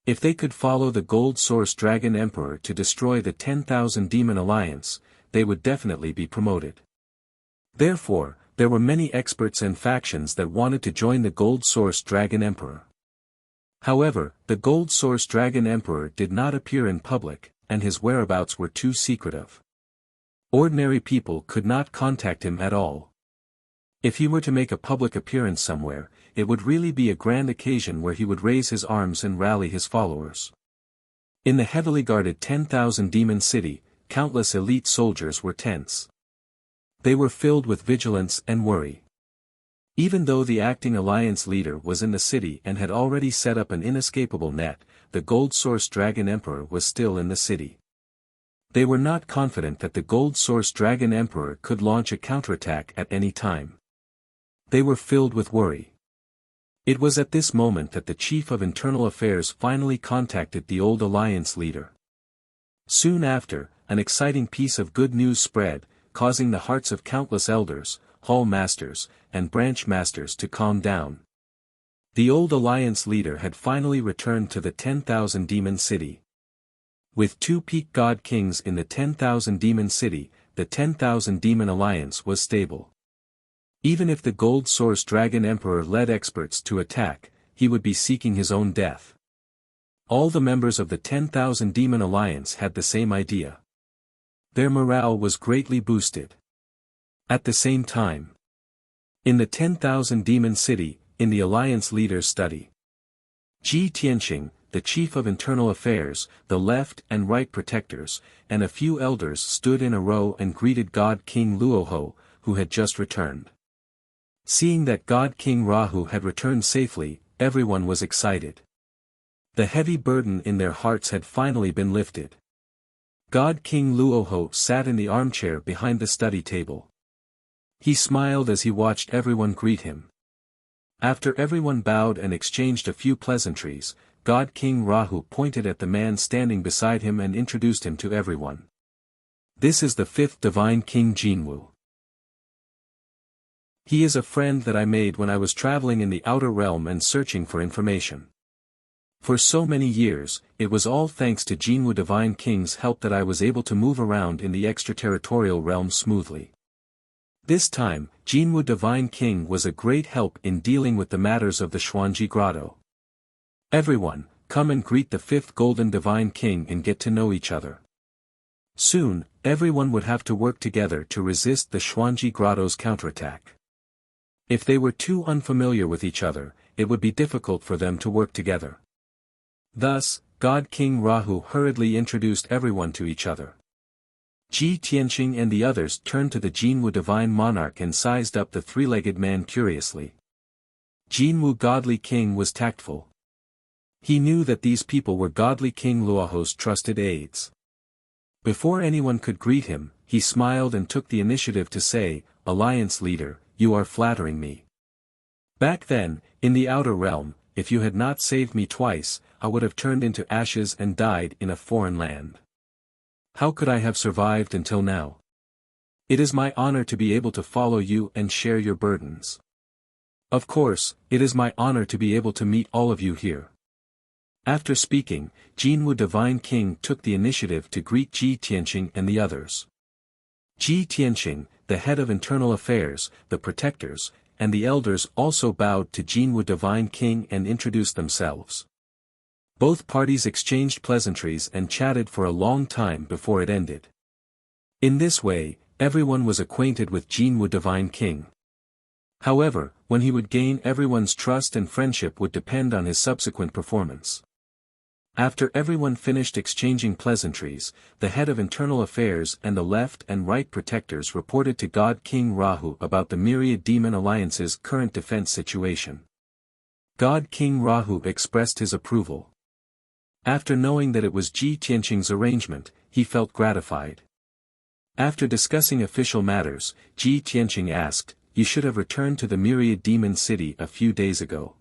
If they could follow the Gold Source Dragon Emperor to destroy the 10,000 Demon Alliance, they would definitely be promoted. Therefore, there were many experts and factions that wanted to join the Gold Source Dragon Emperor. However, the Gold Source Dragon Emperor did not appear in public, and his whereabouts were too secretive. Ordinary people could not contact him at all. If he were to make a public appearance somewhere, it would really be a grand occasion where he would raise his arms and rally his followers. In the heavily guarded 10,000 Demon City, countless elite soldiers were tense. They were filled with vigilance and worry. Even though the acting alliance leader was in the city and had already set up an inescapable net, the Gold Source Dragon Emperor was still in the city. They were not confident that the Gold Source Dragon Emperor could launch a counterattack at any time. They were filled with worry. It was at this moment that the Chief of Internal Affairs finally contacted the old alliance leader. Soon after, an exciting piece of good news spread, causing the hearts of countless elders, hall masters, and branch masters to calm down. The old alliance leader had finally returned to the 10,000 Demon City. With two peak god kings in the 10,000 Demon City, the 10,000 Demon Alliance was stable. Even if the Gold Source Dragon Emperor led experts to attack, he would be seeking his own death. All the members of the 10,000 Demon Alliance had the same idea. Their morale was greatly boosted. At the same time, in the 10,000 Demon City, in the Alliance leader's study, Ji Tianqing, the Chief of Internal Affairs, the left and right protectors, and a few elders stood in a row and greeted God King Luoho, who had just returned. Seeing that God King Rahu had returned safely, everyone was excited. The heavy burden in their hearts had finally been lifted. God King Luoho sat in the armchair behind the study table. He smiled as he watched everyone greet him. After everyone bowed and exchanged a few pleasantries, God King Rahu pointed at the man standing beside him and introduced him to everyone. This is the fifth Divine King Jinwu. He is a friend that I made when I was traveling in the outer realm and searching for information. For so many years, it was all thanks to Jinwu Divine King's help that I was able to move around in the extraterritorial realm smoothly. This time, Jinwu Divine King was a great help in dealing with the matters of the Xuanji Grotto. Everyone, come and greet the fifth Golden Divine King and get to know each other. Soon, everyone would have to work together to resist the Xuanji Grotto's counterattack. If they were too unfamiliar with each other, it would be difficult for them to work together. Thus, God King Rahu hurriedly introduced everyone to each other. Ji Tianqing and the others turned to the Jinwu Divine Monarch and sized up the three-legged man curiously. Jinwu Godly King was tactful. He knew that these people were Godly King Luoho's trusted aides. Before anyone could greet him, he smiled and took the initiative to say, "Alliance leader, you are flattering me. Back then, in the outer realm, if you had not saved me twice, I would have turned into ashes and died in a foreign land. How could I have survived until now? It is my honor to be able to follow you and share your burdens. Of course, it is my honor to be able to meet all of you here." After speaking, Jinwu Divine King took the initiative to greet Ji Tianqing and the others. Ji Tianqing, the head of internal affairs, the protectors, and the elders also bowed to Jinwu Divine King and introduced themselves. Both parties exchanged pleasantries and chatted for a long time before it ended. In this way, everyone was acquainted with Jinwu Divine King. However, when he would gain everyone's trust and friendship would depend on his subsequent performance. After everyone finished exchanging pleasantries, the head of internal affairs and the left and right protectors reported to God King Rahu about the myriad demon alliance's current defense situation. God King Rahu expressed his approval. After knowing that it was Ji Tianqing's arrangement, he felt gratified. After discussing official matters, Ji Tianqing asked, "You should have returned to the myriad demon city a few days ago.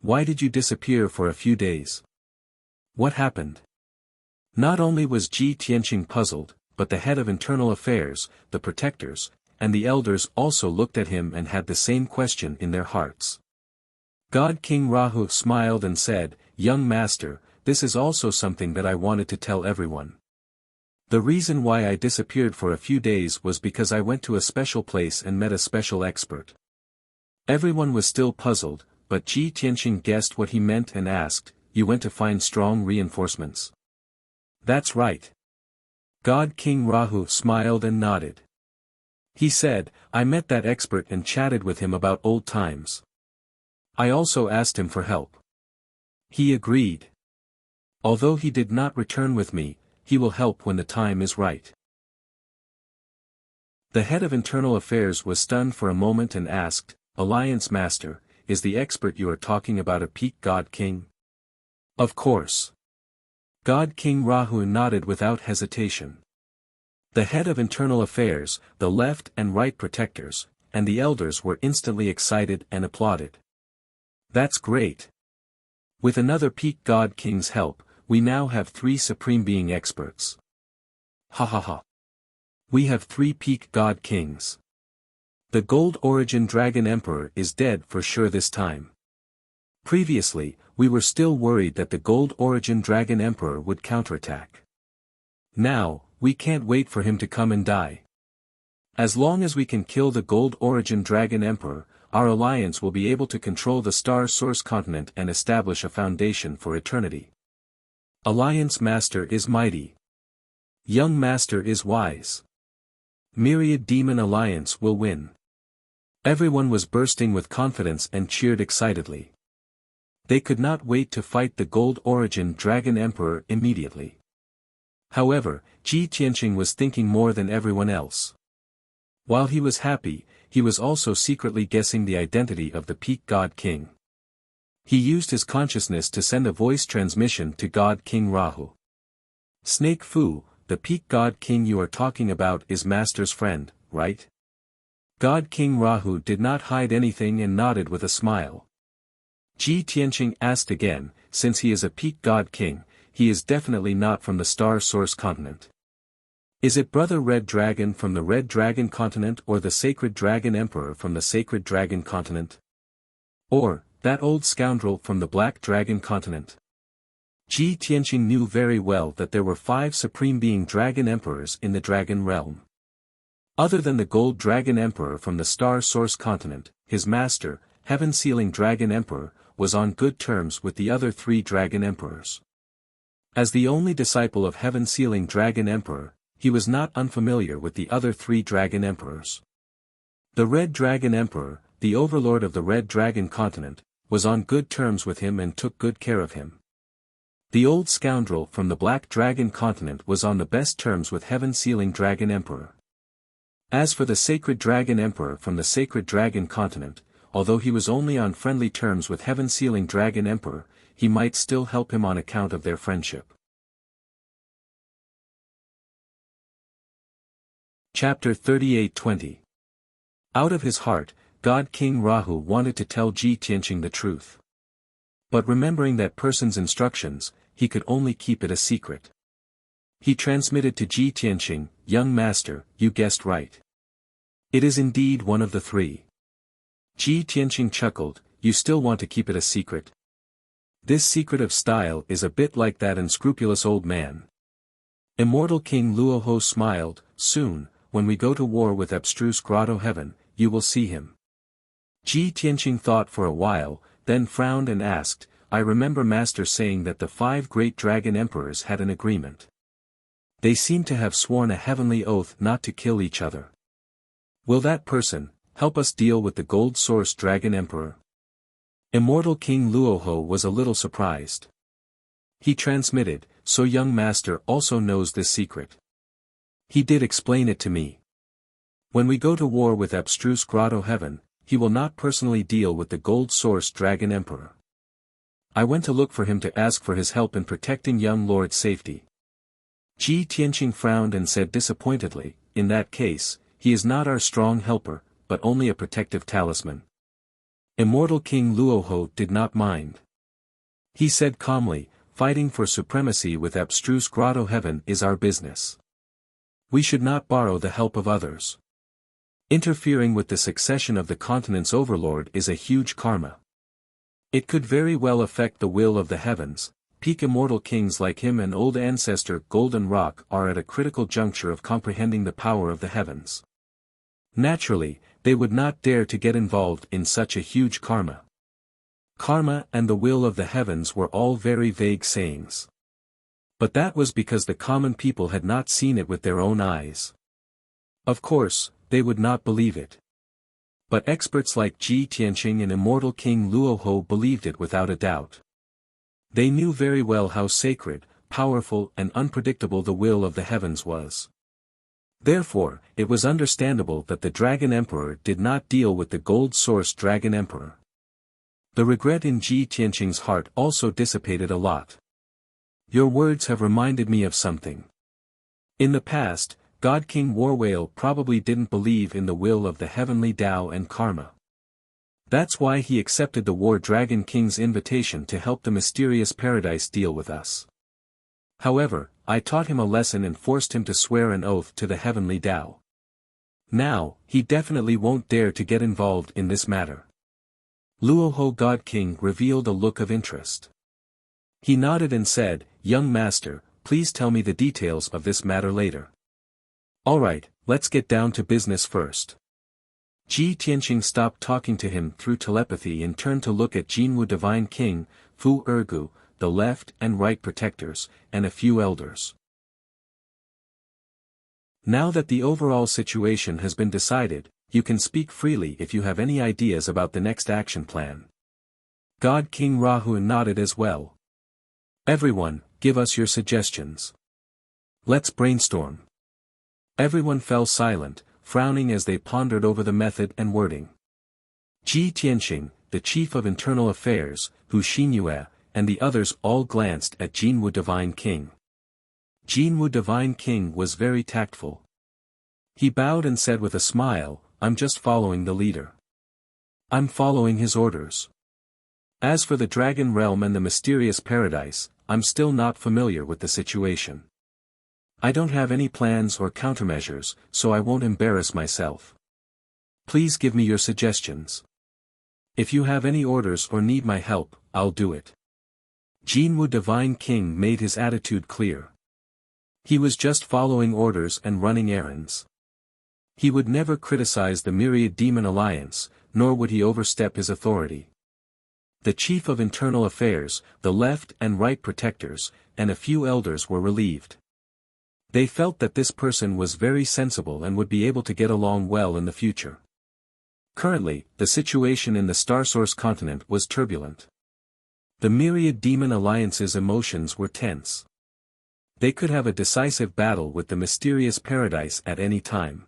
Why did you disappear for a few days? What happened?" Not only was Ji Tianqing puzzled, but the head of internal affairs, the protectors, and the elders also looked at him and had the same question in their hearts. God King Rahu smiled and said, "Young master, this is also something that I wanted to tell everyone. The reason why I disappeared for a few days was because I went to a special place and met a special expert." Everyone was still puzzled, but Ji Tianqing guessed what he meant and asked, "You went to find strong reinforcements?" "That's right." God King Rahu smiled and nodded. He said, "I met that expert and chatted with him about old times. I also asked him for help. He agreed. Although he did not return with me, he will help when the time is right." The head of internal affairs was stunned for a moment and asked, "Alliance Master, is the expert you are talking about a peak God King?" "Of course." God King Rahu nodded without hesitation. The head of internal affairs, the left and right protectors, and the elders were instantly excited and applauded. "That's great. With another peak God King's help, we now have 3 Supreme Being experts. Ha ha ha. We have 3 peak God Kings. The Gold Origin Dragon Emperor is dead for sure this time. Previously, we were still worried that the Gold Origin Dragon Emperor would counterattack. Now, we can't wait for him to come and die. As long as we can kill the Gold Origin Dragon Emperor, our alliance will be able to control the Star Source continent and establish a foundation for eternity. Alliance Master is mighty. Young Master is wise. Myriad Demon Alliance will win." Everyone was bursting with confidence and cheered excitedly. They could not wait to fight the Gold Origin Dragon Emperor immediately. However, Ji Tianqing was thinking more than everyone else. While he was happy, he was also secretly guessing the identity of the peak God King. He used his consciousness to send a voice transmission to God King Rahu. "Snake Fu, the peak God King you are talking about is Master's friend, right?" God King Rahu did not hide anything and nodded with a smile. Ji Tianqing asked again, "Since he is a peak God King, he is definitely not from the Star Source continent. Is it Brother Red Dragon from the Red Dragon continent or the Sacred Dragon Emperor from the Sacred Dragon continent? Or, that old scoundrel from the Black Dragon continent?" Ji Tianqing knew very well that there were 5 Supreme Being Dragon Emperors in the Dragon Realm. Other than the Gold Dragon Emperor from the Star Source continent, his master, Heaven Sealing Dragon Emperor, was on good terms with the other 3 Dragon Emperors. As the only disciple of Heaven Sealing Dragon Emperor, he was not unfamiliar with the other 3 Dragon Emperors. The Red Dragon Emperor, the overlord of the Red Dragon continent, was on good terms with him and took good care of him. The old scoundrel from the Black Dragon continent was on the best terms with Heaven Sealing Dragon Emperor. As for the Sacred Dragon Emperor from the Sacred Dragon continent, although he was only on friendly terms with Heaven Sealing Dragon Emperor, he might still help him on account of their friendship. Chapter 38:20. Out of his heart, God King Rahu wanted to tell Ji Tianqing the truth. But remembering that person's instructions, he could only keep it a secret. He transmitted to Ji Tianqing, "Young master, you guessed right. It is indeed one of the 3. Ji Tianqing chuckled, "You still want to keep it a secret? This secret of style is a bit like that unscrupulous old man." Immortal King Luoho smiled, "Soon, when we go to war with abstruse Grotto Heaven, you will see him." Ji Tianqing thought for a while, then frowned and asked, "I remember Master saying that the 5 great Dragon Emperors had an agreement. They seem to have sworn a heavenly oath not to kill each other. Will that person, help us deal with the Gold Source Dragon Emperor. Immortal King Luoho was a little surprised. He transmitted, so young master also knows this secret. He did explain it to me. When we go to war with abstruse Grotto Heaven, he will not personally deal with the Gold Source Dragon Emperor. I went to look for him to ask for his help in protecting young Lord's safety. Ji Tianqing frowned and said disappointedly, in that case, he is not our strong helper, but only a protective talisman. Immortal King Luoho did not mind. He said calmly, fighting for supremacy with abstruse Grotto Heaven is our business. We should not borrow the help of others. Interfering with the succession of the continent's overlord is a huge karma. It could very well affect the will of the heavens. Peak immortal kings like him and old ancestor Golden Rock are at a critical juncture of comprehending the power of the heavens. Naturally, they would not dare to get involved in such a huge karma. Karma and the will of the heavens were all very vague sayings. But that was because the common people had not seen it with their own eyes. Of course, they would not believe it. But experts like Ji Tianqing and immortal King Luoho believed it without a doubt. They knew very well how sacred, powerful and unpredictable the will of the heavens was. Therefore, it was understandable that the Dragon Emperor did not deal with the Gold Source Dragon Emperor. The regret in Ji Tianqing's heart also dissipated a lot. Your words have reminded me of something. In the past, God King Warwhale probably didn't believe in the will of the heavenly Tao and karma. That's why he accepted the War Dragon King's invitation to help the mysterious paradise deal with us. However, I taught him a lesson and forced him to swear an oath to the heavenly Tao. Now, he definitely won't dare to get involved in this matter. Luoho God King revealed a look of interest. He nodded and said, "Young master, please tell me the details of this matter later." "Alright, let's get down to business first." Ji Tianqing stopped talking to him through telepathy and turned to look at Jinwu Divine King, Fu Ergu, the left and right protectors, and a few elders. Now that the overall situation has been decided, you can speak freely if you have any ideas about the next action plan. God King Rahu nodded as well. Everyone, give us your suggestions. Let's brainstorm. Everyone fell silent, frowning as they pondered over the method and wording. Ji Tianqing, the chief of internal affairs, Hu Xinyue, and the others all glanced at Jinwu Divine King. Jinwu Divine King was very tactful. He bowed and said with a smile, "I'm just following the leader. I'm following his orders. As for the Dragon Realm and the mysterious paradise, I'm still not familiar with the situation. I don't have any plans or countermeasures, so I won't embarrass myself. Please give me your suggestions. If you have any orders or need my help, I'll do it." Jinwu Divine King made his attitude clear. He was just following orders and running errands. He would never criticize the Myriad Demon Alliance, nor would he overstep his authority. The chief of internal affairs, the left and right protectors, and a few elders were relieved. They felt that this person was very sensible and would be able to get along well in the future. Currently, the situation in the Starsource continent was turbulent. The Myriad Demon Alliance's emotions were tense. They could have a decisive battle with the mysterious paradise at any time.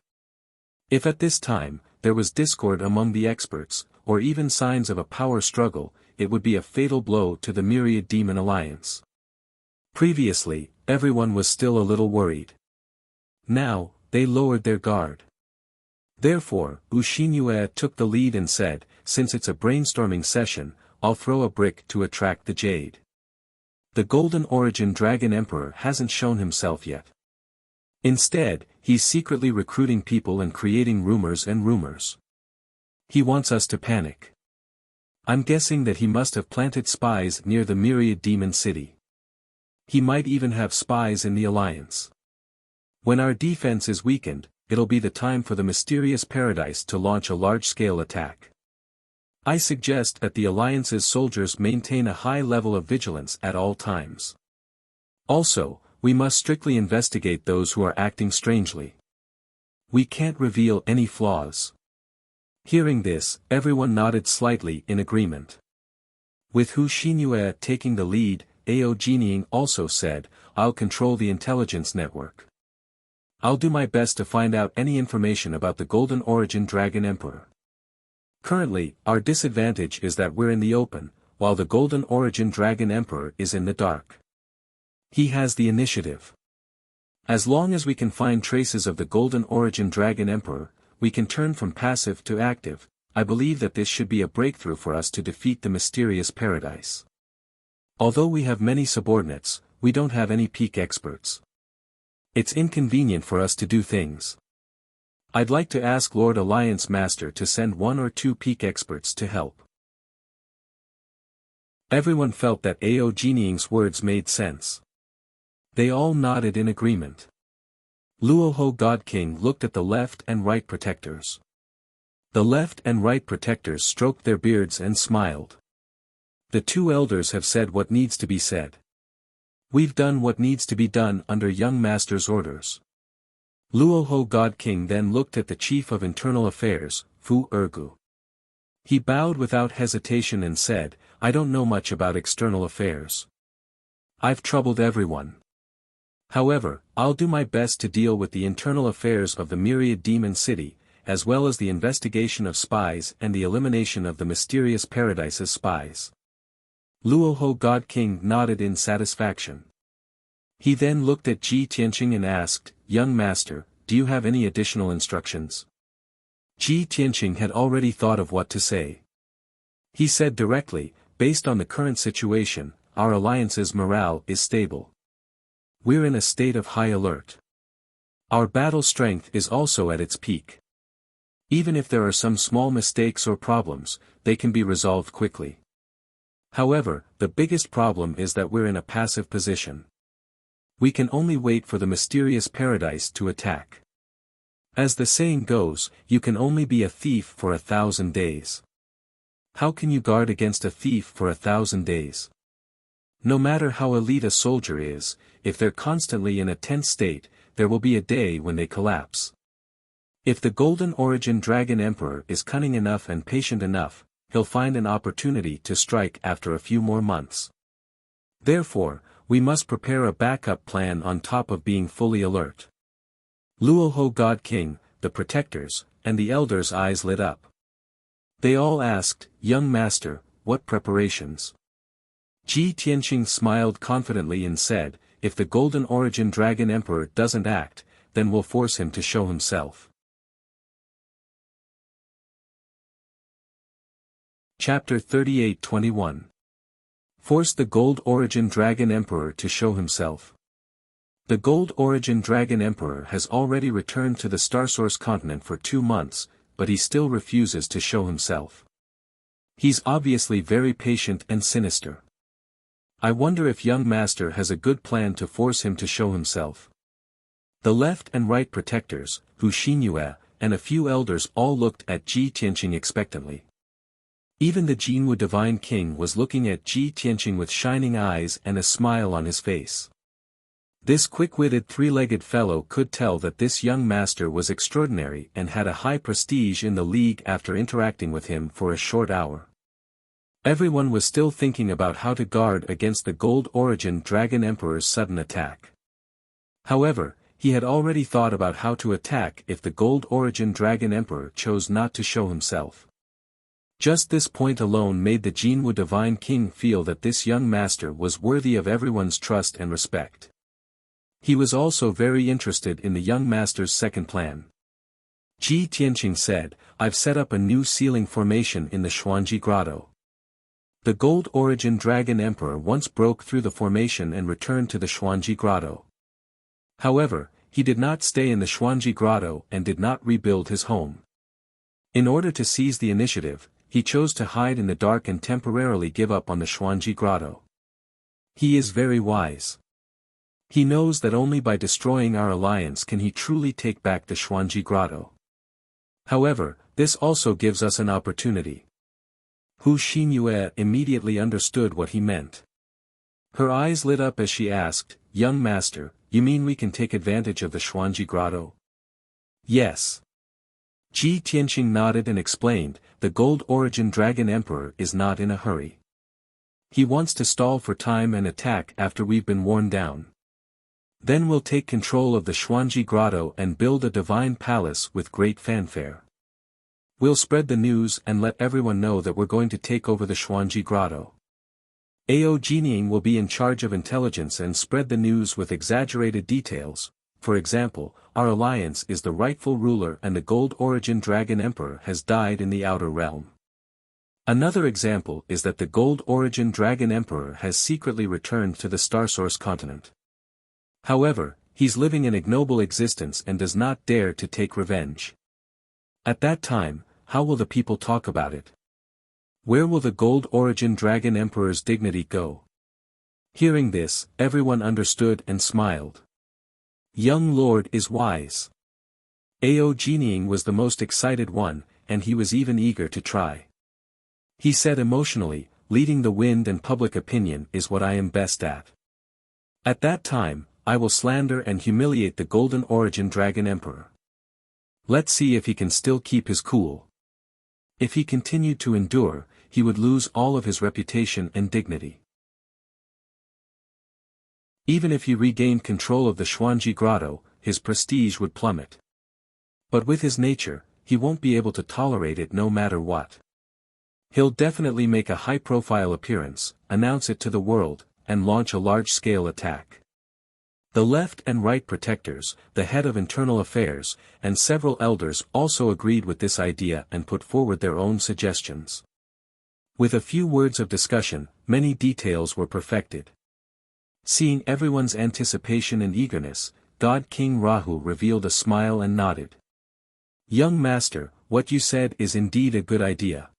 If at this time, there was discord among the experts, or even signs of a power struggle, it would be a fatal blow to the Myriad Demon Alliance. Previously, everyone was still a little worried. Now, they lowered their guard. Therefore, Wu Xinyue took the lead and said, "Since it's a brainstorming session, I'll throw a brick to attract the jade. The Golden Origin Dragon Emperor hasn't shown himself yet. Instead, he's secretly recruiting people and creating rumors and rumors. He wants us to panic. I'm guessing that he must have planted spies near the Myriad Demon City. He might even have spies in the Alliance. When our defense is weakened, it'll be the time for the mysterious paradise to launch a large-scale attack. I suggest that the Alliance's soldiers maintain a high level of vigilance at all times. Also, we must strictly investigate those who are acting strangely. We can't reveal any flaws. Hearing this, everyone nodded slightly in agreement. With Hu Xinyue taking the lead, Ao Jinying also said, I'll control the intelligence network. I'll do my best to find out any information about the Golden Origin Dragon Emperor. Currently, our disadvantage is that we're in the open, while the Golden Origin Dragon Emperor is in the dark. He has the initiative. As long as we can find traces of the Golden Origin Dragon Emperor, we can turn from passive to active. I believe that this should be a breakthrough for us to defeat the mysterious paradise. Although we have many subordinates, we don't have any peak experts. It's inconvenient for us to do things. I'd like to ask Lord Alliance Master to send 1 or 2 peak experts to help. Everyone felt that Ao Jinying's words made sense. They all nodded in agreement. Luoho God King looked at the left and right protectors. The left and right protectors stroked their beards and smiled. The 2 elders have said what needs to be said. We've done what needs to be done under young master's orders. Luoho God King then looked at the Chief of Internal Affairs, Fu Ergu. He bowed without hesitation and said, I don't know much about external affairs. I've troubled everyone. However, I'll do my best to deal with the internal affairs of the myriad demon city, as well as the investigation of spies and the elimination of the mysterious paradise's spies. Luoho God King nodded in satisfaction. He then looked at Ji Tianqing and asked, Young Master, do you have any additional instructions? Ji Tianqing had already thought of what to say. He said directly, based on the current situation, our alliance's morale is stable. We're in a state of high alert. Our battle strength is also at its peak. Even if there are some small mistakes or problems, they can be resolved quickly. However, the biggest problem is that we're in a passive position. We can only wait for the mysterious paradise to attack. As the saying goes, you can only be a thief for 1,000 days. How can you guard against a thief for 1,000 days? No matter how elite a soldier is, if they're constantly in a tense state, there will be a day when they collapse. If the Golden Origin Dragon Emperor is cunning enough and patient enough, he'll find an opportunity to strike after a few more months. Therefore, we must prepare a backup plan on top of being fully alert. Luoho God King, the protectors, and the elders' eyes lit up. They all asked, Young Master, what preparations? Ji Tianqing smiled confidently and said, If the Golden Origin Dragon Emperor doesn't act, then we'll force him to show himself. Chapter 38-21. Force the Gold Origin Dragon Emperor to show himself. The Gold Origin Dragon Emperor has already returned to the Starsource continent for 2 months, but he still refuses to show himself. He's obviously very patient and sinister. I wonder if young master has a good plan to force him to show himself. The left and right protectors, Hu Xinyue, and a few elders all looked at Ji Tianqing expectantly. Even the Jinwu Divine King was looking at Ji Tianqing with shining eyes and a smile on his face. This quick-witted 3-legged fellow could tell that this young master was extraordinary and had a high prestige in the league after interacting with him for a short hour. Everyone was still thinking about how to guard against the Gold Origin Dragon Emperor's sudden attack. However, he had already thought about how to attack if the Gold Origin Dragon Emperor chose not to show himself. Just this point alone made the Jinwu Divine King feel that this young master was worthy of everyone's trust and respect. He was also very interested in the young master's second plan. Ji Tianqing said, I've set up a new sealing formation in the Xuanji Grotto. The Gold Origin Dragon Emperor once broke through the formation and returned to the Xuanji Grotto. However, he did not stay in the Xuanji Grotto and did not rebuild his home. In order to seize the initiative, he chose to hide in the dark and temporarily give up on the Xuanji Grotto. He is very wise. He knows that only by destroying our alliance can he truly take back the Xuanji Grotto. However, this also gives us an opportunity. Hu Xinyue immediately understood what he meant. Her eyes lit up as she asked, Young master, you mean we can take advantage of the Xuanji Grotto? Yes. Ji Tianqing nodded and explained, the Gold Origin Dragon Emperor is not in a hurry. He wants to stall for time and attack after we've been worn down. Then we'll take control of the Xuanji Grotto and build a divine palace with great fanfare. We'll spread the news and let everyone know that we're going to take over the Xuanji Grotto. Ao Jining will be in charge of intelligence and spread the news with exaggerated details. For example, our alliance is the rightful ruler and the Gold Origin Dragon Emperor has died in the Outer Realm. Another example is that the Gold Origin Dragon Emperor has secretly returned to the Starsource continent. However, he's living an ignoble existence and does not dare to take revenge. At that time, how will the people talk about it? Where will the Gold Origin Dragon Emperor's dignity go? Hearing this, everyone understood and smiled. Young Lord is wise. Ao Jining was the most excited one, and he was even eager to try. He said emotionally, leading the wind and public opinion is what I am best at. At that time, I will slander and humiliate the Golden Origin Dragon Emperor. Let's see if he can still keep his cool. If he continued to endure, he would lose all of his reputation and dignity. Even if he regained control of the Xuanji Grotto, his prestige would plummet. But with his nature, he won't be able to tolerate it no matter what. He'll definitely make a high-profile appearance, announce it to the world, and launch a large-scale attack. The left and right protectors, the head of internal affairs, and several elders also agreed with this idea and put forward their own suggestions. With a few words of discussion, many details were perfected. Seeing everyone's anticipation and eagerness, God King Rahu revealed a smile and nodded. Young master, what you said is indeed a good idea.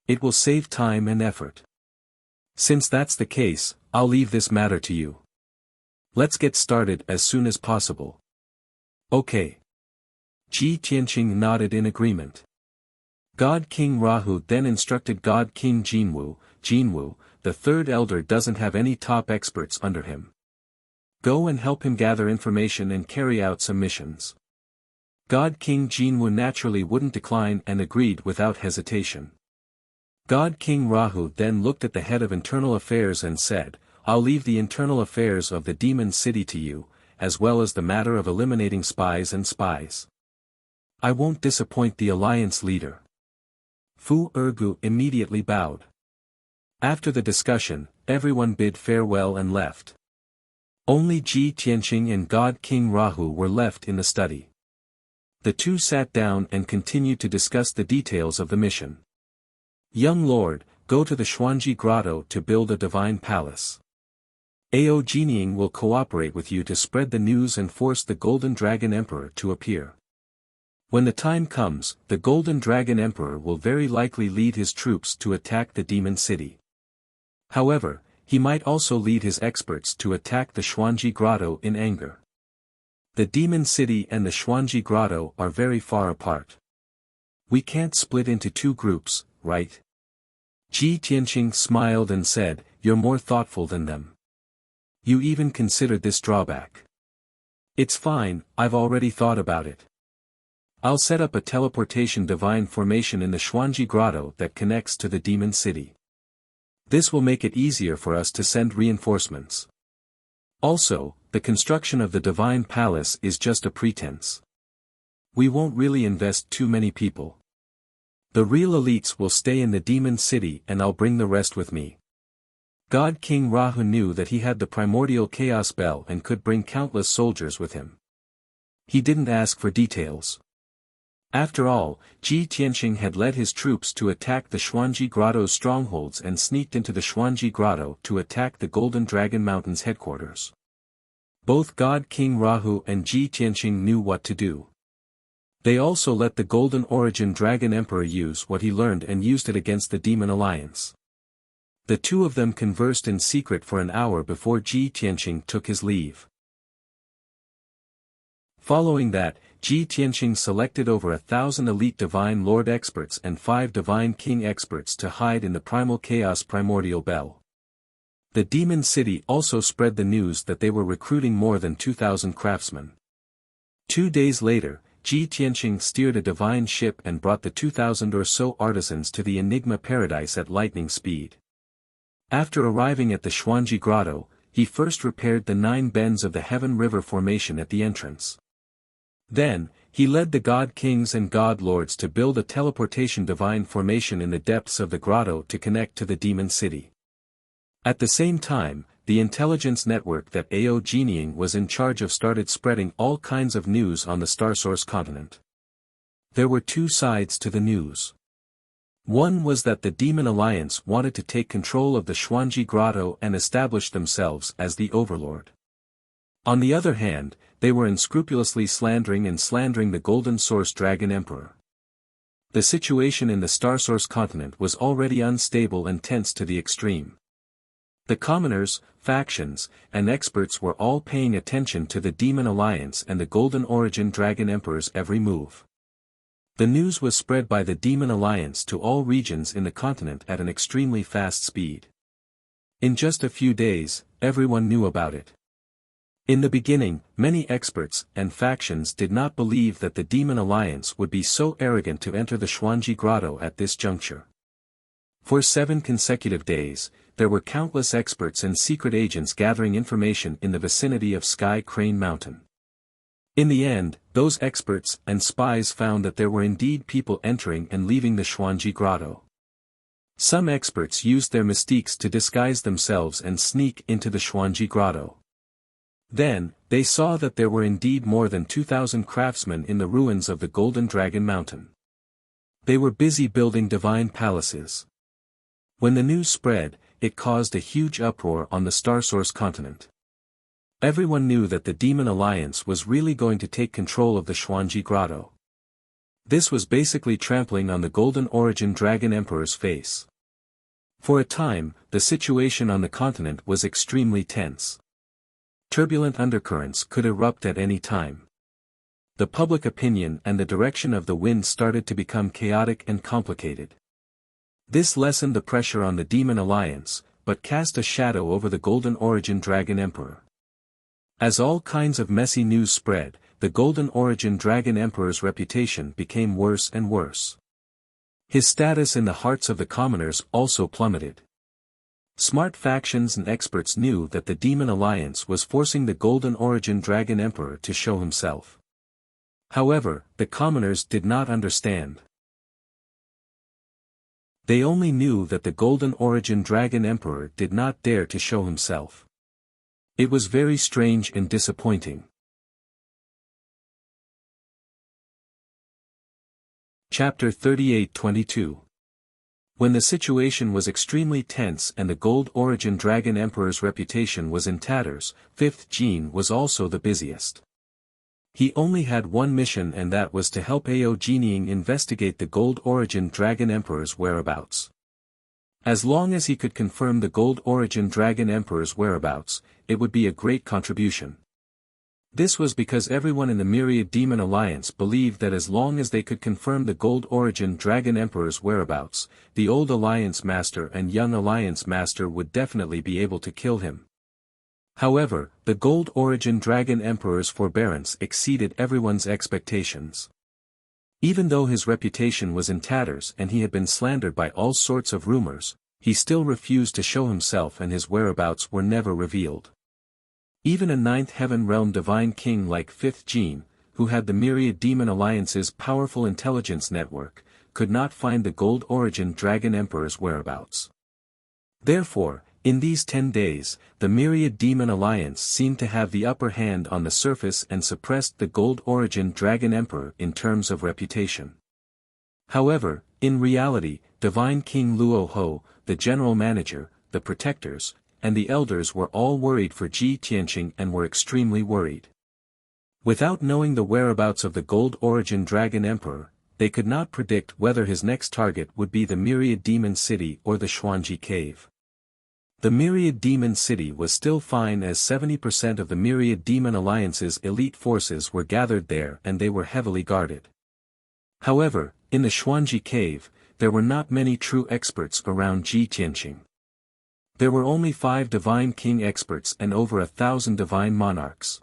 It will save time and effort. Since that's the case, I'll leave this matter to you. Let's get started as soon as possible. Okay. Ji Tianqing nodded in agreement. God King Rahu then instructed God King Jinwu, the third elder doesn't have any top experts under him. Go and help him gather information and carry out some missions. God King Jinwu naturally wouldn't decline and agreed without hesitation. God King Rahu then looked at the head of internal affairs and said, I'll leave the internal affairs of the demon city to you, as well as the matter of eliminating spies and spies. I won't disappoint the alliance leader. Fu Ergu immediately bowed. After the discussion, everyone bid farewell and left. Only Ji Tianqing and God King Rahu were left in the study. The two sat down and continued to discuss the details of the mission. Young Lord, go to the Xuanji Grotto to build a divine palace. Ao Jining will cooperate with you to spread the news and force the Golden Dragon Emperor to appear. When the time comes, the Golden Dragon Emperor will very likely lead his troops to attack the demon city. However, he might also lead his experts to attack the Xuanji Grotto in anger. The demon city and the Xuanji Grotto are very far apart. We can't split into two groups, right? Ji Tianqing smiled and said, You're more thoughtful than them. You even considered this drawback. It's fine, I've already thought about it. I'll set up a teleportation divine formation in the Xuanji Grotto that connects to the demon city. This will make it easier for us to send reinforcements. Also, the construction of the divine palace is just a pretense. We won't really invest too many people. The real elites will stay in the demon city and I'll bring the rest with me. God King Rahu knew that he had the primordial chaos bell and could bring countless soldiers with him. He didn't ask for details. After all, Ji Tianqing had led his troops to attack the Xuanji Grotto's strongholds and sneaked into the Xuanji Grotto to attack the Golden Dragon Mountain's headquarters. Both God King Rahu and Ji Tianqing knew what to do. They also let the Golden Origin Dragon Emperor use what he learned and used it against the Demon Alliance. The two of them conversed in secret for an hour before Ji Tianqing took his leave. Following that, Ji Tianqing selected over 1,000 elite Divine Lord experts and 5 Divine King experts to hide in the Primal Chaos Primordial Bell. The Demon City also spread the news that they were recruiting more than 2,000 craftsmen. 2 days later, Ji Tianqing steered a divine ship and brought the 2,000 or so artisans to the Enigma paradise at lightning speed. After arriving at the Xuanji Grotto, he first repaired the 9 bends of the Heaven River formation at the entrance. Then, he led the God Kings and God Lords to build a teleportation divine formation in the depths of the grotto to connect to the demon city. At the same time, the intelligence network that Ao Jinying was in charge of started spreading all kinds of news on the Starsource continent. There were 2 sides to the news. One was that the Demon Alliance wanted to take control of the Xuanji Grotto and establish themselves as the overlord. On the other hand, they were unscrupulously slandering the Golden Source Dragon Emperor. The situation in the Starsource continent was already unstable and tense to the extreme. The commoners, factions, and experts were all paying attention to the Demon Alliance and the Golden Origin Dragon Emperor's every move. The news was spread by the Demon Alliance to all regions in the continent at an extremely fast speed. In just a few days, everyone knew about it. In the beginning, many experts and factions did not believe that the Demon Alliance would be so arrogant to enter the Xuanji Grotto at this juncture. For 7 consecutive days, there were countless experts and secret agents gathering information in the vicinity of Sky Crane Mountain. In the end, those experts and spies found that there were indeed people entering and leaving the Xuanji Grotto. Some experts used their mystiques to disguise themselves and sneak into the Xuanji Grotto. Then, they saw that there were indeed more than 2,000 craftsmen in the ruins of the Golden Dragon Mountain. They were busy building divine palaces. When the news spread, it caused a huge uproar on the Starsource continent. Everyone knew that the Demon Alliance was really going to take control of the Xuanji Grotto. This was basically trampling on the Golden Origin Dragon Emperor's face. For a time, the situation on the continent was extremely tense. Turbulent undercurrents could erupt at any time. The public opinion and the direction of the wind started to become chaotic and complicated. This lessened the pressure on the Demon Alliance, but cast a shadow over the Golden Origin Dragon Emperor. As all kinds of messy news spread, the Golden Origin Dragon Emperor's reputation became worse and worse. His status in the hearts of the commoners also plummeted. Smart factions and experts knew that the Demon Alliance was forcing the Golden Origin Dragon Emperor to show himself. However, the commoners did not understand. They only knew that the Golden Origin Dragon Emperor did not dare to show himself. It was very strange and disappointing. Chapter 38-22. When the situation was extremely tense and the Gold Origin Dragon Emperor's reputation was in tatters, 5th Gene was also the busiest. He only had one mission, and that was to help Ao Jinying investigate the Gold Origin Dragon Emperor's whereabouts. As long as he could confirm the Gold Origin Dragon Emperor's whereabouts, it would be a great contribution. This was because everyone in the Myriad Demon Alliance believed that as long as they could confirm the Gold Origin Dragon Emperor's whereabouts, the old Alliance Master and young Alliance Master would definitely be able to kill him. However, the Gold Origin Dragon Emperor's forbearance exceeded everyone's expectations. Even though his reputation was in tatters and he had been slandered by all sorts of rumors, he still refused to show himself, and his whereabouts were never revealed. Even a 9th Heaven Realm Divine King like 5th Gene, who had the Myriad Demon Alliance's powerful intelligence network, could not find the Gold Origin Dragon Emperor's whereabouts. Therefore, in these 10 days, the Myriad Demon Alliance seemed to have the upper hand on the surface and suppressed the Gold Origin Dragon Emperor in terms of reputation. However, in reality, Divine King Luo Ho, the General Manager, the Protectors, and the Elders were all worried for Ji Tianqing and were extremely worried. Without knowing the whereabouts of the Gold Origin Dragon Emperor, they could not predict whether his next target would be the Myriad Demon City or the Xuanji Cave. The Myriad Demon City was still fine, as 70% of the Myriad Demon Alliance's elite forces were gathered there and they were heavily guarded. However, in the Xuanji Cave, there were not many true experts around Ji Tianqing. There were only 5 Divine King experts and over 1,000 Divine Monarchs.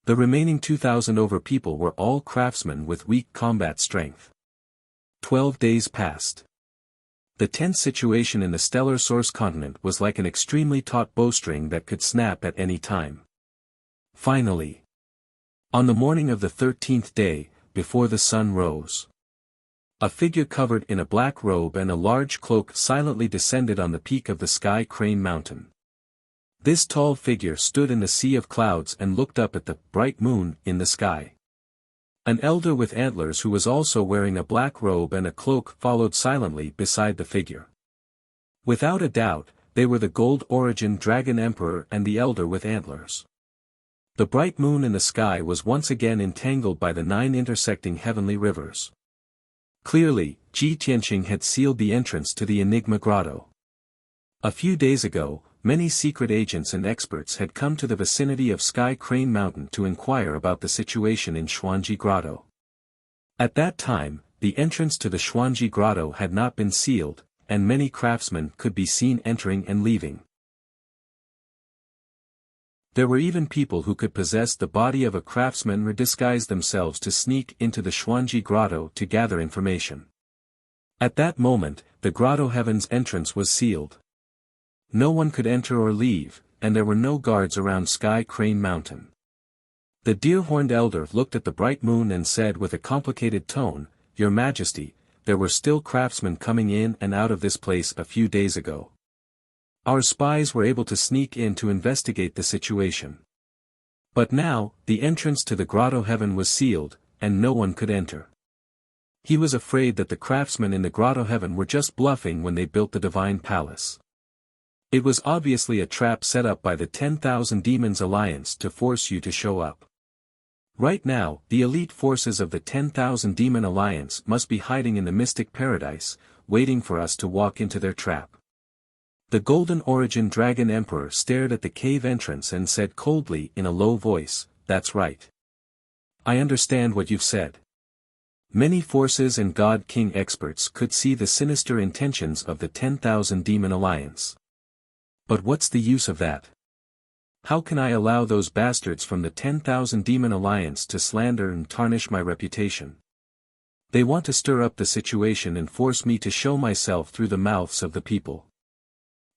The remaining 2,000 over people were all craftsmen with weak combat strength. 12 days passed. The tense situation in the stellar source continent was like an extremely taut bowstring that could snap at any time. Finally, on the morning of the 13th day, before the sun rose, a figure covered in a black robe and a large cloak silently descended on the peak of the Sky Crane Mountain. This tall figure stood in the sea of clouds and looked up at the bright moon in the sky. An elder with antlers who was also wearing a black robe and a cloak followed silently beside the figure. Without a doubt, they were the Gold Origin Dragon Emperor and the elder with antlers. The bright moon in the sky was once again entangled by the 9 intersecting heavenly rivers. Clearly, Ji Tianqing had sealed the entrance to the Enigma Grotto. A few days ago, many secret agents and experts had come to the vicinity of Sky Crane Mountain to inquire about the situation in Xuanji Grotto. At that time, the entrance to the Xuanji Grotto had not been sealed, and many craftsmen could be seen entering and leaving. There were even people who could possess the body of a craftsman or disguise themselves to sneak into the Xuanji Grotto to gather information. At that moment, the grotto heaven's entrance was sealed. No one could enter or leave, and there were no guards around Sky Crane Mountain. The deer-horned elder looked at the bright moon and said with a complicated tone, "Your Majesty, there were still craftsmen coming in and out of this place a few days ago. Our spies were able to sneak in to investigate the situation. But now, the entrance to the grotto heaven was sealed, and no one could enter." He was afraid that the craftsmen in the grotto heaven were just bluffing when they built the divine palace. It was obviously a trap set up by the 10,000 Demons Alliance to force you to show up. Right now, the elite forces of the 10,000 Demon Alliance must be hiding in the Mystic Paradise, waiting for us to walk into their trap. The Golden Origin Dragon Emperor stared at the cave entrance and said coldly in a low voice, "That's right. I understand what you've said. Many forces and God King experts could see the sinister intentions of the 10,000 Demon Alliance. But what's the use of that? How can I allow those bastards from the 10,000 Demon Alliance to slander and tarnish my reputation? They want to stir up the situation and force me to show myself through the mouths of the people.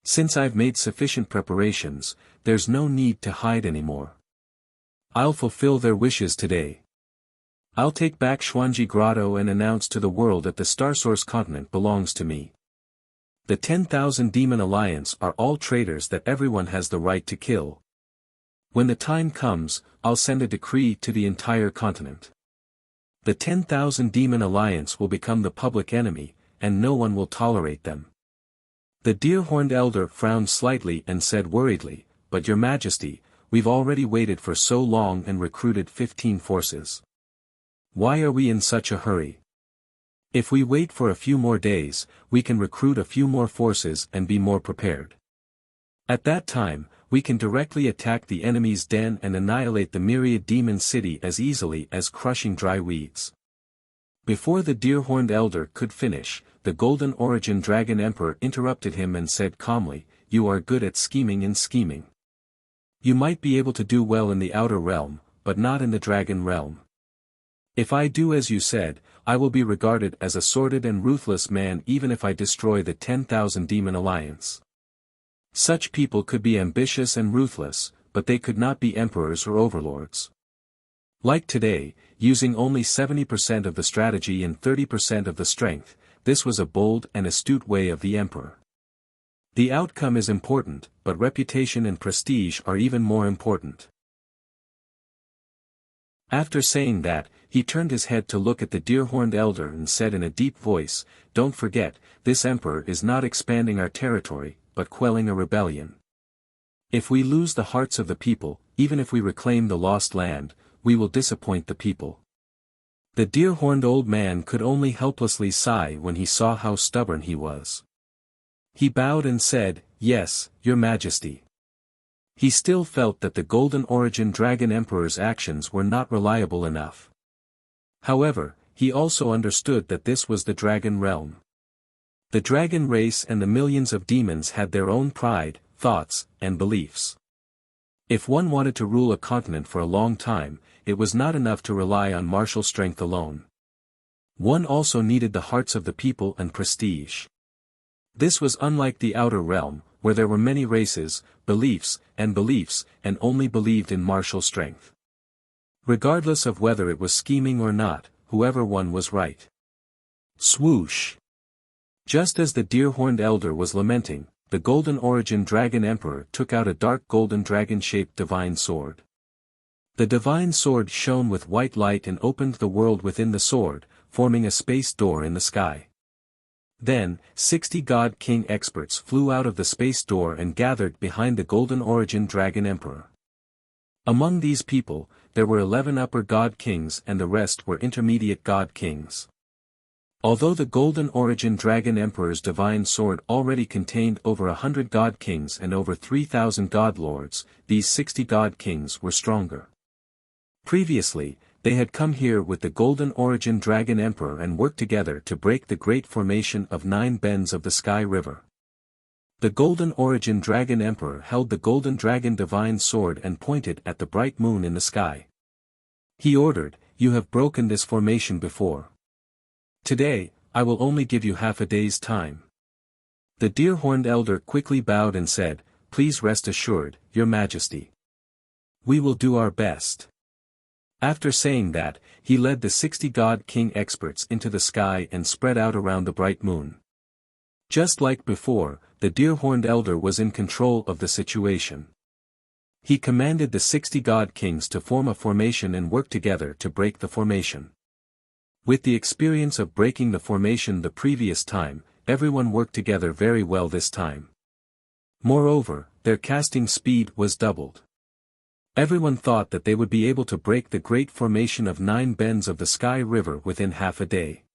Since I've made sufficient preparations, there's no need to hide anymore. I'll fulfill their wishes today. I'll take back Xuanji Grotto and announce to the world that the Starsource continent belongs to me. The 10,000 Demon Alliance are all traitors that everyone has the right to kill. When the time comes, I'll send a decree to the entire continent. The 10,000 Demon Alliance will become the public enemy, and no one will tolerate them." The deer-horned elder frowned slightly and said worriedly, "But Your Majesty, we've already waited for so long and recruited 15 forces. Why are we in such a hurry? If we wait for a few more days, we can recruit a few more forces and be more prepared. At that time, we can directly attack the enemy's den and annihilate the myriad demon city as easily as crushing dry weeds." Before the deer-horned elder could finish, the Golden Origin Dragon Emperor interrupted him and said calmly, "You are good at scheming and scheming. You might be able to do well in the outer realm, but not in the dragon realm. If I do as you said, I will be regarded as a sordid and ruthless man even if I destroy the 10,000 Demon Alliance. Such people could be ambitious and ruthless, but they could not be emperors or overlords. Like today, using only 70% of the strategy and 30% of the strength, this was a bold and astute way of the emperor. The outcome is important, but reputation and prestige are even more important." After saying that, he turned his head to look at the deer-horned elder and said in a deep voice, "Don't forget, this emperor is not expanding our territory, but quelling a rebellion. If we lose the hearts of the people, even if we reclaim the lost land, we will disappoint the people." The deer-horned old man could only helplessly sigh when he saw how stubborn he was. He bowed and said, "Yes, Your Majesty." He still felt that the Golden Origin Dragon Emperor's actions were not reliable enough. However, he also understood that this was the dragon realm. The dragon race and the millions of demons had their own pride, thoughts, and beliefs. If one wanted to rule a continent for a long time, it was not enough to rely on martial strength alone. One also needed the hearts of the people and prestige. This was unlike the outer realm, where there were many races, beliefs, and only believed in martial strength. Regardless of whether it was scheming or not, whoever won was right. Swoosh! Just as the deer-horned elder was lamenting, the Golden Origin Dragon Emperor took out a dark golden dragon-shaped divine sword. The divine sword shone with white light and opened the world within the sword, forming a space door in the sky. Then, 60 God King experts flew out of the space door and gathered behind the Golden Origin Dragon Emperor. Among these people, there were 11 upper God Kings and the rest were intermediate God Kings. Although the Golden Origin Dragon Emperor's divine sword already contained over 100 God Kings and over 3,000 God Lords, these 60 God Kings were stronger. Previously, they had come here with the Golden Origin Dragon Emperor and worked together to break the great formation of 9 bends of the Sky River. The Golden Origin Dragon Emperor held the Golden Dragon Divine Sword and pointed at the bright moon in the sky. He ordered, "You have broken this formation before. Today, I will only give you half a day's time." The deer-horned elder quickly bowed and said, "Please rest assured, Your Majesty. We will do our best." After saying that, he led the 60 God King experts into the sky and spread out around the bright moon. Just like before, the deer-horned elder was in control of the situation. He commanded the 60 God Kings to form a formation and work together to break the formation. With the experience of breaking the formation the previous time, everyone worked together very well this time. Moreover, their casting speed was doubled. Everyone thought that they would be able to break the great formation of 9 bends of the Sky River within half a day.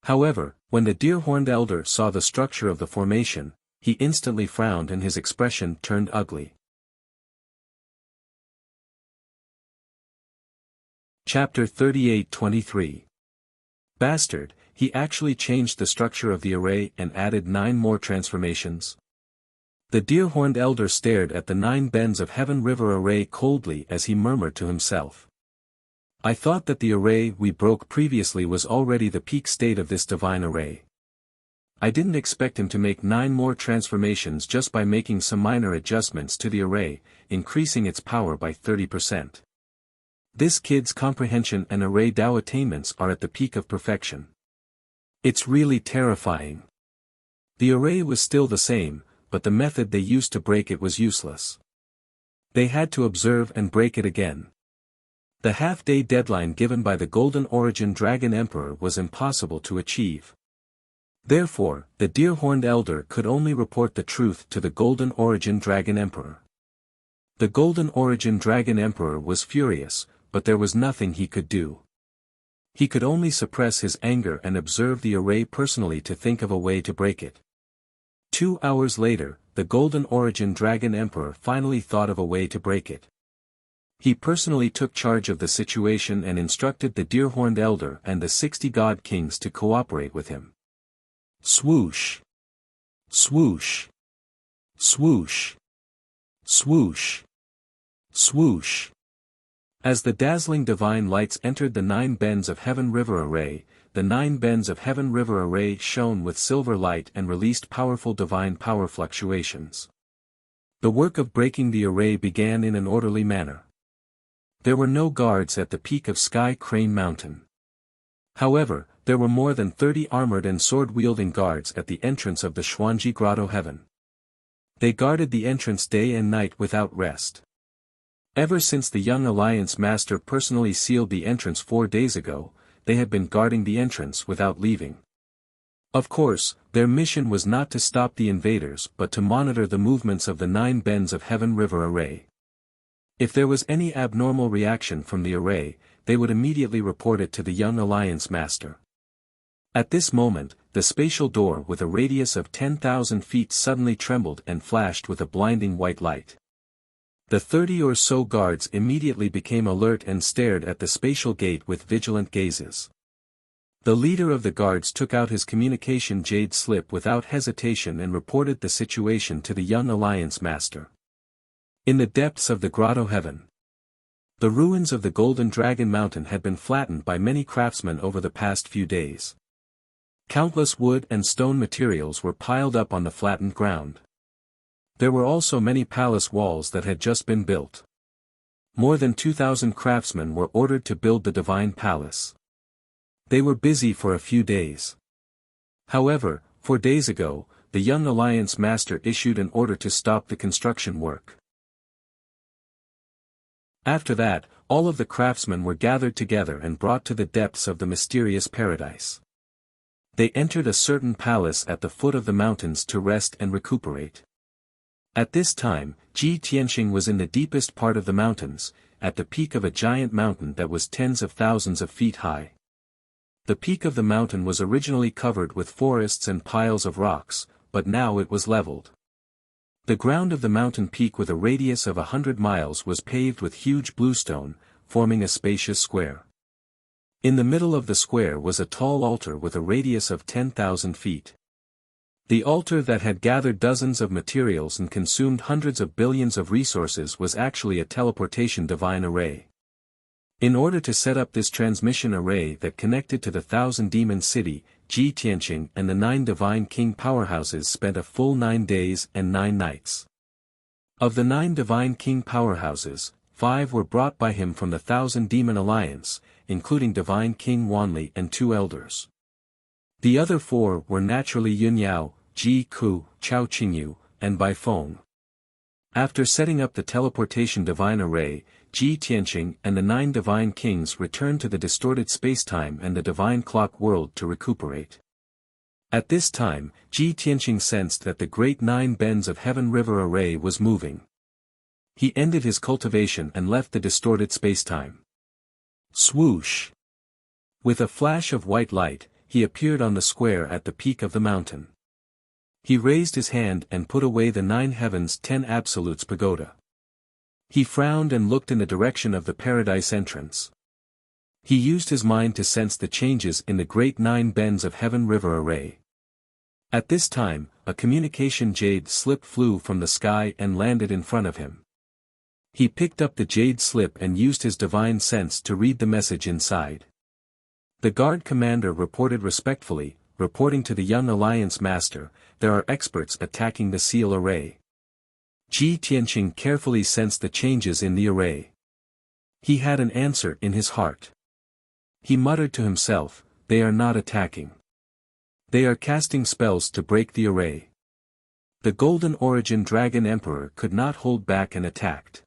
However, when the deer-horned elder saw the structure of the formation, he instantly frowned and his expression turned ugly. Chapter 38-23. Bastard, he actually changed the structure of the array and added 9 more transformations. The deer-horned elder stared at the 9 bends of Heaven River array coldly as he murmured to himself. I thought that the array we broke previously was already the peak state of this divine array. I didn't expect him to make 9 more transformations just by making some minor adjustments to the array, increasing its power by 30%. This kid's comprehension and array Dao attainments are at the peak of perfection. It's really terrifying. The array was still the same, but the method they used to break it was useless. They had to observe and break it again. The half-day deadline given by the Golden Origin Dragon Emperor was impossible to achieve. Therefore, the deer-horned elder could only report the truth to the Golden Origin Dragon Emperor. The Golden Origin Dragon Emperor was furious, but there was nothing he could do. He could only suppress his anger and observe the array personally to think of a way to break it. 2 hours later, the Golden Origin Dragon Emperor finally thought of a way to break it. He personally took charge of the situation and instructed the deer-horned elder and the 60 God Kings to cooperate with him. Swoosh! Swoosh! Swoosh! Swoosh! Swoosh! As the dazzling divine lights entered the 9 bends of Heaven River array, the 9 bends of Heaven River array shone with silver light and released powerful divine power fluctuations. The work of breaking the array began in an orderly manner. There were no guards at the peak of Sky Crane Mountain. However, there were more than 30 armored and sword-wielding guards at the entrance of the Xuanji Grotto Heaven. They guarded the entrance day and night without rest. Ever since the young Alliance Master personally sealed the entrance 4 days ago, they had been guarding the entrance without leaving. Of course, their mission was not to stop the invaders but to monitor the movements of the 9 bends of Heaven River array. If there was any abnormal reaction from the array, they would immediately report it to the young Alliance Master. At this moment, the spatial door with a radius of 10,000 feet suddenly trembled and flashed with a blinding white light. The 30 or so guards immediately became alert and stared at the spatial gate with vigilant gazes. The leader of the guards took out his communication jade slip without hesitation and reported the situation to the young Alliance Master. In the depths of the grotto heaven. The ruins of the Golden Dragon Mountain had been flattened by many craftsmen over the past few days. Countless wood and stone materials were piled up on the flattened ground. There were also many palace walls that had just been built. More than 2,000 craftsmen were ordered to build the divine palace. They were busy for a few days. However, 4 days ago, the young Alliance Master issued an order to stop the construction work. After that, all of the craftsmen were gathered together and brought to the depths of the mysterious paradise. They entered a certain palace at the foot of the mountains to rest and recuperate. At this time, Ji Tianxing was in the deepest part of the mountains, at the peak of a giant mountain that was tens of thousands of feet high. The peak of the mountain was originally covered with forests and piles of rocks, but now it was leveled. The ground of the mountain peak with a radius of 100 miles was paved with huge bluestone, forming a spacious square. In the middle of the square was a tall altar with a radius of 10,000 feet. The altar that had gathered dozens of materials and consumed hundreds of billions of resources was actually a teleportation divine array. In order to set up this transmission array that connected to the Thousand Demon City, Ji Tianxing and the 9 Divine King powerhouses spent a full 9 days and 9 nights. Of the 9 Divine King powerhouses, 5 were brought by him from the Thousand Demon Alliance, including Divine King Wanli and 2 elders. The other 4 were naturally Yunyao, Ji Ku, Chao Qingyu, and Bai Feng. After setting up the teleportation divine array, Ji Tianxing and the 9 Divine Kings returned to the distorted spacetime and the Divine Clock world to recuperate. At this time, Ji Tianxing sensed that the great 9 bends of Heaven River array was moving. He ended his cultivation and left the distorted spacetime. Swoosh! With a flash of white light, he appeared on the square at the peak of the mountain. He raised his hand and put away the 9 heavens 10 absolutes pagoda. He frowned and looked in the direction of the paradise entrance. He used his mind to sense the changes in the great 9 bends of Heaven River array. At this time, a communication jade slip flew from the sky and landed in front of him. He picked up the jade slip and used his divine sense to read the message inside. The guard commander reported respectfully, reporting to the young Alliance Master, there are experts attacking the seal array. Ji Tianxing carefully sensed the changes in the array. He had an answer in his heart. He muttered to himself, they are not attacking. They are casting spells to break the array. The Golden Origin Dragon Emperor could not hold back and attacked.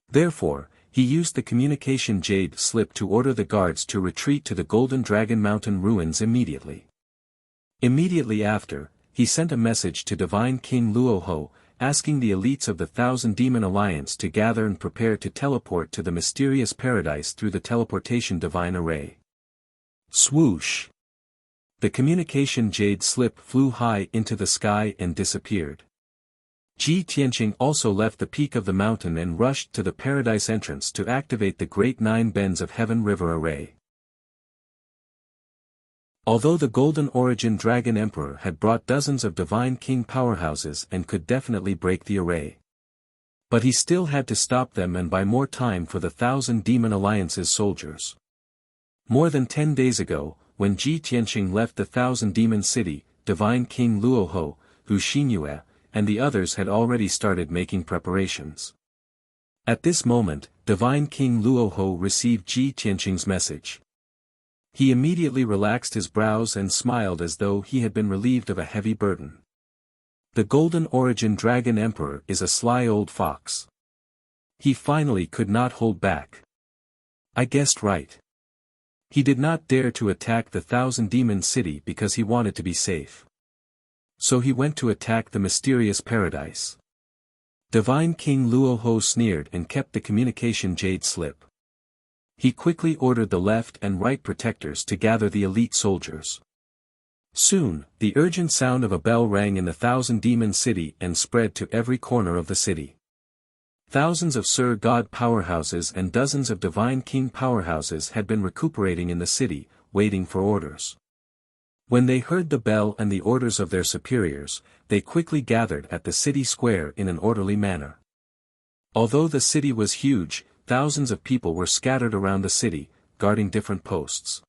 Therefore, he used the communication jade slip to order the guards to retreat to the Golden Dragon Mountain ruins immediately. Immediately after, he sent a message to Divine King Luoho, asking the elites of the Thousand Demon Alliance to gather and prepare to teleport to the mysterious paradise through the teleportation divine array. Swoosh! The communication jade slip flew high into the sky and disappeared. Ji Tianxing also left the peak of the mountain and rushed to the paradise entrance to activate the great 9 bends of Heaven River array. Although the Golden Origin Dragon Emperor had brought dozens of Divine King powerhouses and could definitely break the array. But he still had to stop them and buy more time for the Thousand Demon Alliance's soldiers. More than 10 days ago, when Ji Tianxing left the Thousand Demon City, Divine King Luoho, Hu Xinyue, and the others had already started making preparations. At this moment, Divine King Luoho received Ji Tianxing's message. He immediately relaxed his brows and smiled as though he had been relieved of a heavy burden. The Golden Origin Dragon Emperor is a sly old fox. He finally could not hold back. I guessed right. He did not dare to attack the Thousand Demon City because he wanted to be safe. So he went to attack the mysterious paradise. Divine King Luoho sneered and kept the communication jade slip. He quickly ordered the left and right protectors to gather the elite soldiers. Soon, the urgent sound of a bell rang in the Thousand Demon City and spread to every corner of the city. Thousands of Sir God powerhouses and dozens of Divine King powerhouses had been recuperating in the city, waiting for orders. When they heard the bell and the orders of their superiors, they quickly gathered at the city square in an orderly manner. Although the city was huge, thousands of people were scattered around the city, guarding different posts.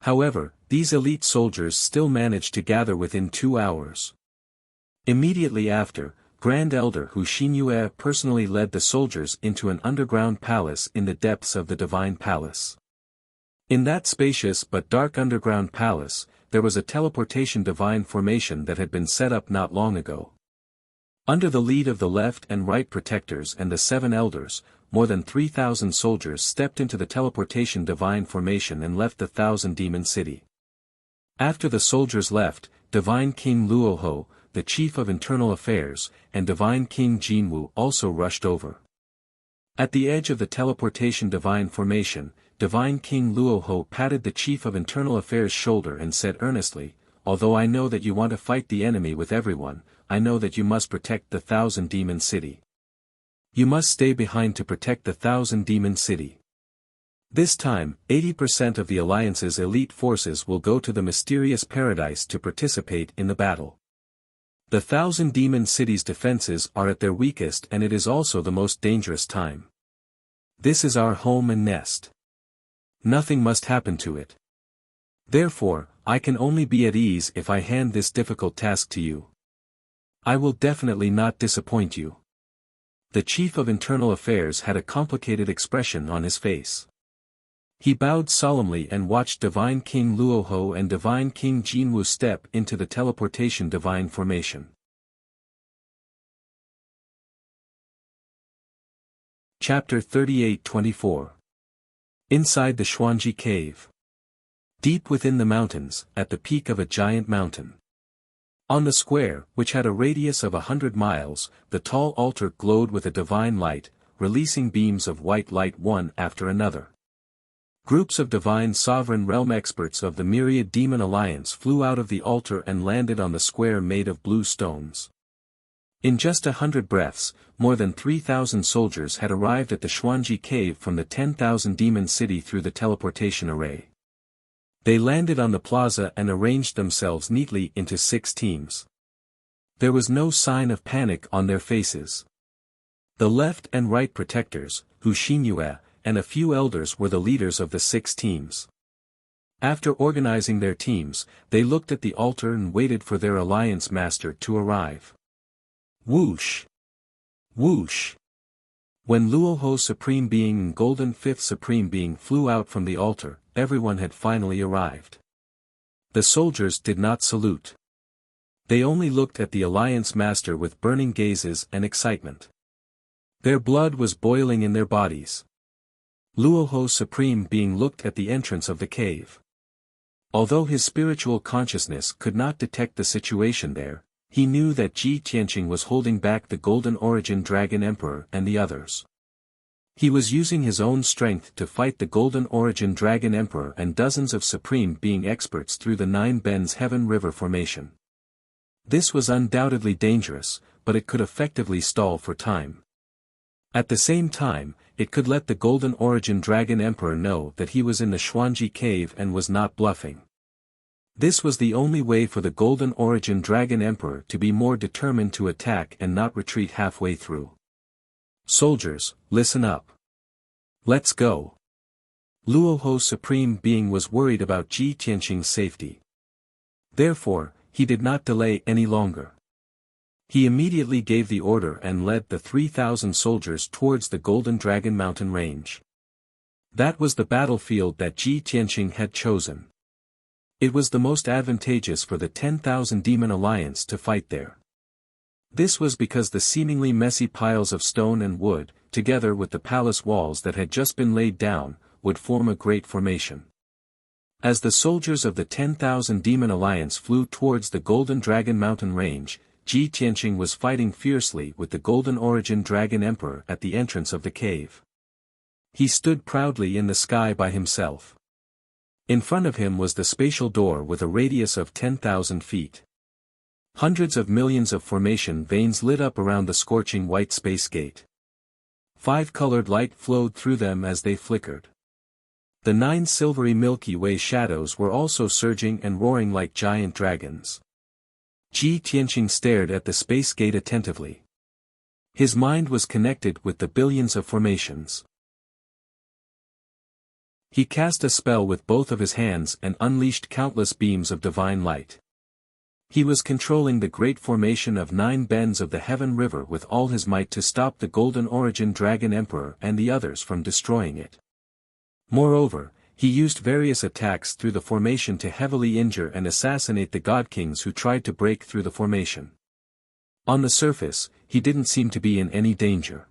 However, these elite soldiers still managed to gather within 2 hours. Immediately after, Grand Elder Hu Xinyue personally led the soldiers into an underground palace in the depths of the Divine Palace. In that spacious but dark underground palace, there was a teleportation divine formation that had been set up not long ago. Under the lead of the left and right protectors and the 7 elders, more than 3,000 soldiers stepped into the teleportation divine formation and left the Thousand Demon City. After the soldiers left, Divine King Luoho, the Chief of Internal Affairs, and Divine King Jinwu also rushed over. At the edge of the teleportation divine formation, Divine King Luoho patted the Chief of Internal Affairs' shoulder and said earnestly, "Although I know that you want to fight the enemy with everyone, I know that you must protect the Thousand Demon City. You must stay behind to protect the Thousand Demon City. This time, 80% of the Alliance's elite forces will go to the mysterious paradise to participate in the battle. The Thousand Demon City's defenses are at their weakest and it is also the most dangerous time. This is our home and nest. Nothing must happen to it. Therefore, I can only be at ease if I hand this difficult task to you. I will definitely not disappoint you." The Chief of Internal Affairs had a complicated expression on his face. He bowed solemnly and watched Divine King Luoho and Divine King Jinwu step into the teleportation divine formation. Chapter 38-24. Inside the Xuanji Cave. Deep within the mountains, at the peak of a giant mountain. On the square, which had a radius of 100 miles, the tall altar glowed with a divine light, releasing beams of white light one after another. Groups of divine sovereign realm experts of the Myriad Demon Alliance flew out of the altar and landed on the square made of blue stones. In just 100 breaths, more than 3,000 soldiers had arrived at the Xuanji Cave from the 10,000 Demon City through the teleportation array. They landed on the plaza and arranged themselves neatly into 6 teams. There was no sign of panic on their faces. The left and right protectors, Hu Xinyue, and a few elders were the leaders of the 6 teams. After organizing their teams, they looked at the altar and waited for their alliance master to arrive. Whoosh! Whoosh! When Luoho Supreme Being and Golden Fifth Supreme Being flew out from the altar, everyone had finally arrived. The soldiers did not salute. They only looked at the alliance master with burning gazes and excitement. Their blood was boiling in their bodies. Luoho Supreme Being looked at the entrance of the cave. Although his spiritual consciousness could not detect the situation there, he knew that Ji Tianqing was holding back the Golden Origin Dragon Emperor and the others. He was using his own strength to fight the Golden Origin Dragon Emperor and dozens of Supreme Being experts through the 9 Bends Heaven River formation. This was undoubtedly dangerous, but it could effectively stall for time. At the same time, it could let the Golden Origin Dragon Emperor know that he was in the Xuanji Cave and was not bluffing. This was the only way for the Golden Origin Dragon Emperor to be more determined to attack and not retreat halfway through. Soldiers, listen up. Let's go. Luoho Supreme Being was worried about Ji Tianqing's safety. Therefore, he did not delay any longer. He immediately gave the order and led the 3,000 soldiers towards the Golden Dragon Mountain range. That was the battlefield that Ji Tianqing had chosen. It was the most advantageous for the 10,000 Demon Alliance to fight there. This was because the seemingly messy piles of stone and wood, together with the palace walls that had just been laid down, would form a great formation. As the soldiers of the 10,000 Demon Alliance flew towards the Golden Dragon Mountain range, Ji Tianqing was fighting fiercely with the Golden Origin Dragon Emperor at the entrance of the cave. He stood proudly in the sky by himself. In front of him was the spatial door with a radius of 10,000 feet. Hundreds of millions of formation veins lit up around the scorching white space gate. 5-colored light flowed through them as they flickered. The 9 silvery Milky Way shadows were also surging and roaring like giant dragons. Ji Tianqing stared at the space gate attentively. His mind was connected with the billions of formations. He cast a spell with both of his hands and unleashed countless beams of divine light. He was controlling the great formation of 9 bends of the Heaven River with all his might to stop the Golden Origin Dragon Emperor and the others from destroying it. Moreover, he used various attacks through the formation to heavily injure and assassinate the God Kings who tried to break through the formation. On the surface, he didn't seem to be in any danger.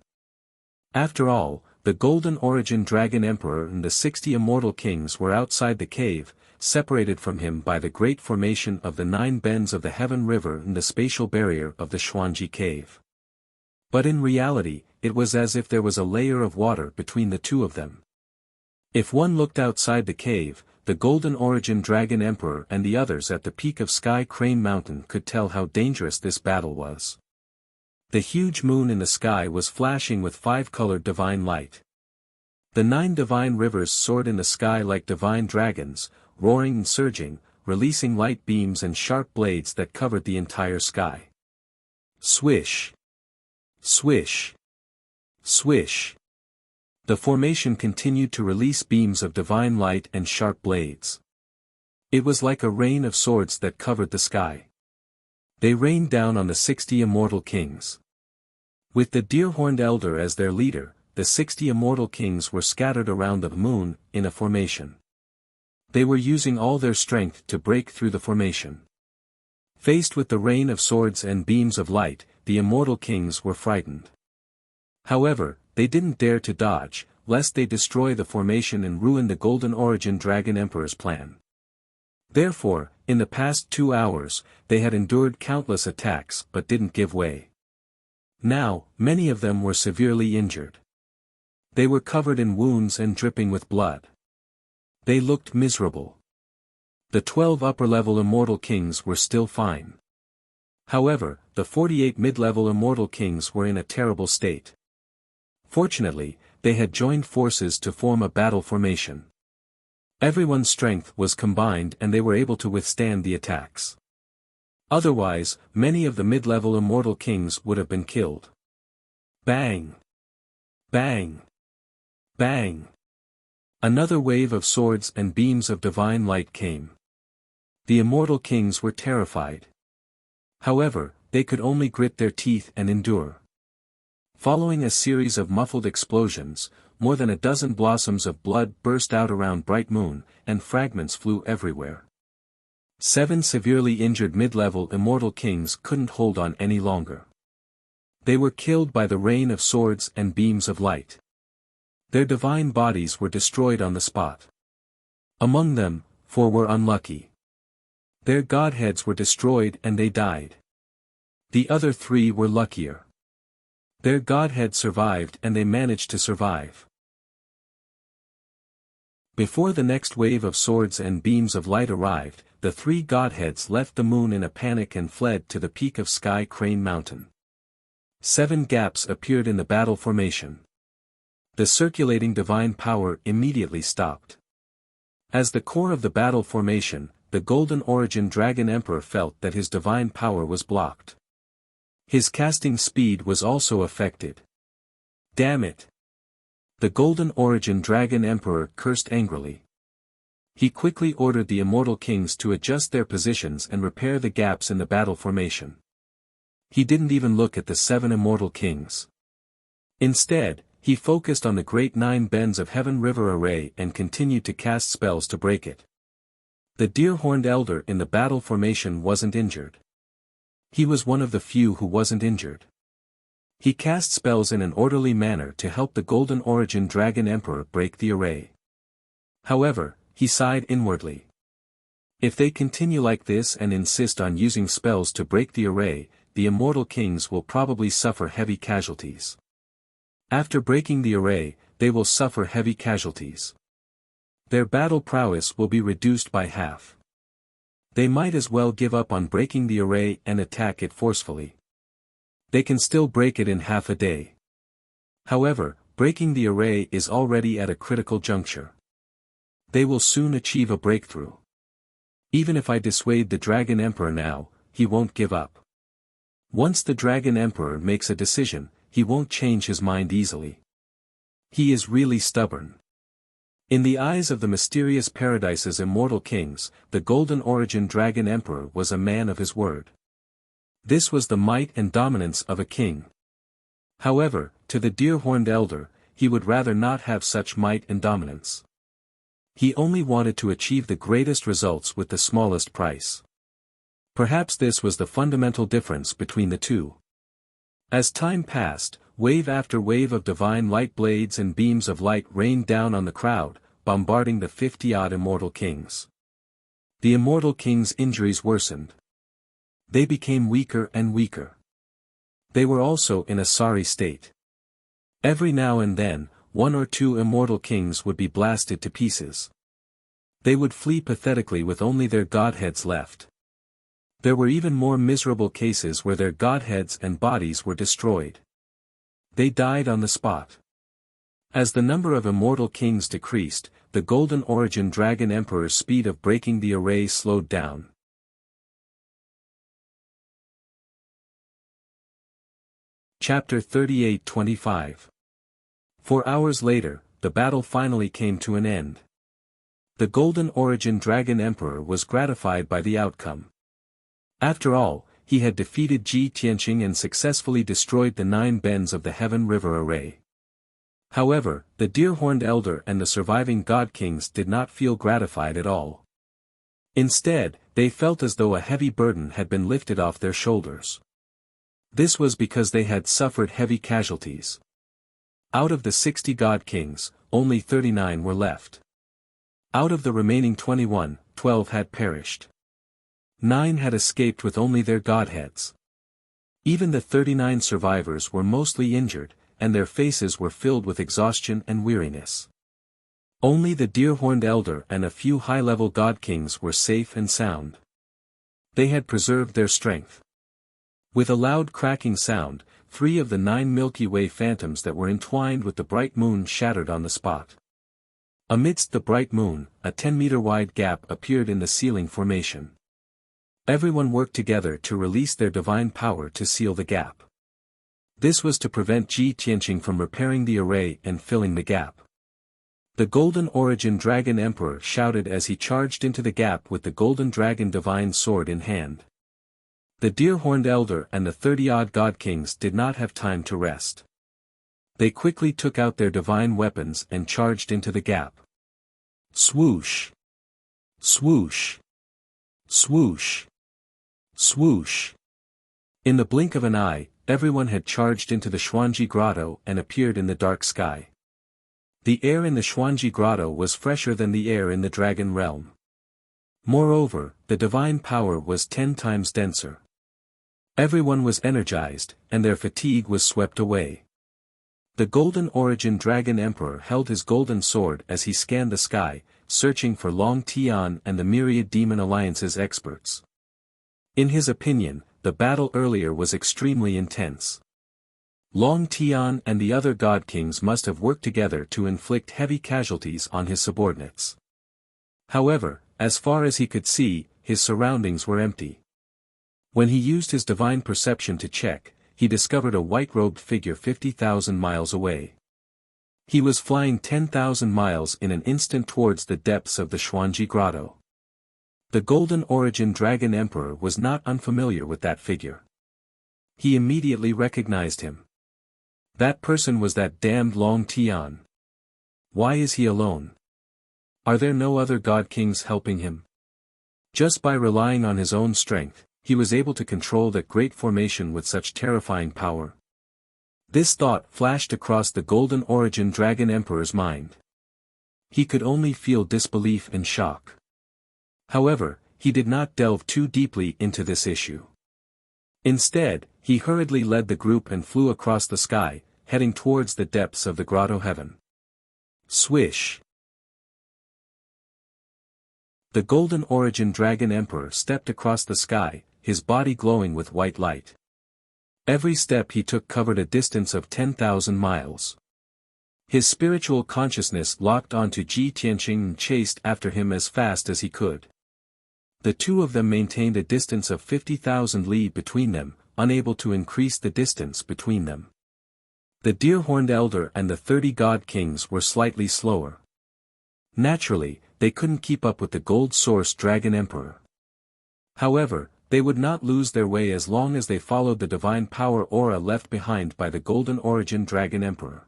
After all, the Golden Origin Dragon Emperor and the 60 Immortal Kings were outside the cave, separated from him by the great formation of the 9 bends of the Heaven River and the spatial barrier of the Xuanji Cave. But in reality, it was as if there was a layer of water between the two of them. If one looked outside the cave, the Golden Origin Dragon Emperor and the others at the peak of Sky Crane Mountain could tell how dangerous this battle was. The huge moon in the sky was flashing with 5-colored divine light. The 9 divine rivers soared in the sky like divine dragons, roaring and surging, releasing light beams and sharp blades that covered the entire sky. Swish! Swish! Swish! The formation continued to release beams of divine light and sharp blades. It was like a rain of swords that covered the sky. They rained down on the 60 Immortal Kings. With the deer-horned elder as their leader, the 60 Immortal Kings were scattered around the moon, in a formation. They were using all their strength to break through the formation. Faced with the rain of swords and beams of light, the Immortal Kings were frightened. However, they didn't dare to dodge, lest they destroy the formation and ruin the Golden Origin Dragon Emperor's plan. Therefore, in the past 2 hours, they had endured countless attacks but didn't give way. Now, many of them were severely injured. They were covered in wounds and dripping with blood. They looked miserable. The 12 upper-level Immortal Kings were still fine. However, the 48 mid-level Immortal Kings were in a terrible state. Fortunately, they had joined forces to form a battle formation. Everyone's strength was combined and they were able to withstand the attacks. Otherwise, many of the mid-level Immortal Kings would have been killed. Bang! Bang! Bang! Another wave of swords and beams of divine light came. The Immortal Kings were terrified. However, they could only grit their teeth and endure. Following a series of muffled explosions, more than a dozen blossoms of blood burst out around Bright Moon, and fragments flew everywhere. 7 severely injured mid-level Immortal Kings couldn't hold on any longer. They were killed by the rain of swords and beams of light. Their divine bodies were destroyed on the spot. Among them, 4 were unlucky. Their godheads were destroyed and they died. The other 3 were luckier. Their godhead survived and they managed to survive. Before the next wave of swords and beams of light arrived, the 3 godheads left the moon in a panic and fled to the peak of Sky Crane Mountain. 7 gaps appeared in the battle formation. The circulating divine power immediately stopped. As the core of the battle formation, the Golden Origin Dragon Emperor felt that his divine power was blocked. His casting speed was also affected. Damn it! The Golden Origin Dragon Emperor cursed angrily. He quickly ordered the Immortal Kings to adjust their positions and repair the gaps in the battle formation. He didn't even look at the 7 Immortal Kings. Instead, he focused on the great 9 bends of Heaven River array and continued to cast spells to break it. The deer-horned elder in the battle formation wasn't injured. He was one of the few who wasn't injured. He cast spells in an orderly manner to help the Golden Origin Dragon Emperor break the array. However, he sighed inwardly. If they continue like this and insist on using spells to break the array, the Immortal Kings will probably suffer heavy casualties. After breaking the array, they will suffer heavy casualties. Their battle prowess will be reduced by half. They might as well give up on breaking the array and attack it forcefully. They can still break it in half a day. However, breaking the array is already at a critical juncture. They will soon achieve a breakthrough. Even if I dissuade the Dragon Emperor now, he won't give up. Once the Dragon Emperor makes a decision, he won't change his mind easily. He is really stubborn. In the eyes of the mysterious Paradise's immortal kings, the Golden Origin Dragon Emperor was a man of his word. This was the might and dominance of a king. However, to the deer-horned elder, he would rather not have such might and dominance. He only wanted to achieve the greatest results with the smallest price. Perhaps this was the fundamental difference between the two. As time passed, wave after wave of divine light blades and beams of light rained down on the crowd, bombarding the 50-odd immortal kings. The immortal kings' injuries worsened. They became weaker and weaker. They were also in a sorry state. Every now and then, one or two immortal kings would be blasted to pieces. They would flee pathetically with only their godheads left. There were even more miserable cases where their godheads and bodies were destroyed. They died on the spot. As the number of immortal kings decreased, the Golden Origin Dragon Emperor's speed of breaking the array slowed down. Chapter 38-25. 4 hours later, the battle finally came to an end. The Golden Origin Dragon Emperor was gratified by the outcome. After all, he had defeated Ji Tianqing and successfully destroyed the 9 bends of the Heaven River array. However, the deer-horned elder and the surviving god kings did not feel gratified at all. Instead, they felt as though a heavy burden had been lifted off their shoulders. This was because they had suffered heavy casualties. Out of the 60 god kings, only 39 were left. Out of the remaining 21, 12 had perished. 9 had escaped with only their godheads. Even the 39 survivors were mostly injured, and their faces were filled with exhaustion and weariness. Only the deer-horned elder and a few high-level god kings were safe and sound. They had preserved their strength. With a loud cracking sound, 3 of the 9 Milky Way phantoms that were entwined with the bright moon shattered on the spot. Amidst the bright moon, a 10-meter-wide gap appeared in the ceiling formation. Everyone worked together to release their divine power to seal the gap. This was to prevent Ji Tianqing from repairing the array and filling the gap. The Golden Origin Dragon Emperor shouted as he charged into the gap with the Golden Dragon Divine Sword in hand. The deer-horned elder and the 30-odd god kings did not have time to rest. They quickly took out their divine weapons and charged into the gap. Swoosh! Swoosh! Swoosh! Swoosh! In the blink of an eye, everyone had charged into the Xuanji Grotto and appeared in the dark sky. The air in the Xuanji Grotto was fresher than the air in the Dragon Realm. Moreover, the divine power was 10 times denser. Everyone was energized, and their fatigue was swept away. The Golden Origin Dragon Emperor held his golden sword as he scanned the sky, searching for Long Tian and the myriad Demon Alliance's experts. In his opinion, the battle earlier was extremely intense. Long Tian and the other god kings must have worked together to inflict heavy casualties on his subordinates. However, as far as he could see, his surroundings were empty. When he used his divine perception to check, he discovered a white-robed figure 50,000 miles away. He was flying 10,000 miles in an instant towards the depths of the Xuanji Grotto. The Golden Origin Dragon Emperor was not unfamiliar with that figure. He immediately recognized him. That person was that damned Long Tian. Why is he alone? Are there no other god kings helping him? Just by relying on his own strength, he was able to control that great formation with such terrifying power. This thought flashed across the Golden Origin Dragon Emperor's mind. He could only feel disbelief and shock. However, he did not delve too deeply into this issue. Instead, he hurriedly led the group and flew across the sky, heading towards the depths of the grotto heaven. Swish! The Golden Origin Dragon Emperor stepped across the sky, his body glowing with white light. Every step he took covered a distance of 10,000 miles. His spiritual consciousness locked onto Ji Tianqing and chased after him as fast as he could. The two of them maintained a distance of 50,000 li between them, unable to increase the distance between them. The deer-horned elder and the 30 god kings were slightly slower. Naturally, they couldn't keep up with the gold source dragon emperor. However, they would not lose their way as long as they followed the divine power aura left behind by the golden origin dragon emperor.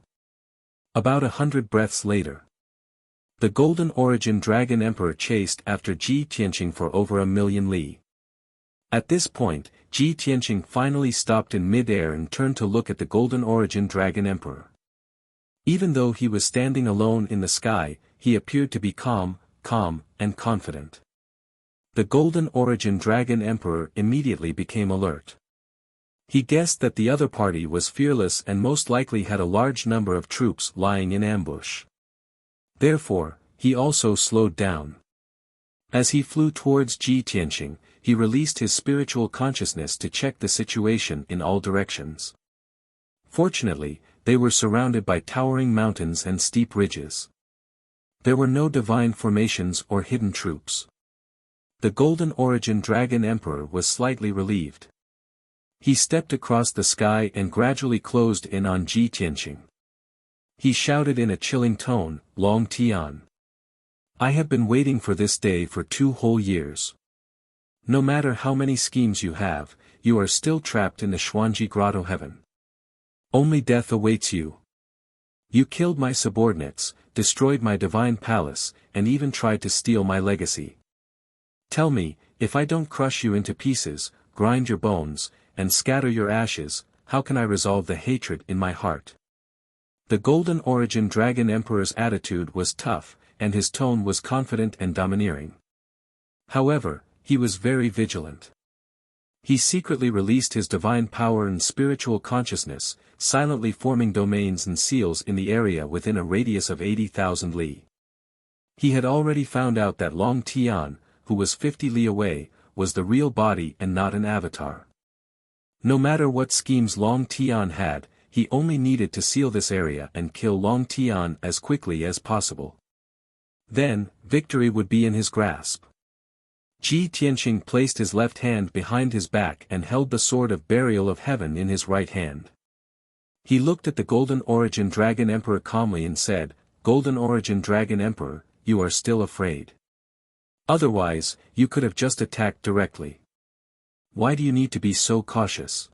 About 100 breaths later, the golden origin dragon emperor chased after Ji Tianqing for over 1,000,000 li. At this point, Ji Tianqing finally stopped in mid-air and turned to look at the golden origin dragon emperor. Even though he was standing alone in the sky, he appeared to be calm, and confident. The golden origin dragon emperor immediately became alert. He guessed that the other party was fearless and most likely had a large number of troops lying in ambush. Therefore, he also slowed down. As he flew towards Ji Tianqing, he released his spiritual consciousness to check the situation in all directions. Fortunately, they were surrounded by towering mountains and steep ridges. There were no divine formations or hidden troops. The golden origin dragon emperor was slightly relieved. He stepped across the sky and gradually closed in on Ji Tianqing. He shouted in a chilling tone, "Long Tian. I have been waiting for this day for 2 whole years. No matter how many schemes you have, you are still trapped in the Xuanji Grotto heaven. Only death awaits you. You killed my subordinates, destroyed my divine palace, and even tried to steal my legacy. Tell me, if I don't crush you into pieces, grind your bones, and scatter your ashes, how can I resolve the hatred in my heart?" The golden origin dragon emperor's attitude was tough, and his tone was confident and domineering. However, he was very vigilant. He secretly released his divine power and spiritual consciousness, silently forming domains and seals in the area within a radius of 80,000 li. He had already found out that Long Tian, who was 50 li away, was the real body and not an avatar. No matter what schemes Long Tian had, he only needed to seal this area and kill Long Tian as quickly as possible. Then, victory would be in his grasp. Ji Tianqing placed his left hand behind his back and held the sword of burial of heaven in his right hand. He looked at the golden origin dragon emperor calmly and said, "Golden origin dragon emperor, you are still afraid. Otherwise, you could have just attacked directly. Why do you need to be so cautious?"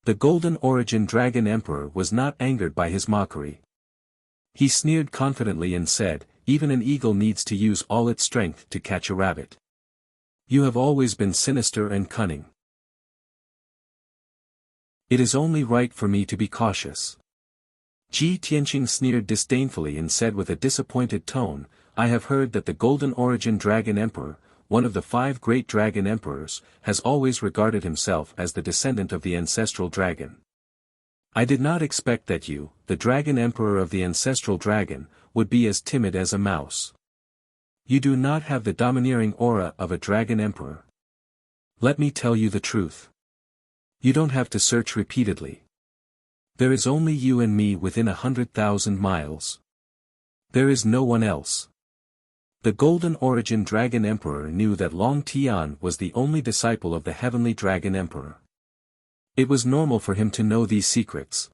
The golden origin dragon emperor was not angered by his mockery. He sneered confidently and said, "Even an eagle needs to use all its strength to catch a rabbit. You have always been sinister and cunning. It is only right for me to be cautious." Ji Tianqing sneered disdainfully and said with a disappointed tone, "I have heard that the golden origin dragon emperor, one of the 5 great dragon emperors, has always regarded himself as the descendant of the ancestral dragon. I did not expect that you, the dragon emperor of the ancestral dragon, would be as timid as a mouse. You do not have the domineering aura of a dragon emperor. Let me tell you the truth. You don't have to search repeatedly. There is only you and me within 100,000 miles. There is no one else." The golden origin dragon emperor knew that Long Tian was the only disciple of the heavenly dragon emperor. It was normal for him to know these secrets.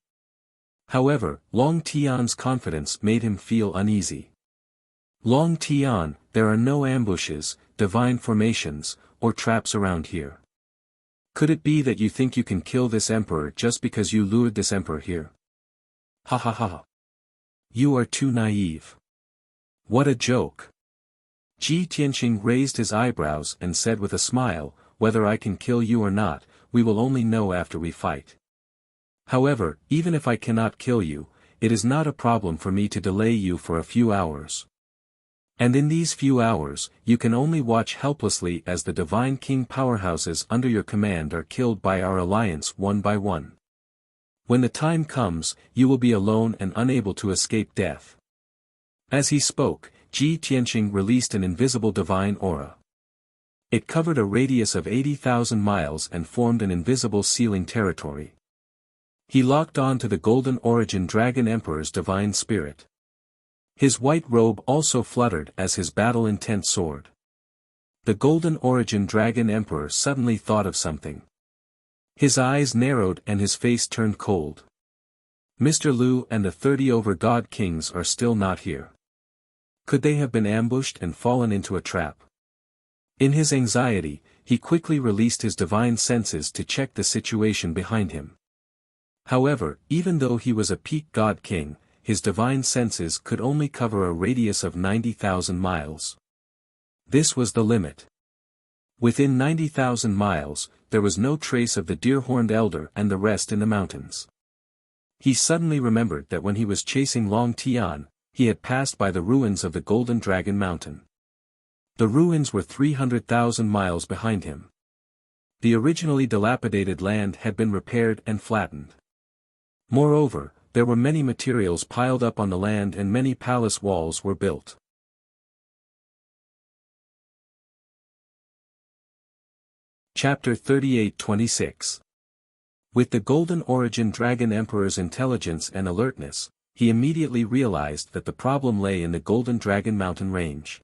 However, Long Tian's confidence made him feel uneasy. "Long Tian, there are no ambushes, divine formations, or traps around here. Could it be that you think you can kill this emperor just because you lured this emperor here? Ha ha ha. You are too naive. What a joke." Ji Tianqing raised his eyebrows and said with a smile, "Whether I can kill you or not, we will only know after we fight. However, even if I cannot kill you, it is not a problem for me to delay you for a few hours. And in these few hours, you can only watch helplessly as the divine king powerhouses under your command are killed by our alliance one by one. When the time comes, you will be alone and unable to escape death." As he spoke, Ji Tianqing released an invisible divine aura. It covered a radius of 80,000 miles and formed an invisible sealing territory. He locked on to the golden origin dragon emperor's divine spirit. His white robe also fluttered as his battle-intent soared. The golden origin dragon emperor suddenly thought of something. His eyes narrowed and his face turned cold. Mr. Lu and the 30 over-god kings are still not here. Could they have been ambushed and fallen into a trap? In his anxiety, he quickly released his divine senses to check the situation behind him. However, even though he was a peak god king, his divine senses could only cover a radius of 90,000 miles. This was the limit. Within 90,000 miles, there was no trace of the deer-horned elder and the rest in the mountains. He suddenly remembered that when he was chasing Long Tian, he had passed by the ruins of the Golden Dragon Mountain. The ruins were 300,000 miles behind him. The originally dilapidated land had been repaired and flattened. Moreover, there were many materials piled up on the land and many palace walls were built. Chapter 38-26. With the Golden Origin Dragon Emperor's intelligence and alertness, he immediately realized that the problem lay in the Golden Dragon Mountain range.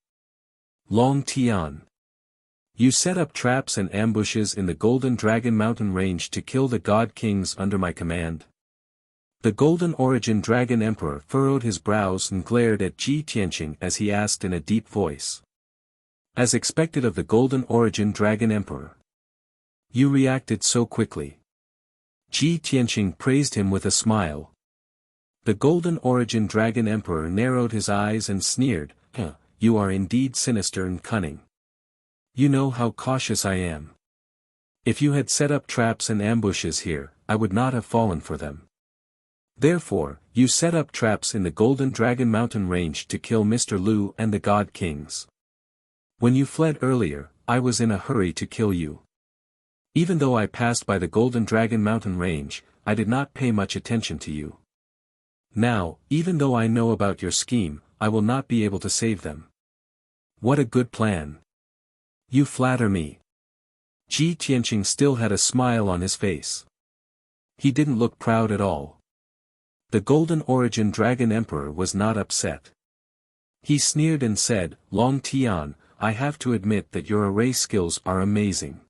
Long Tian. You set up traps and ambushes in the Golden Dragon Mountain range to kill the God Kings under my command. The Golden Origin Dragon Emperor furrowed his brows and glared at Ji Tianqing as he asked in a deep voice. As expected of the Golden Origin Dragon Emperor. You reacted so quickly. Ji Tianqing praised him with a smile. The Golden Origin Dragon Emperor narrowed his eyes and sneered, You are indeed sinister and cunning. You know how cautious I am. If you had set up traps and ambushes here, I would not have fallen for them. Therefore, you set up traps in the Golden Dragon Mountain range to kill Mr. Lu and the God Kings. When you fled earlier, I was in a hurry to kill you. Even though I passed by the Golden Dragon Mountain range, I did not pay much attention to you. Now, even though I know about your scheme, I will not be able to save them. What a good plan. You flatter me. Ji Tianqing still had a smile on his face. He didn't look proud at all. The Golden Origin Dragon Emperor was not upset. He sneered and said, Long Tian, I have to admit that your array skills are amazing.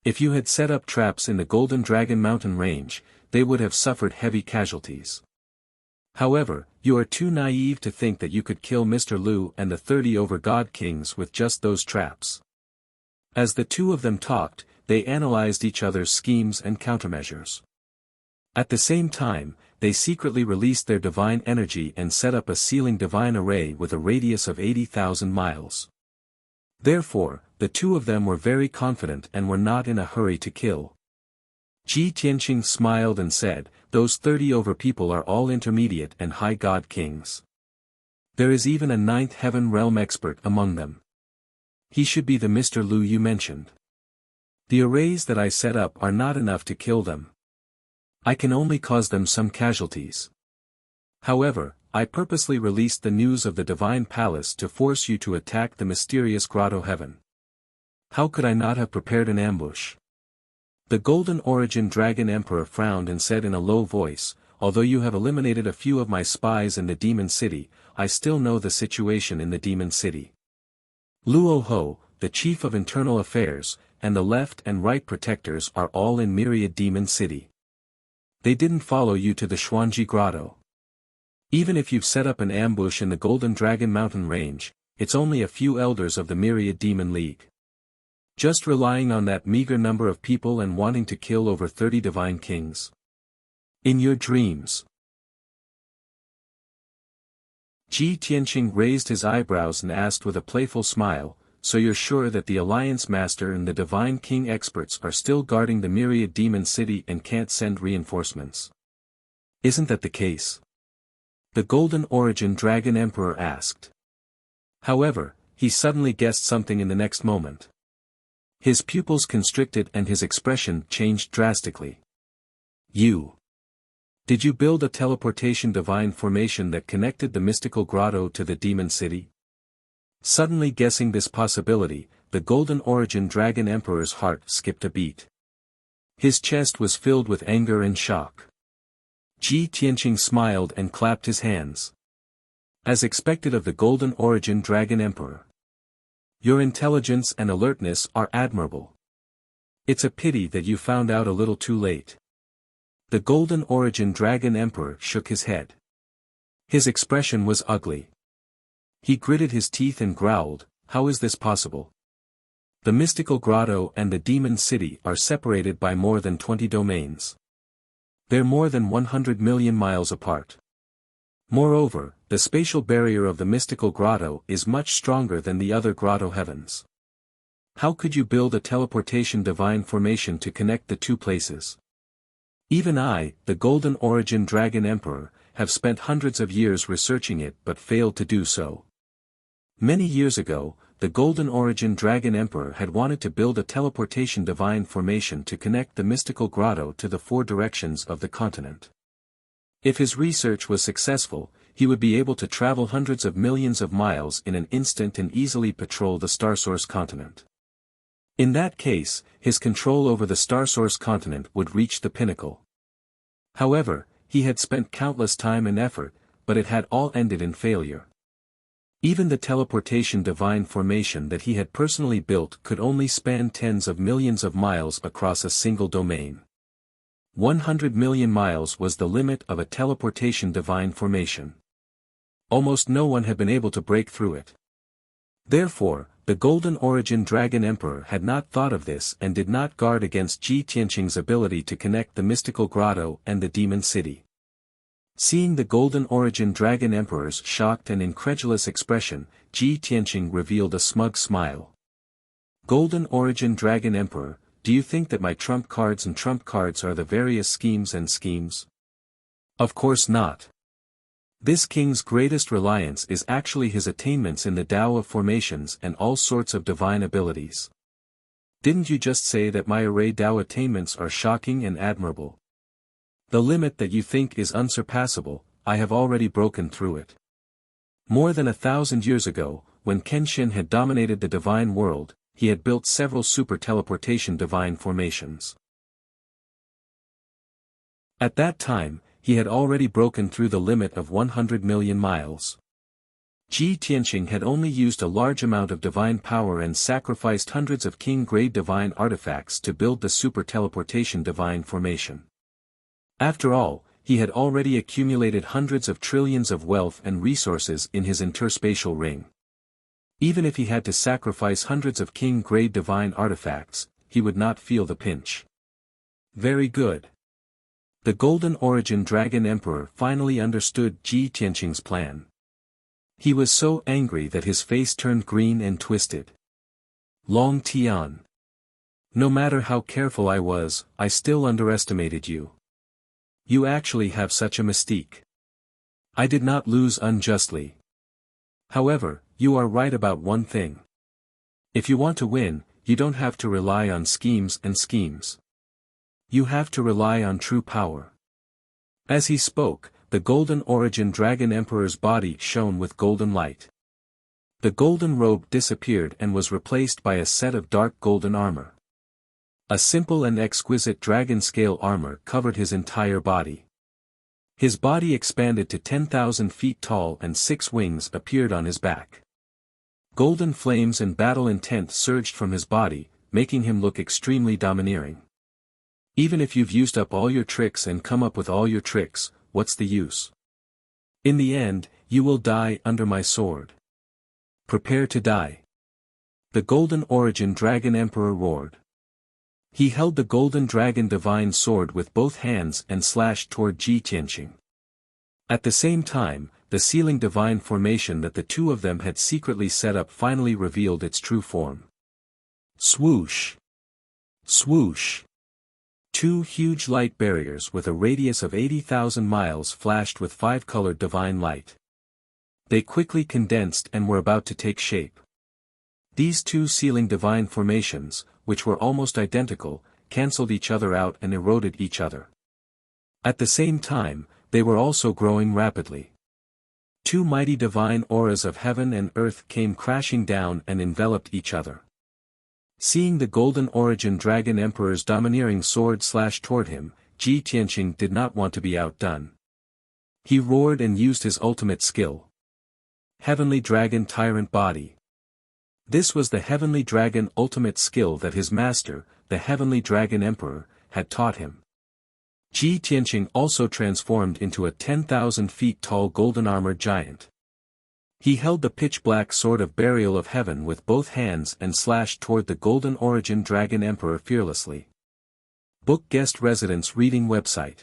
If you had set up traps in the Golden Dragon Mountain range, they would have suffered heavy casualties. However, you are too naive to think that you could kill Mr. Lu and the 30 over God Kings with just those traps. As the two of them talked, they analyzed each other's schemes and countermeasures. At the same time, they secretly released their divine energy and set up a sealing divine array with a radius of 80,000 miles. Therefore, the two of them were very confident and were not in a hurry to kill. Ji Tianqing smiled and said, Those 30 over people are all intermediate and high god kings. There is even a 9th heaven realm expert among them. He should be the Mr. Lu you mentioned. The arrays that I set up are not enough to kill them. I can only cause them some casualties. However, I purposely released the news of the Divine Palace to force you to attack the mysterious Grotto Heaven. How could I not have prepared an ambush? The Golden Origin Dragon Emperor frowned and said in a low voice, Although you have eliminated a few of my spies in the Demon City, I still know the situation in the Demon City. Luo Ho, the Chief of Internal Affairs, and the Left and Right Protectors are all in Myriad Demon City. They didn't follow you to the Xuanji Grotto. Even if you've set up an ambush in the Golden Dragon Mountain range, it's only a few elders of the Myriad Demon League. Just relying on that meager number of people and wanting to kill over 30 divine kings. In your dreams. Ji Tianqing raised his eyebrows and asked with a playful smile, So you're sure that the Alliance Master and the Divine King experts are still guarding the Myriad Demon City and can't send reinforcements? Isn't that the case? The Golden Origin Dragon Emperor asked. However, he suddenly guessed something in the next moment. His pupils constricted and his expression changed drastically. Did you build a teleportation divine formation that connected the mystical grotto to the demon city? Suddenly guessing this possibility, the Golden Origin Dragon Emperor's heart skipped a beat. His chest was filled with anger and shock. Ji Tianqing smiled and clapped his hands. As expected of the Golden Origin Dragon Emperor. Your intelligence and alertness are admirable. It's a pity that you found out a little too late. The Golden Origin Dragon Emperor shook his head. His expression was ugly. He gritted his teeth and growled, "How is this possible? The mystical grotto and the demon city are separated by more than 20 domains. They're more than 100 million miles apart. Moreover, the spatial barrier of the mystical grotto is much stronger than the other grotto heavens. How could you build a teleportation divine formation to connect the two places? Even I, the Golden Origin Dragon Emperor, have spent hundreds of years researching it but failed to do so." Many years ago, the Golden Origin Dragon Emperor had wanted to build a teleportation divine formation to connect the mystical grotto to the four directions of the continent. If his research was successful, he would be able to travel hundreds of millions of miles in an instant and easily patrol the Starsource continent. In that case, his control over the Starsource continent would reach the pinnacle. However, he had spent countless time and effort, but it had all ended in failure. Even the teleportation divine formation that he had personally built could only span tens of millions of miles across a single domain. 100 million miles was the limit of a teleportation divine formation. Almost no one had been able to break through it. Therefore, the Golden Origin Dragon Emperor had not thought of this and did not guard against Ji Tianqing's ability to connect the mystical grotto and the demon city. Seeing the Golden Origin Dragon Emperor's shocked and incredulous expression, Ji Tianqing revealed a smug smile. "Golden Origin Dragon Emperor, do you think that my trump cards and trump cards are the various schemes and schemes? Of course not. This king's greatest reliance is actually his attainments in the Tao of formations and all sorts of divine abilities. Didn't you just say that my array Tao attainments are shocking and admirable? The limit that you think is unsurpassable, I have already broken through it. More than 1,000 years ago, when Kenshin had dominated the divine world, he had built several super teleportation divine formations. At that time, he had already broken through the limit of 100 million miles. Ji Tianqing had only used a large amount of divine power and sacrificed hundreds of king-grade divine artifacts to build the super teleportation divine formation. After all, he had already accumulated hundreds of trillions of wealth and resources in his interspatial ring. Even if he had to sacrifice hundreds of king-grade divine artifacts, he would not feel the pinch. Very good. The Golden Origin Dragon Emperor finally understood Ji Tianqing's plan. He was so angry that his face turned green and twisted. "Long Tian. No matter how careful I was, I still underestimated you. You actually have such a mystique. I did not lose unjustly. However, you are right about one thing. If you want to win, you don't have to rely on schemes and schemes. You have to rely on true power." As he spoke, the Golden Origin Dragon Emperor's body shone with golden light. The golden robe disappeared and was replaced by a set of dark golden armor. A simple and exquisite dragon-scale armor covered his entire body. His body expanded to 10,000 feet tall and 6 wings appeared on his back. Golden flames and battle intent surged from his body, making him look extremely domineering. Even if you've used up all your tricks and come up with all your tricks, what's the use? In the end, you will die under my sword. Prepare to die. The Golden Origin Dragon Emperor roared. He held the Golden Dragon Divine Sword with both hands and slashed toward Ji Tianqing. At the same time, the sealing divine formation that the two of them had secretly set up finally revealed its true form. Swoosh! Swoosh! 2 huge light barriers with a radius of 80,000 miles flashed with 5-colored divine light. They quickly condensed and were about to take shape. These two sealing divine formations, which were almost identical, cancelled each other out and eroded each other. At the same time, they were also growing rapidly. 2 mighty divine auras of heaven and earth came crashing down and enveloped each other. Seeing the Golden Origin Dragon Emperor's domineering sword slash toward him, Ji Tianqing did not want to be outdone. He roared and used his ultimate skill. Heavenly Dragon Tyrant Body. This was the Heavenly Dragon ultimate skill that his master, the Heavenly Dragon Emperor, had taught him. Ji Tianqing also transformed into a 10,000 feet tall golden-armored giant. He held the pitch-black sword of burial of heaven with both hands and slashed toward the golden origin dragon emperor fearlessly. Book guest residence reading website.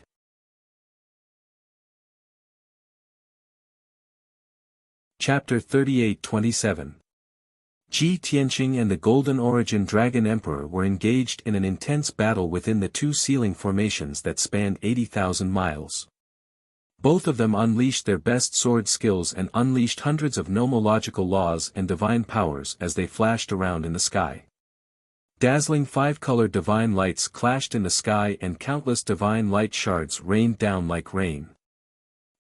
Chapter 38-27. Ji Tianqing and the Golden Origin Dragon Emperor were engaged in an intense battle within the two sealing formations that spanned 80,000 miles. Both of them unleashed their best sword skills and unleashed hundreds of nomological laws and divine powers as they flashed around in the sky. Dazzling five-colored divine lights clashed in the sky and countless divine light shards rained down like rain.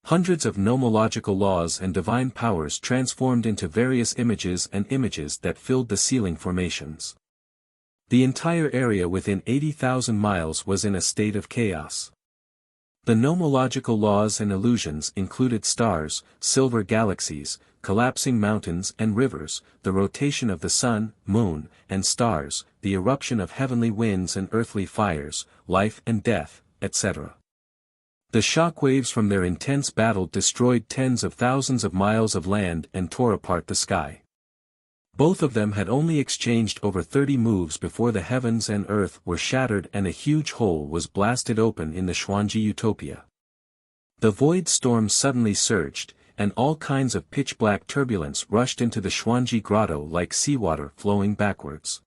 Hundreds of nomological laws and divine powers transformed into various images that filled the sealing formations. The entire area within 80,000 miles was in a state of chaos. The nomological laws and illusions included stars, silver galaxies, collapsing mountains and rivers, the rotation of the sun, moon, and stars, the eruption of heavenly winds and earthly fires, life and death, etc. The shock waves from their intense battle destroyed tens of thousands of miles of land and tore apart the sky. Both of them had only exchanged over 30 moves before the heavens and earth were shattered and a huge hole was blasted open in the Xuanji Utopia. The void storm suddenly surged, and all kinds of pitch-black turbulence rushed into the Xuanji grotto like seawater flowing backwards.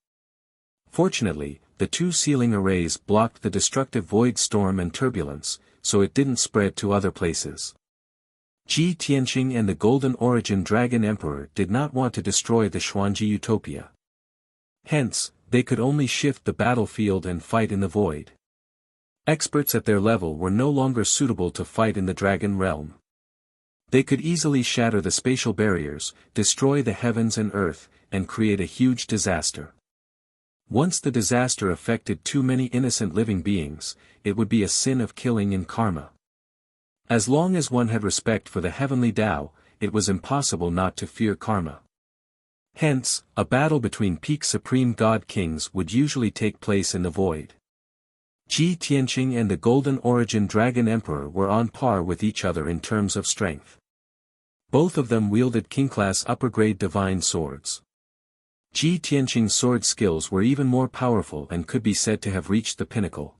Fortunately, the two sealing arrays blocked the destructive void storm and turbulence, so it didn't spread to other places. Ji Tianqing and the Golden Origin Dragon Emperor did not want to destroy the Xuanji Utopia. Hence, they could only shift the battlefield and fight in the void. Experts at their level were no longer suitable to fight in the Dragon Realm. They could easily shatter the spatial barriers, destroy the heavens and earth, and create a huge disaster. Once the disaster affected too many innocent living beings, it would be a sin of killing in karma. As long as one had respect for the heavenly Tao, it was impossible not to fear karma. Hence, a battle between peak supreme god kings would usually take place in the void. Ji Tianqing and the Golden Origin Dragon Emperor were on par with each other in terms of strength. Both of them wielded king-class upper-grade divine swords. Ji Tianqing's sword skills were even more powerful and could be said to have reached the pinnacle.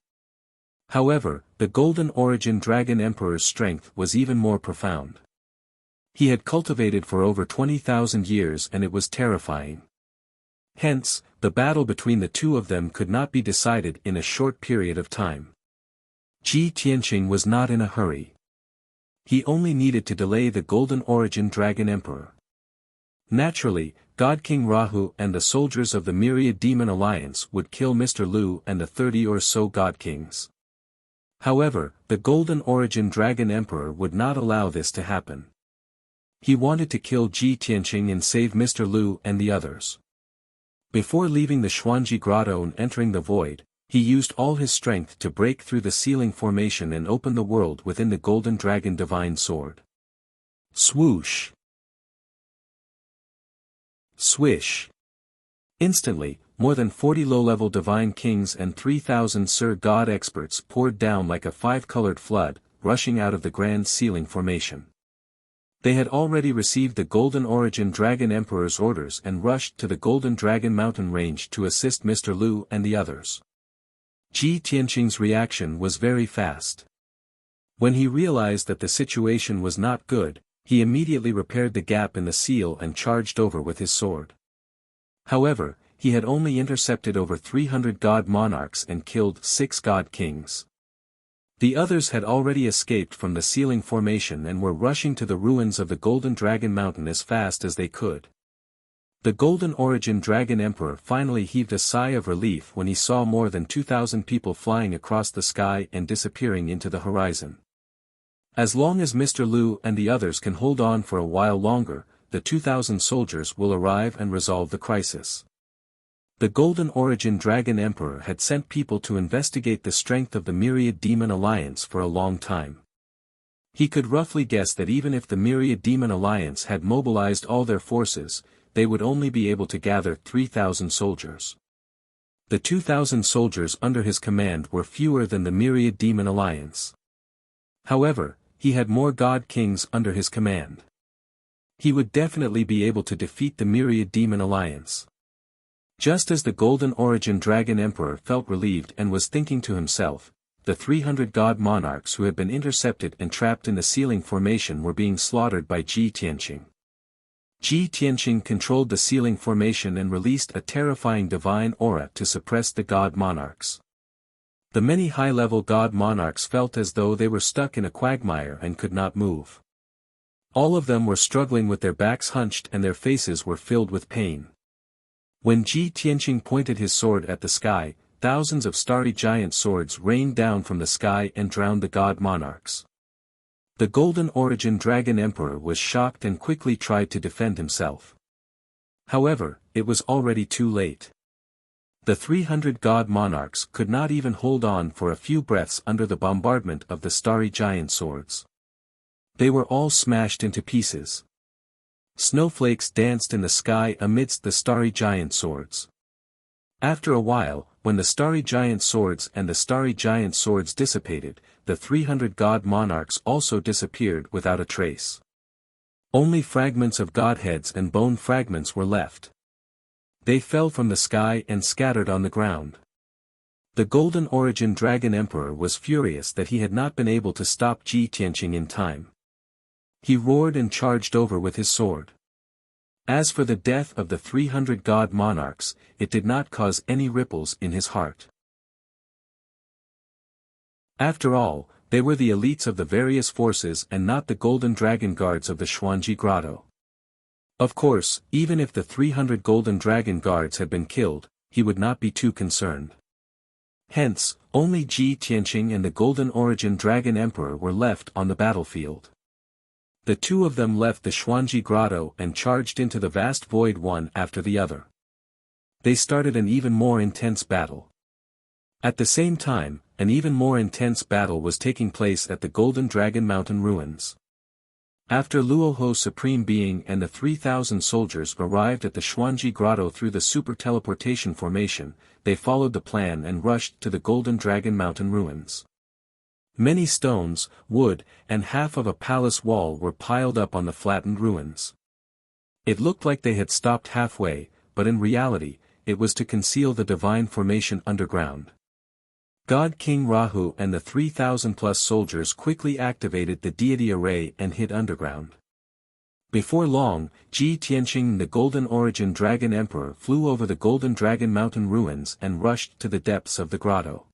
However, the Golden Origin Dragon Emperor's strength was even more profound. He had cultivated for over 20,000 years and it was terrifying. Hence, the battle between the two of them could not be decided in a short period of time. Ji Tianqing was not in a hurry. He only needed to delay the Golden Origin Dragon Emperor. Naturally, God King Rahu and the soldiers of the Myriad Demon Alliance would kill Mr. Lu and the 30 or so God Kings. However, the Golden Origin Dragon Emperor would not allow this to happen. He wanted to kill Ji Tianqing and save Mr. Lu and the others. Before leaving the Xuanji Grotto and entering the void, he used all his strength to break through the sealing formation and open the world within the Golden Dragon Divine Sword. Swoosh! Swish! Instantly, more than 40 low-level divine kings and 3,000 Sir God experts poured down like a five-colored flood, rushing out of the grand sealing formation. They had already received the Golden Origin Dragon Emperor's orders and rushed to the Golden Dragon Mountain Range to assist Mr. Lu and the others. Ji Tianqing's reaction was very fast. When he realized that the situation was not good, he immediately repaired the gap in the seal and charged over with his sword. However, he had only intercepted over 300 god monarchs and killed 6 god kings. The others had already escaped from the sealing formation and were rushing to the ruins of the Golden Dragon Mountain as fast as they could. The Golden Origin Dragon Emperor finally heaved a sigh of relief when he saw more than 2,000 people flying across the sky and disappearing into the horizon. As long as Mr. Lu and the others can hold on for a while longer, the 2,000 soldiers will arrive and resolve the crisis. The Golden Origin Dragon Emperor had sent people to investigate the strength of the Myriad Demon Alliance for a long time. He could roughly guess that even if the Myriad Demon Alliance had mobilized all their forces, they would only be able to gather 3,000 soldiers. The 2,000 soldiers under his command were fewer than the myriad demon alliance. However, he had more god kings under his command. He would definitely be able to defeat the myriad demon alliance. Just as the Golden Origin Dragon Emperor felt relieved and was thinking to himself, the 300 god monarchs who had been intercepted and trapped in the sealing formation were being slaughtered by Ji Tianqing. Ji Tianqing controlled the sealing formation and released a terrifying divine aura to suppress the god monarchs. The many high-level god monarchs felt as though they were stuck in a quagmire and could not move. All of them were struggling with their backs hunched and their faces were filled with pain. When Ji Tianqing pointed his sword at the sky, thousands of starry giant swords rained down from the sky and drowned the god monarchs. The Golden Origin Dragon Emperor was shocked and quickly tried to defend himself. However, it was already too late. The 300 god monarchs could not even hold on for a few breaths under the bombardment of the starry giant swords. They were all smashed into pieces. Snowflakes danced in the sky amidst the starry giant swords. After a while, when the starry giant swords and the starry giant swords dissipated, the 300 god monarchs also disappeared without a trace. Only fragments of godheads and bone fragments were left. They fell from the sky and scattered on the ground. The Golden Origin Dragon Emperor was furious that he had not been able to stop Ji Tianqing in time. He roared and charged over with his sword. As for the death of the 300 god monarchs, it did not cause any ripples in his heart. After all, they were the elites of the various forces and not the golden dragon guards of the Xuanji Grotto. Of course, even if the 300 golden dragon guards had been killed, he would not be too concerned. Hence, only Ji Tianqing and the Golden Origin Dragon Emperor were left on the battlefield. The two of them left the Xuanji Grotto and charged into the vast void one after the other. They started an even more intense battle. At the same time, an even more intense battle was taking place at the Golden Dragon Mountain ruins. After Luoho's Supreme Being and the 3,000 soldiers arrived at the Xuanji Grotto through the super teleportation formation, they followed the plan and rushed to the Golden Dragon Mountain ruins. Many stones, wood, and half of a palace wall were piled up on the flattened ruins. It looked like they had stopped halfway, but in reality, it was to conceal the divine formation underground. God King Rahu and the 3,000+ soldiers quickly activated the deity array and hid underground. Before long, Ji Tianqing, the Golden Origin Dragon Emperor, flew over the Golden Dragon Mountain ruins and rushed to the depths of the grotto.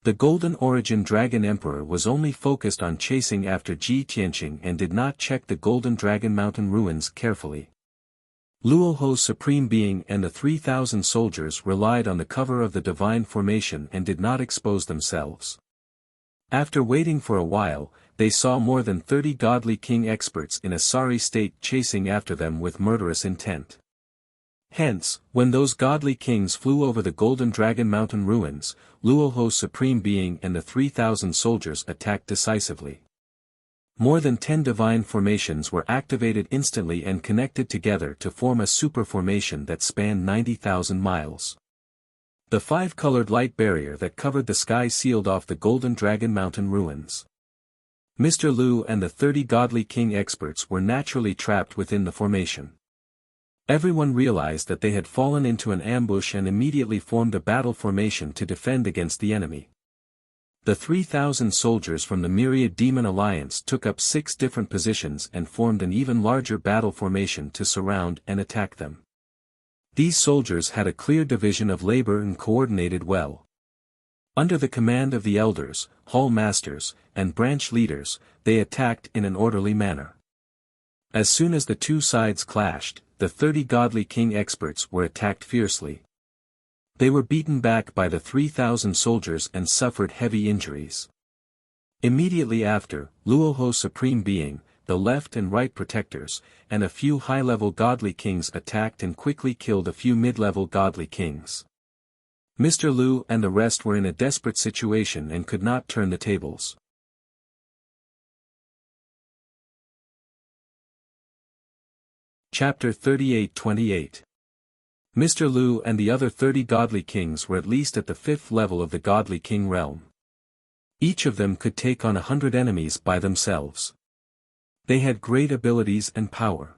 The Golden Origin Dragon Emperor was only focused on chasing after Ji Tianqing and did not check the Golden Dragon Mountain ruins carefully. Luoho's Supreme Being and the 3,000 soldiers relied on the cover of the divine formation and did not expose themselves. After waiting for a while, they saw more than 30 godly king experts in a sorry state chasing after them with murderous intent. Hence, when those godly kings flew over the Golden Dragon Mountain ruins, Luoho's Supreme Being and the 3,000 soldiers attacked decisively. More than 10 divine formations were activated instantly and connected together to form a super formation that spanned 90,000 miles. The 5-colored light barrier that covered the sky sealed off the Golden Dragon Mountain ruins. Mr. Lu and the 30 godly king experts were naturally trapped within the formation. Everyone realized that they had fallen into an ambush and immediately formed a battle formation to defend against the enemy. The 3,000 soldiers from the Myriad Demon Alliance took up 6 different positions and formed an even larger battle formation to surround and attack them. These soldiers had a clear division of labor and coordinated well. Under the command of the elders, hall masters, and branch leaders, they attacked in an orderly manner. As soon as the two sides clashed, the 30 godly king experts were attacked fiercely. They were beaten back by the 3,000 soldiers and suffered heavy injuries. Immediately after, Luoho's Supreme Being, the left and right protectors, and a few high-level godly kings attacked and quickly killed a few mid-level godly kings. Mr. Lu and the rest were in a desperate situation and could not turn the tables. Chapter 38-28. Mr. Lu and the other 30 godly kings were at least at the 5th level of the godly king realm. Each of them could take on 100 enemies by themselves. They had great abilities and power.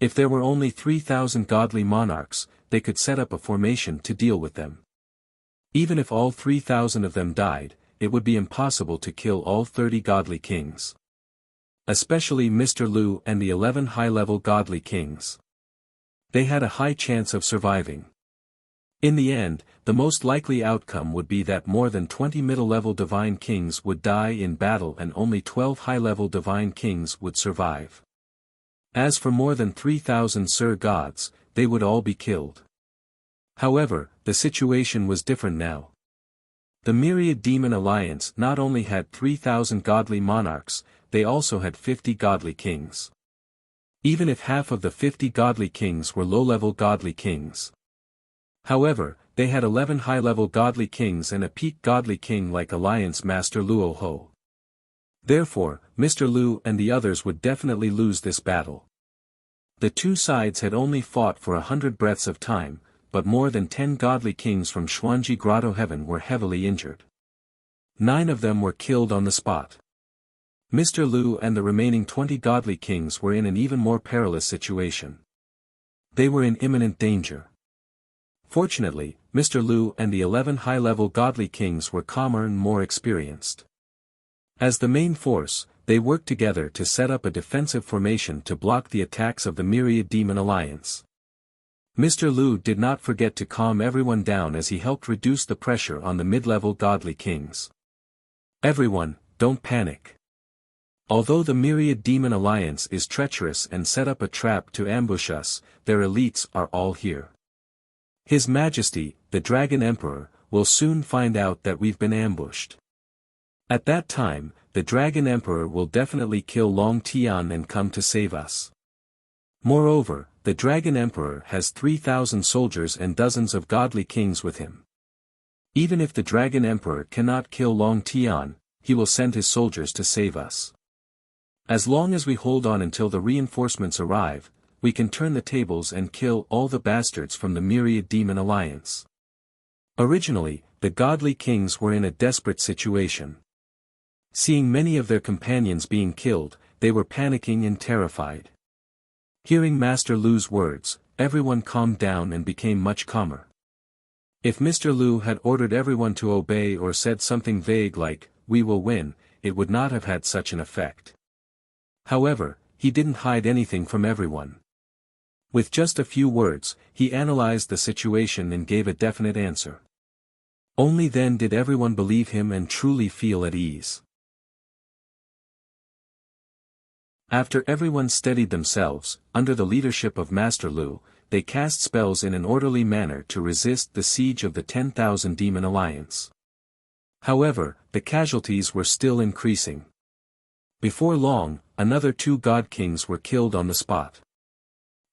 If there were only 3,000 godly monarchs, they could set up a formation to deal with them. Even if all 3,000 of them died, it would be impossible to kill all 30 godly kings. Especially Mr. Lu and the 11 high-level godly kings. They had a high chance of surviving. In the end, the most likely outcome would be that more than 20 middle-level divine kings would die in battle and only 12 high-level divine kings would survive. As for more than 3,000 Sir Gods, they would all be killed. However, the situation was different now. The Myriad Demon Alliance not only had 3,000 godly monarchs, they also had 50 godly kings. Even if half of the 50 godly kings were low-level godly kings. However, they had 11 high-level godly kings and a peak godly king like Alliance Master Luo Ho. Therefore, Mr. Lu and the others would definitely lose this battle. The two sides had only fought for 100 breaths of time, but more than 10 godly kings from Xuanji Grotto Heaven were heavily injured. 9 of them were killed on the spot. Mr. Lu and the remaining 20 godly kings were in an even more perilous situation. They were in imminent danger. Fortunately, Mr. Lu and the 11 high-level godly kings were calmer and more experienced. As the main force, they worked together to set up a defensive formation to block the attacks of the Myriad Demon Alliance. Mr. Lu did not forget to calm everyone down as he helped reduce the pressure on the mid-level godly kings. Everyone, don't panic. Although the Myriad Demon Alliance is treacherous and set up a trap to ambush us, their elites are all here. His Majesty, the Dragon Emperor, will soon find out that we've been ambushed. At that time, the Dragon Emperor will definitely kill Long Tian and come to save us. Moreover, the Dragon Emperor has 3,000 soldiers and dozens of godly kings with him. Even if the Dragon Emperor cannot kill Long Tian, he will send his soldiers to save us. As long as we hold on until the reinforcements arrive, we can turn the tables and kill all the bastards from the Myriad Demon Alliance. Originally, the godly kings were in a desperate situation. Seeing many of their companions being killed, they were panicking and terrified. Hearing Master Lu's words, everyone calmed down and became much calmer. If Mr. Lu had ordered everyone to obey or said something vague like, "We will win," it would not have had such an effect. However, he didn't hide anything from everyone. With just a few words, he analyzed the situation and gave a definite answer. Only then did everyone believe him and truly feel at ease. After everyone steadied themselves, under the leadership of Master Lu, they cast spells in an orderly manner to resist the siege of the 10,000 Demon Alliance. However, the casualties were still increasing. Before long, another 2 god kings were killed on the spot.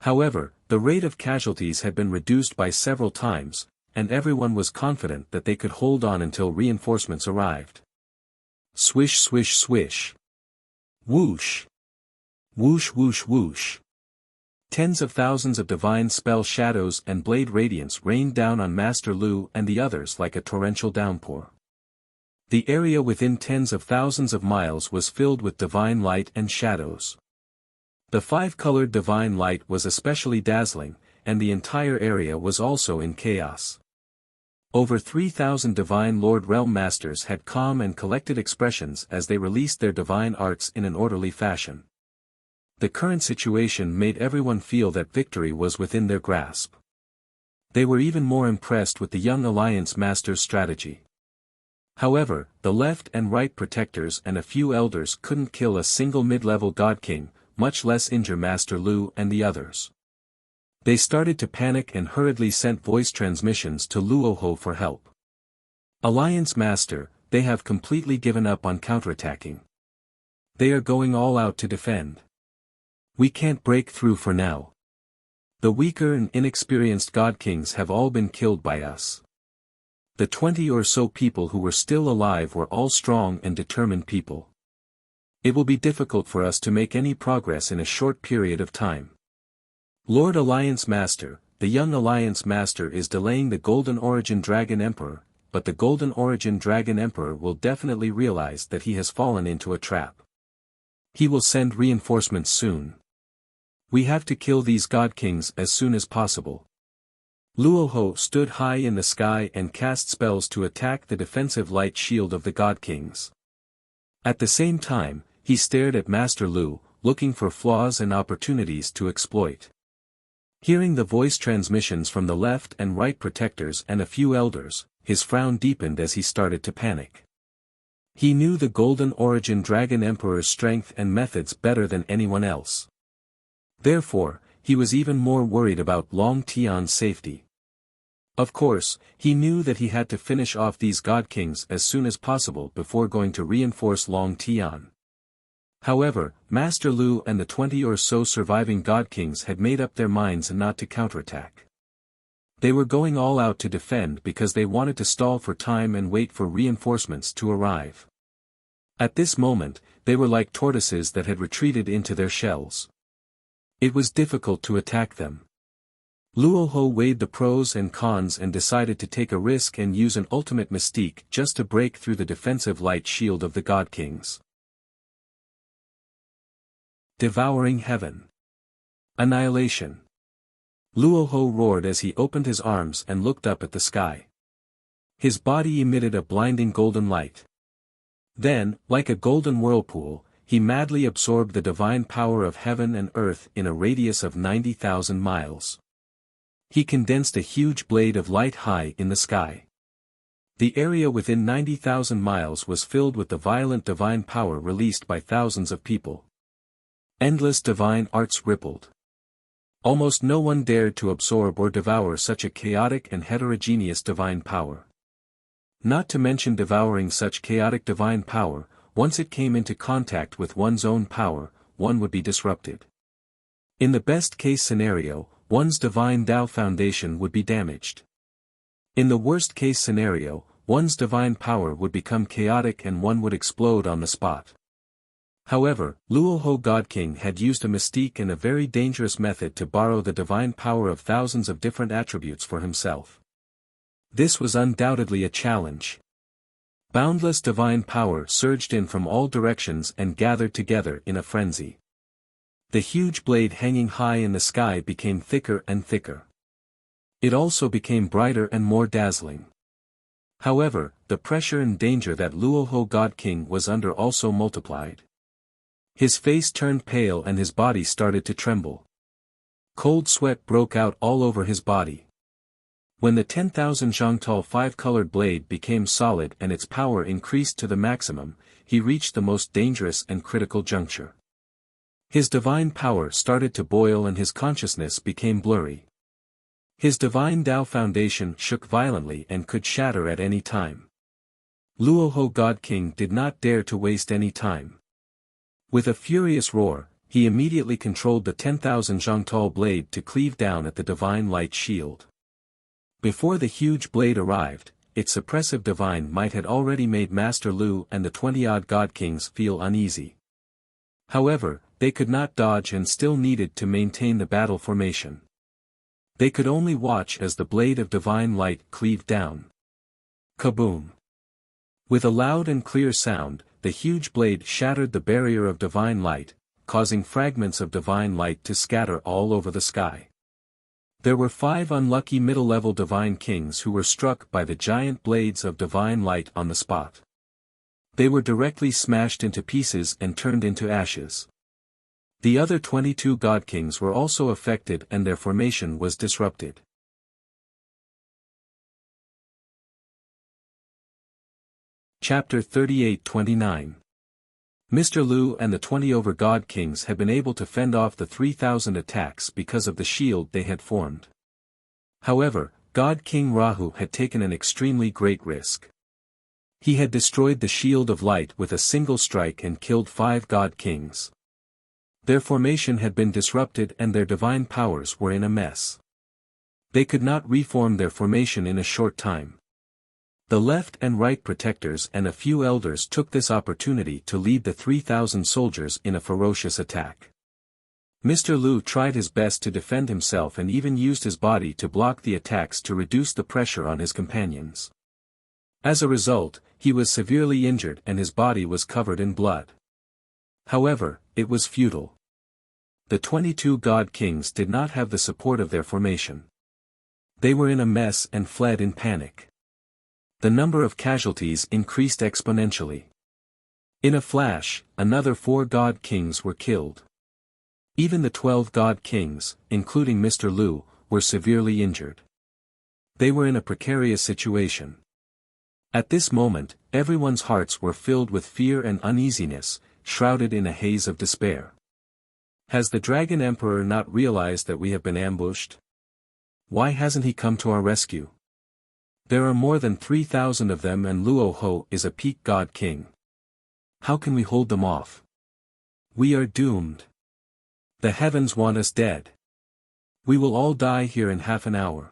However, the rate of casualties had been reduced by several times, and everyone was confident that they could hold on until reinforcements arrived. Swish swish swish. Whoosh. Whoosh whoosh whoosh. Tens of thousands of divine spell shadows and blade radiance rained down on Master Lu and the others like a torrential downpour. The area within tens of thousands of miles was filled with divine light and shadows. The 5-colored divine light was especially dazzling, and the entire area was also in chaos. Over 3,000 divine Lord Realm Masters had calm and collected expressions as they released their divine arts in an orderly fashion. The current situation made everyone feel that victory was within their grasp. They were even more impressed with the young Alliance Master's strategy. However, the left and right protectors and a few elders couldn't kill a single mid-level god king, much less injure Master Lu and the others. They started to panic and hurriedly sent voice transmissions to Luoho for help. Alliance Master, they have completely given up on counterattacking. They are going all out to defend. We can't break through for now. The weaker and inexperienced god kings have all been killed by us. The 20 or so people who were still alive were all strong and determined people. It will be difficult for us to make any progress in a short period of time. Lord Alliance Master, the young Alliance Master is delaying the Golden Origin Dragon Emperor, but the Golden Origin Dragon Emperor will definitely realize that he has fallen into a trap. He will send reinforcements soon. We have to kill these God Kings as soon as possible. Luoho stood high in the sky and cast spells to attack the defensive light shield of the God Kings. At the same time, he stared at Master Lu, looking for flaws and opportunities to exploit. Hearing the voice transmissions from the left and right protectors and a few elders, his frown deepened as he started to panic. He knew the Golden Origin Dragon Emperor's strength and methods better than anyone else. Therefore, he was even more worried about Long Tian's safety. Of course, he knew that he had to finish off these God Kings as soon as possible before going to reinforce Long Tian. However, Master Lu and the 20 or so surviving God Kings had made up their minds not to counterattack. They were going all out to defend because they wanted to stall for time and wait for reinforcements to arrive. At this moment, they were like tortoises that had retreated into their shells. It was difficult to attack them. Luoho weighed the pros and cons and decided to take a risk and use an ultimate mystique just to break through the defensive light shield of the God Kings. Devouring Heaven. Annihilation. Luoho roared as he opened his arms and looked up at the sky. His body emitted a blinding golden light. Then, like a golden whirlpool, he madly absorbed the divine power of heaven and earth in a radius of 90,000 miles. He condensed a huge blade of light high in the sky. The area within 90,000 miles was filled with the violent divine power released by thousands of people. Endless divine arts rippled. Almost no one dared to absorb or devour such a chaotic and heterogeneous divine power. Not to mention devouring such chaotic divine power, once it came into contact with one's own power, one would be disrupted. In the best-case scenario, one's divine Tao foundation would be damaged. In the worst-case scenario, one's divine power would become chaotic and one would explode on the spot. However, Luoho God King had used a mystique and a very dangerous method to borrow the divine power of thousands of different attributes for himself. This was undoubtedly a challenge. Boundless divine power surged in from all directions and gathered together in a frenzy. The huge blade hanging high in the sky became thicker and thicker. It also became brighter and more dazzling. However, the pressure and danger that Luoho God King was under also multiplied. His face turned pale and his body started to tremble. Cold sweat broke out all over his body. When the 10,000 Zhangtal 5-colored blade became solid and its power increased to the maximum, he reached the most dangerous and critical juncture. His divine power started to boil and his consciousness became blurry. His divine Tao foundation shook violently and could shatter at any time. Luoho God King did not dare to waste any time. With a furious roar, he immediately controlled the 10,000 Zhangtal blade to cleave down at the divine light shield. Before the huge blade arrived, its suppressive divine might had already made Master Lu and the 20-odd God Kings feel uneasy. However, they could not dodge and still needed to maintain the battle formation. They could only watch as the blade of divine light cleaved down. Kaboom! With a loud and clear sound, the huge blade shattered the barrier of divine light, causing fragments of divine light to scatter all over the sky. There were 5 unlucky middle-level divine kings who were struck by the giant blades of divine light on the spot. They were directly smashed into pieces and turned into ashes. The other 22 God Kings were also affected and their formation was disrupted. Chapter 38-29. Mr. Lu and the 20 over God Kings had been able to fend off the 3,000 attacks because of the shield they had formed. However, God King Rahu had taken an extremely great risk. He had destroyed the shield of light with a single strike and killed 5 God Kings. Their formation had been disrupted and their divine powers were in a mess. They could not reform their formation in a short time. The left and right protectors and a few elders took this opportunity to lead the 3,000 soldiers in a ferocious attack. Mr. Lu tried his best to defend himself and even used his body to block the attacks to reduce the pressure on his companions. As a result, he was severely injured and his body was covered in blood. However, it was futile. The 22 god kings did not have the support of their formation. They were in a mess and fled in panic. The number of casualties increased exponentially. In a flash, another 4 god kings were killed. Even the 12 god kings, including Mr. Lu, were severely injured. They were in a precarious situation. At this moment, everyone's hearts were filled with fear and uneasiness, shrouded in a haze of despair. Has the Dragon Emperor not realized that we have been ambushed? Why hasn't he come to our rescue? There are more than 3,000 of them and Luo Ho is a peak god king. How can we hold them off? We are doomed. The heavens want us dead. We will all die here in half an hour.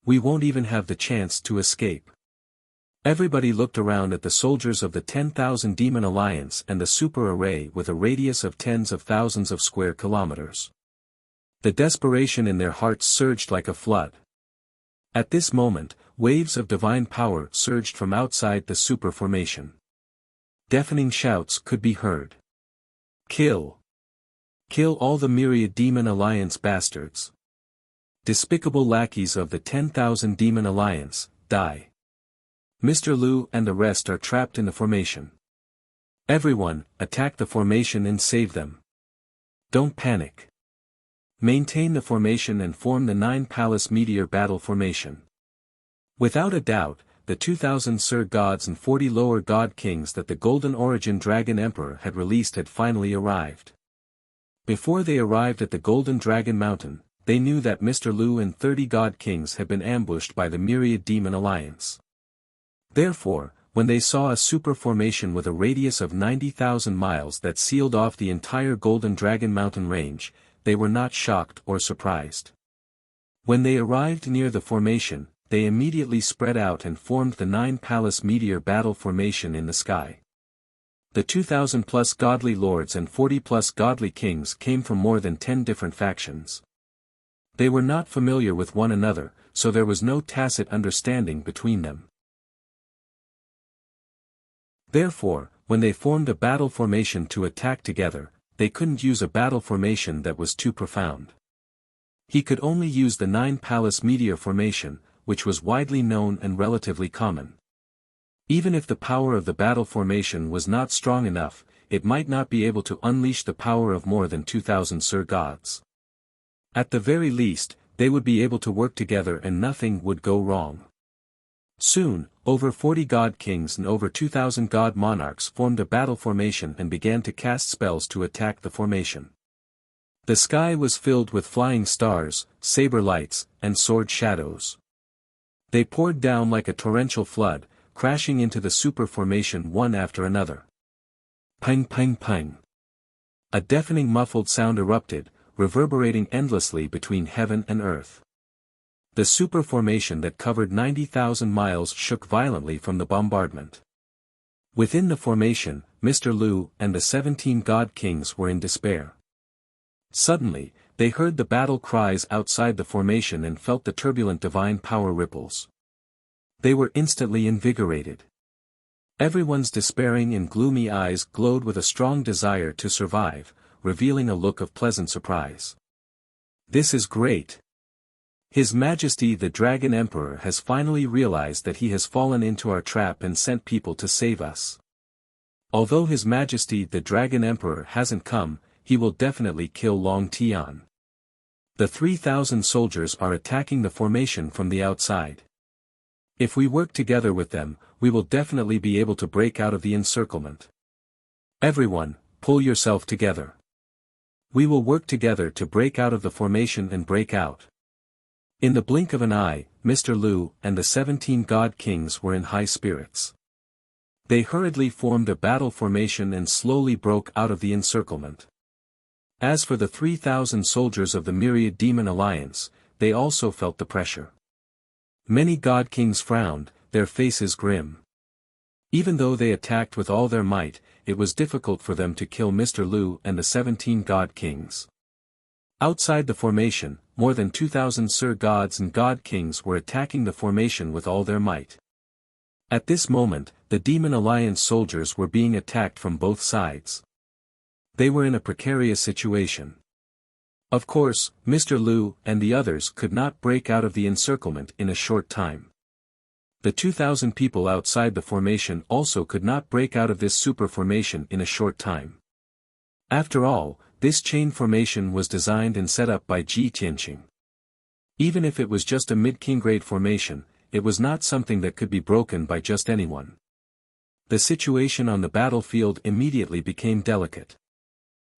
We won't even have the chance to escape. Everybody looked around at the soldiers of the 10,000 Demon Alliance and the super array with a radius of tens of thousands of square kilometers. The desperation in their hearts surged like a flood. At this moment, waves of divine power surged from outside the super formation. Deafening shouts could be heard. Kill! Kill all the myriad Demon Alliance bastards. Despicable lackeys of the 10,000 Demon Alliance, die. Mr. Lu and the rest are trapped in the formation. Everyone, attack the formation and save them. Don't panic. Maintain the formation and form the 9 Palace Meteor Battle Formation. Without a doubt, the 2,000 Sir Gods and 40 Lower God Kings that the Golden Origin Dragon Emperor had released had finally arrived. Before they arrived at the Golden Dragon Mountain, they knew that Mr. Lu and 30 God Kings had been ambushed by the Myriad Demon Alliance. Therefore, when they saw a super formation with a radius of 90,000 miles that sealed off the entire Golden Dragon Mountain range, they were not shocked or surprised. When they arrived near the formation, they immediately spread out and formed the 9 Palace Meteor Battle Formation in the sky. The 2,000+ godly lords and 40+ godly kings came from more than 10 different factions. They were not familiar with one another, so there was no tacit understanding between them. Therefore, when they formed a battle formation to attack together, they couldn't use a battle formation that was too profound. He could only use the 9 Palace Meteor Formation, which was widely known and relatively common. Even if the power of the battle formation was not strong enough, it might not be able to unleash the power of more than 2,000 Sir Gods. At the very least, they would be able to work together and nothing would go wrong. Soon, over 40 God Kings and over 2,000 God Monarchs formed a battle formation and began to cast spells to attack the formation. The sky was filled with flying stars, saber lights, and sword shadows. They poured down like a torrential flood, crashing into the super formation one after another. Ping ping ping. A deafening muffled sound erupted, reverberating endlessly between heaven and earth. The super formation that covered 90,000 miles shook violently from the bombardment. Within the formation, Mr. Lu and the 17 God Kings were in despair. Suddenly, they heard the battle cries outside the formation and felt the turbulent divine power ripples. They were instantly invigorated. Everyone's despairing and gloomy eyes glowed with a strong desire to survive, revealing a look of pleasant surprise. This is great. His Majesty the Dragon Emperor has finally realized that he has fallen into our trap and sent people to save us. Although His Majesty the Dragon Emperor hasn't come, he will definitely kill Long Tian. The 3,000 soldiers are attacking the formation from the outside. If we work together with them, we will definitely be able to break out of the encirclement. Everyone, pull yourself together. We will work together to break out of the formation and break out. In the blink of an eye, Mr. Lu and the 17 God Kings were in high spirits. They hurriedly formed a battle formation and slowly broke out of the encirclement. As for the 3,000 soldiers of the Myriad Demon Alliance, they also felt the pressure. Many God Kings frowned, their faces grim. Even though they attacked with all their might, it was difficult for them to kill Mr. Lu and the 17 God Kings. Outside the formation, more than 2,000 Sir Gods and God Kings were attacking the formation with all their might. At this moment, the Demon Alliance soldiers were being attacked from both sides. They were in a precarious situation. Of course, Mr. Liu and the others could not break out of the encirclement in a short time. The 2,000 people outside the formation also could not break out of this super formation in a short time. After all, this chain formation was designed and set up by Ji Tianqing. Even if it was just a mid-king grade formation, it was not something that could be broken by just anyone. The situation on the battlefield immediately became delicate.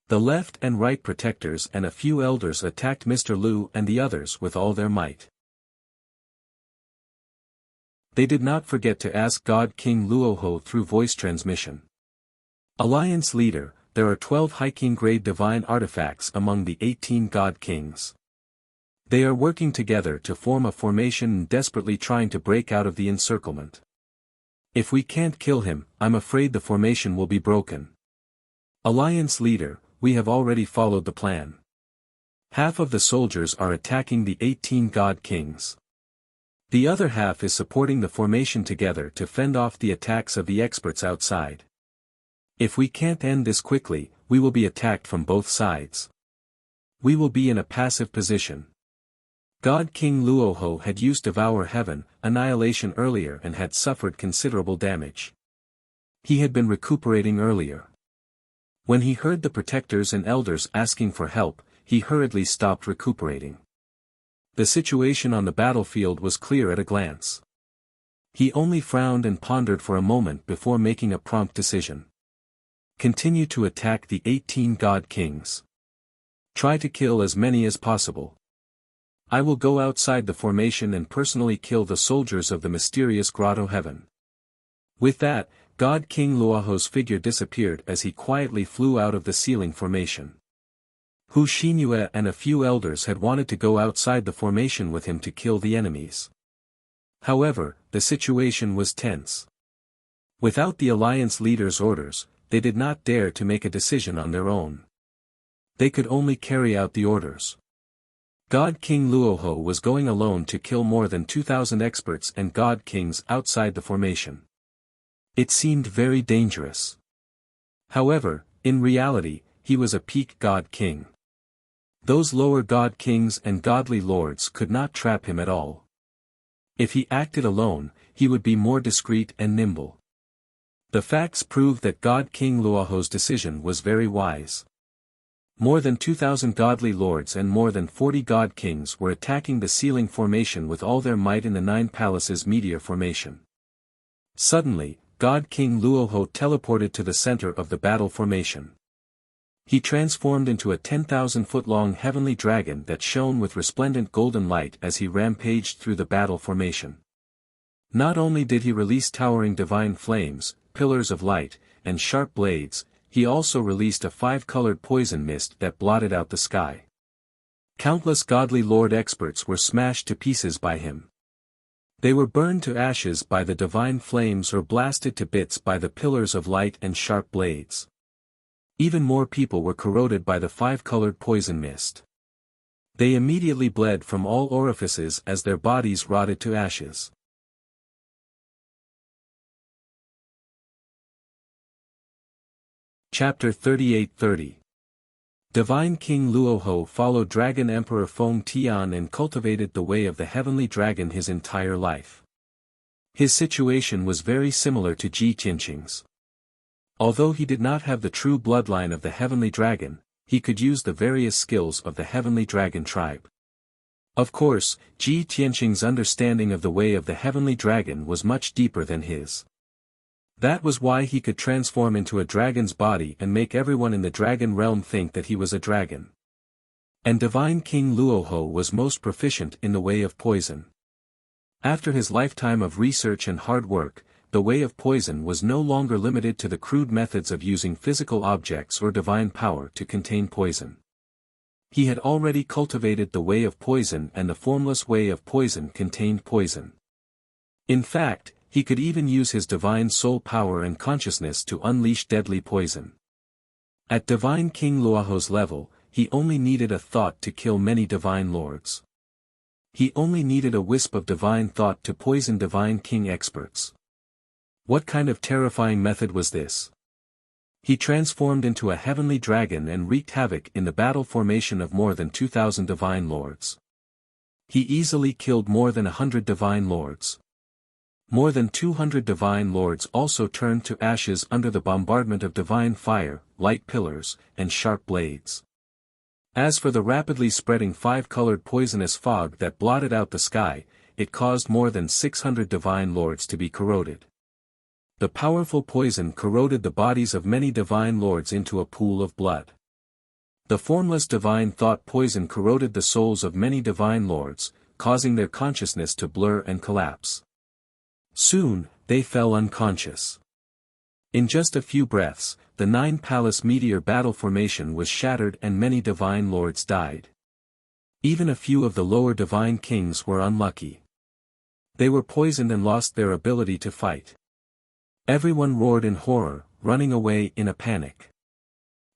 The left and right protectors and a few elders attacked Mr. Liu and the others with all their might. They did not forget to ask God King Luoho through voice transmission. Alliance leader, there are 12 high king grade divine artifacts among the 18 God Kings. They are working together to form a formation and desperately trying to break out of the encirclement. If we can't kill him, I'm afraid the formation will be broken. Alliance leader, we have already followed the plan. Half of the soldiers are attacking the 18 God Kings. The other half is supporting the formation together to fend off the attacks of the experts outside. If we can't end this quickly, we will be attacked from both sides. We will be in a passive position. God King Luoho had used Devour Heaven, Annihilation earlier and had suffered considerable damage. He had been recuperating earlier. When he heard the protectors and elders asking for help, he hurriedly stopped recuperating. The situation on the battlefield was clear at a glance. He only frowned and pondered for a moment before making a prompt decision. Continue to attack the 18 God Kings. Try to kill as many as possible. I will go outside the formation and personally kill the soldiers of the mysterious Grotto Heaven. With that, God King Luoho's figure disappeared as he quietly flew out of the ceiling formation. Hu Xinyue and a few elders had wanted to go outside the formation with him to kill the enemies. However, the situation was tense. Without the alliance leader's orders, they did not dare to make a decision on their own. They could only carry out the orders. God King Luoho was going alone to kill more than 2,000 experts and God Kings outside the formation. It seemed very dangerous. However, in reality, he was a peak God King. Those lower God Kings and godly lords could not trap him at all. If he acted alone, he would be more discreet and nimble. The facts proved that God King Luoho's decision was very wise. More than 2,000 godly lords and more than 40 God Kings were attacking the ceiling formation with all their might in the Nine Palaces meteor formation. Suddenly, God King Luoho teleported to the center of the battle formation. He transformed into a 10,000-foot-long heavenly dragon that shone with resplendent golden light as he rampaged through the battle formation. Not only did he release towering divine flames, pillars of light, and sharp blades, he also released a 5-colored poison mist that blotted out the sky. Countless godly lord experts were smashed to pieces by him. They were burned to ashes by the divine flames or blasted to bits by the pillars of light and sharp blades. Even more people were corroded by the 5-colored poison mist. They immediately bled from all orifices as their bodies rotted to ashes. Chapter 38:30. Divine King Luoho followed Dragon Emperor Feng Tian and cultivated the way of the heavenly dragon his entire life. His situation was very similar to Ji Tianqing's. Although he did not have the true bloodline of the heavenly dragon, he could use the various skills of the heavenly dragon tribe. Of course, Ji Tianqing's understanding of the way of the heavenly dragon was much deeper than his. That was why he could transform into a dragon's body and make everyone in the dragon realm think that he was a dragon. And Divine King Luoho was most proficient in the way of poison. After his lifetime of research and hard work, the way of poison was no longer limited to the crude methods of using physical objects or divine power to contain poison. He had already cultivated the way of poison, and the formless way of poison contained poison. In fact, he could even use his divine soul power and consciousness to unleash deadly poison. At Divine King Luoho's level, he only needed a thought to kill many divine lords. He only needed a wisp of divine thought to poison divine king experts. What kind of terrifying method was this? He transformed into a heavenly dragon and wreaked havoc in the battle formation of more than 2,000 divine lords. He easily killed more than 100 divine lords. More than 200 divine lords also turned to ashes under the bombardment of divine fire, light pillars, and sharp blades. As for the rapidly spreading five-colored poisonous fog that blotted out the sky, it caused more than 600 divine lords to be corroded. The powerful poison corroded the bodies of many divine lords into a pool of blood. The formless divine thought poison corroded the souls of many divine lords, causing their consciousness to blur and collapse. Soon, they fell unconscious. In just a few breaths, the nine-palace meteor battle formation was shattered and many divine lords died. Even a few of the lower divine kings were unlucky. They were poisoned and lost their ability to fight. Everyone roared in horror, running away in a panic.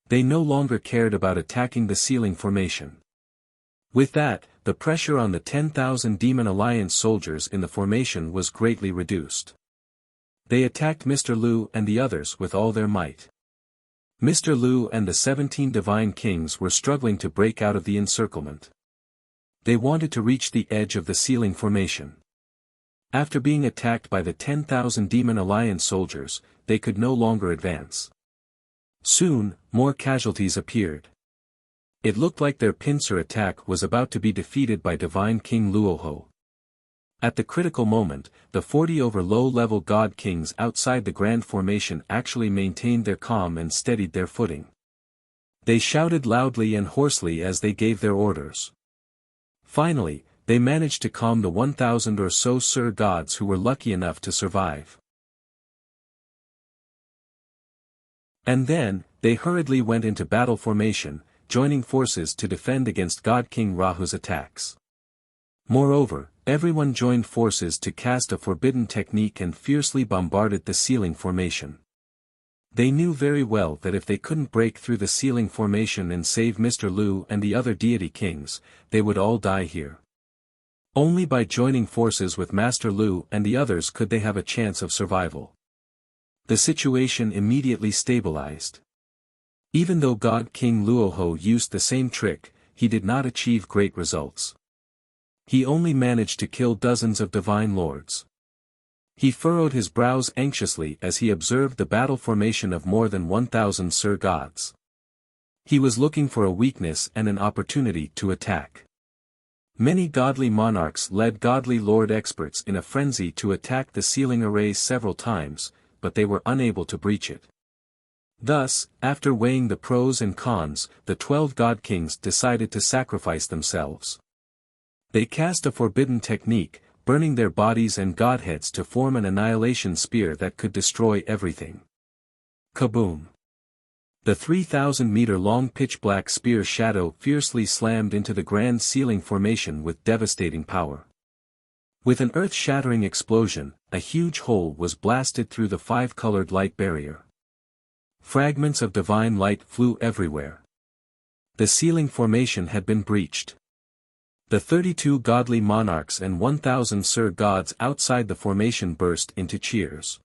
They no longer cared about attacking the sealing formation. With that, the pressure on the 10,000 Demon Alliance soldiers in the formation was greatly reduced. They attacked Mr. Lu and the others with all their might. Mr. Lu and the 17 divine kings were struggling to break out of the encirclement. They wanted to reach the edge of the sealing formation. After being attacked by the 10,000 Demon Alliance soldiers, they could no longer advance. Soon, more casualties appeared. It looked like their pincer attack was about to be defeated by Divine King Luoho. At the critical moment, the 40 over low-level god kings outside the Grand Formation actually maintained their calm and steadied their footing. They shouted loudly and hoarsely as they gave their orders. Finally, they managed to calm the 1,000 or so Sir gods who were lucky enough to survive. And then, they hurriedly went into battle formation, joining forces to defend against God King Rahu's attacks. Moreover, everyone joined forces to cast a forbidden technique and fiercely bombarded the sealing formation. They knew very well that if they couldn't break through the sealing formation and save Mr. Lu and the other deity kings, they would all die here. Only by joining forces with Master Lu and the others could they have a chance of survival. The situation immediately stabilized. Even though God King Luoho used the same trick, he did not achieve great results. He only managed to kill dozens of divine lords. He furrowed his brows anxiously as he observed the battle formation of more than 1,000 Sir gods. He was looking for a weakness and an opportunity to attack. Many godly monarchs led godly lord experts in a frenzy to attack the sealing arrays several times, but they were unable to breach it. Thus, after weighing the pros and cons, the 12 god kings decided to sacrifice themselves. They cast a forbidden technique, burning their bodies and godheads to form an annihilation spear that could destroy everything. Kaboom! The 3,000-meter-long pitch-black spear shadow fiercely slammed into the grand sealing formation with devastating power. With an earth-shattering explosion, a huge hole was blasted through the five-colored light barrier. Fragments of divine light flew everywhere. The sealing formation had been breached. The 32 godly monarchs and 1,000 Sir gods outside the formation burst into cheers.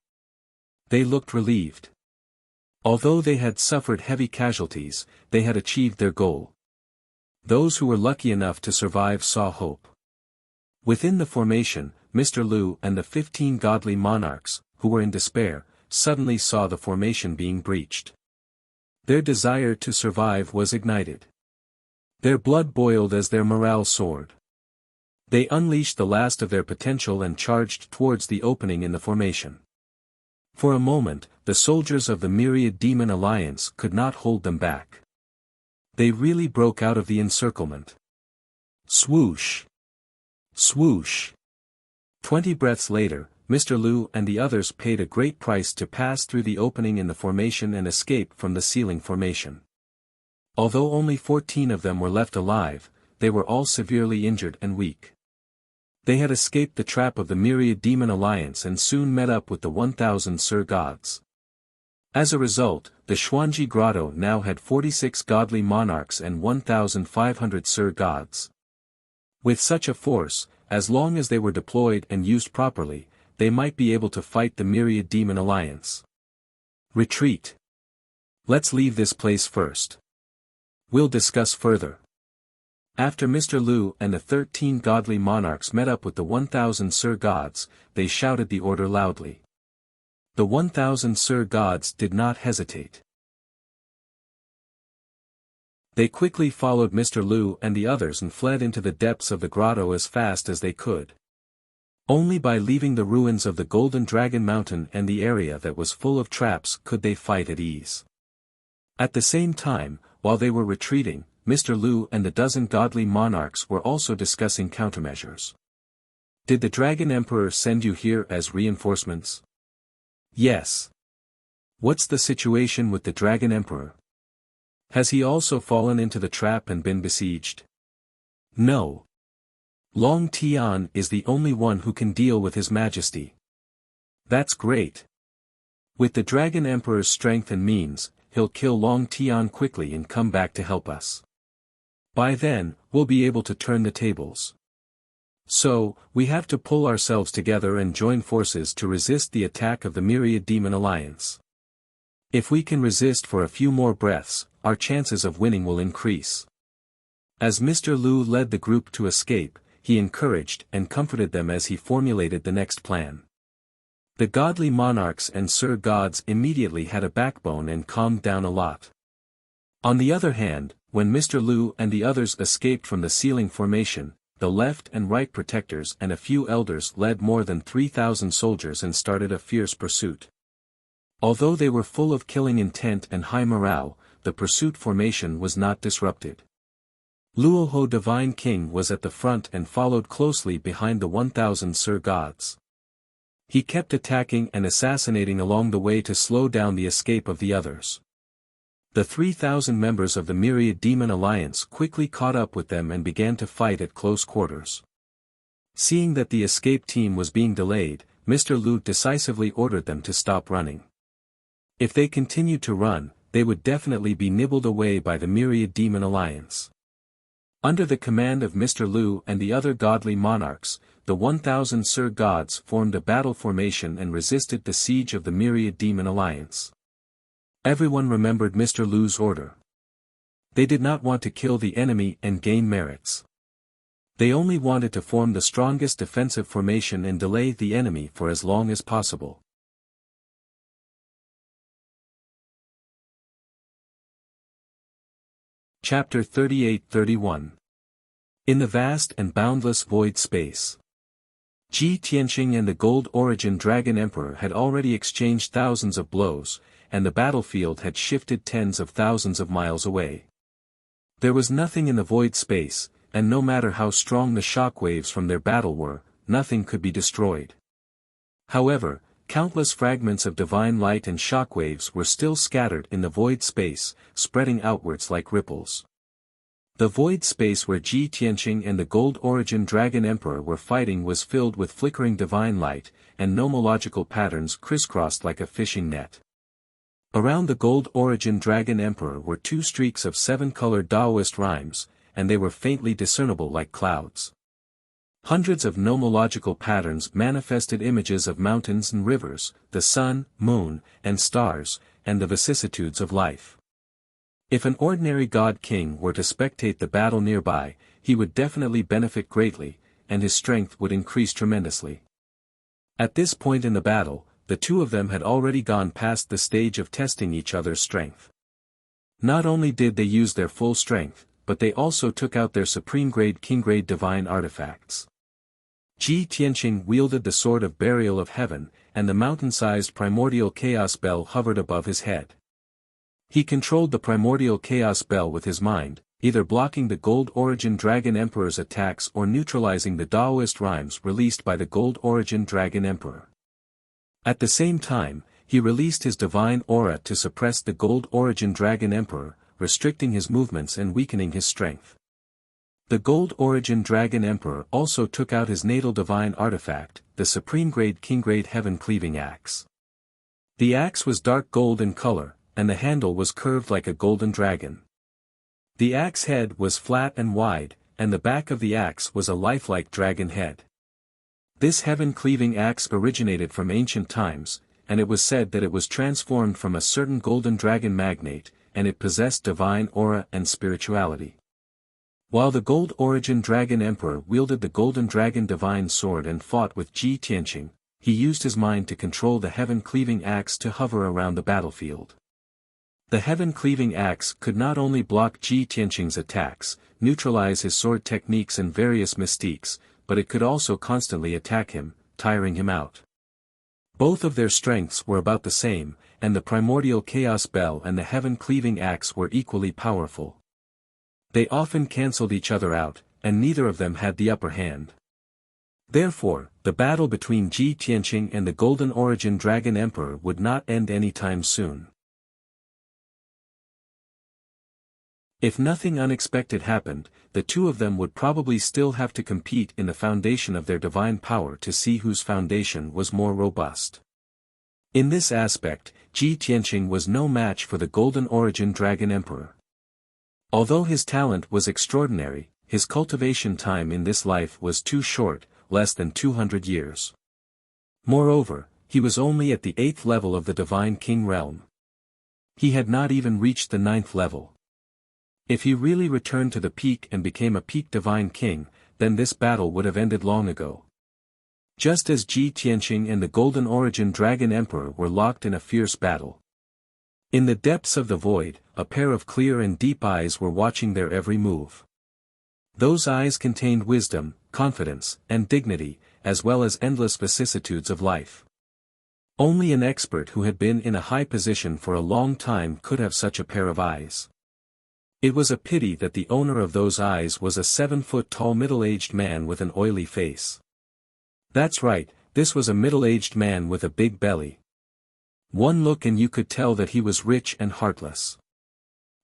They looked relieved. Although they had suffered heavy casualties, they had achieved their goal. Those who were lucky enough to survive saw hope. Within the formation, Mr. Lu and the 15 godly monarchs, who were in despair, suddenly saw the formation being breached. Their desire to survive was ignited. Their blood boiled as their morale soared. They unleashed the last of their potential and charged towards the opening in the formation. For a moment, the soldiers of the Myriad Demon Alliance could not hold them back. They really broke out of the encirclement. Swoosh! Swoosh! 20 breaths later, Mr. Lu and the others paid a great price to pass through the opening in the formation and escape from the sealing formation. Although only 14 of them were left alive, they were all severely injured and weak. They had escaped the trap of the Myriad Demon Alliance and soon met up with the 1,000 Sir gods. As a result, the Xuanji Grotto now had 46 godly monarchs and 1,500 Sir-gods. With such a force, as long as they were deployed and used properly, they might be able to fight the myriad demon alliance. Retreat. Let's leave this place first. We'll discuss further. After Mr. Lu and the 13 godly monarchs met up with the 1,000 Sir-gods, they shouted the order loudly. The 1,000 Sir-gods did not hesitate. They quickly followed Mr. Lu and the others and fled into the depths of the grotto as fast as they could. Only by leaving the ruins of the Golden Dragon Mountain and the area that was full of traps could they fight at ease. At the same time, while they were retreating, Mr. Lu and the dozen godly monarchs were also discussing countermeasures. Did the Dragon Emperor send you here as reinforcements? Yes. What's the situation with the Dragon Emperor? Has he also fallen into the trap and been besieged? No. Long Tian is the only one who can deal with His Majesty. That's great. With the Dragon Emperor's strength and means, he'll kill Long Tian quickly and come back to help us. By then, we'll be able to turn the tables. So, we have to pull ourselves together and join forces to resist the attack of the Myriad Demon Alliance. If we can resist for a few more breaths, our chances of winning will increase. As Mr. Lu led the group to escape, he encouraged and comforted them as he formulated the next plan. The godly monarchs and Sir-gods immediately had a backbone and calmed down a lot. On the other hand, when Mr. Lu and the others escaped from the ceiling formation, the left and right protectors and a few elders led more than 3,000 soldiers and started a fierce pursuit. Although they were full of killing intent and high morale, the pursuit formation was not disrupted. Luoho Divine King was at the front and followed closely behind the 1,000 Sir-gods. He kept attacking and assassinating along the way to slow down the escape of the others. The 3,000 members of the Myriad Demon Alliance quickly caught up with them and began to fight at close quarters. Seeing that the escape team was being delayed, Mr. Lu decisively ordered them to stop running. If they continued to run, they would definitely be nibbled away by the Myriad Demon Alliance. Under the command of Mr. Lu and the other godly monarchs, the 1,000 Sir-gods formed a battle formation and resisted the siege of the Myriad Demon Alliance. Everyone remembered Mr. Lu's order. They did not want to kill the enemy and gain merits. They only wanted to form the strongest defensive formation and delay the enemy for as long as possible. Chapter 38-31. In the vast and boundless void space. Ji Tianqing and the Gold Origin Dragon Emperor had already exchanged thousands of blows, and the battlefield had shifted tens of thousands of miles away. There was nothing in the void space, and no matter how strong the shockwaves from their battle were, nothing could be destroyed. However, countless fragments of divine light and shockwaves were still scattered in the void space, spreading outwards like ripples. The void space where Ji Tianqing and the Gold Origin Dragon Emperor were fighting was filled with flickering divine light, and nomological patterns crisscrossed like a fishing net. Around the Gold Origin Dragon Emperor were 2 streaks of 7-colored Taoist rhymes, and they were faintly discernible like clouds. Hundreds of nomological patterns manifested images of mountains and rivers, the sun, moon, and stars, and the vicissitudes of life. If an ordinary god-king were to spectate the battle nearby, he would definitely benefit greatly, and his strength would increase tremendously. At this point in the battle, the two of them had already gone past the stage of testing each other's strength. Not only did they use their full strength, but they also took out their supreme-grade king-grade divine artifacts. Ji Tianqing wielded the Sword of Burial of Heaven, and the mountain-sized primordial chaos bell hovered above his head. He controlled the primordial chaos bell with his mind, either blocking the Gold Origin Dragon Emperor's attacks or neutralizing the Taoist rhymes released by the Gold Origin Dragon Emperor. At the same time, he released his divine aura to suppress the Gold Origin Dragon Emperor, restricting his movements and weakening his strength. The Gold Origin Dragon Emperor also took out his natal divine artifact, the supreme-grade king-grade heaven-cleaving axe. The axe was dark gold in color, and the handle was curved like a golden dragon. The axe head was flat and wide, and the back of the axe was a lifelike dragon head. This heaven-cleaving axe originated from ancient times, and it was said that it was transformed from a certain golden dragon magnate, and it possessed divine aura and spirituality. While the Gold Origin Dragon Emperor wielded the Golden Dragon Divine Sword and fought with Ji Tianqing, he used his mind to control the heaven-cleaving axe to hover around the battlefield. The heaven-cleaving axe could not only block Ji Tianqing's attacks, neutralize his sword techniques and various mystiques, but it could also constantly attack him, tiring him out. Both of their strengths were about the same, and the primordial chaos bell and the heaven-cleaving axe were equally powerful. They often cancelled each other out, and neither of them had the upper hand. Therefore, the battle between Ji Tianqing and the Golden Origin Dragon Emperor would not end anytime soon. If nothing unexpected happened, the two of them would probably still have to compete in the foundation of their divine power to see whose foundation was more robust. In this aspect, Ji Tianqing was no match for the Golden Origin Dragon Emperor. Although his talent was extraordinary, his cultivation time in this life was too short, less than 200 years. Moreover, he was only at the 8th level of the Divine King realm. He had not even reached the 9th level. If he really returned to the peak and became a peak Divine King, then this battle would have ended long ago. Just as Ji Tianqing and the Golden Origin Dragon Emperor were locked in a fierce battle. In the depths of the void, a pair of clear and deep eyes were watching their every move. Those eyes contained wisdom, confidence, and dignity, as well as endless vicissitudes of life. Only an expert who had been in a high position for a long time could have such a pair of eyes. It was a pity that the owner of those eyes was a 7-foot-tall middle-aged man with an oily face. That's right, this was a middle-aged man with a big belly. One look and you could tell that he was rich and heartless.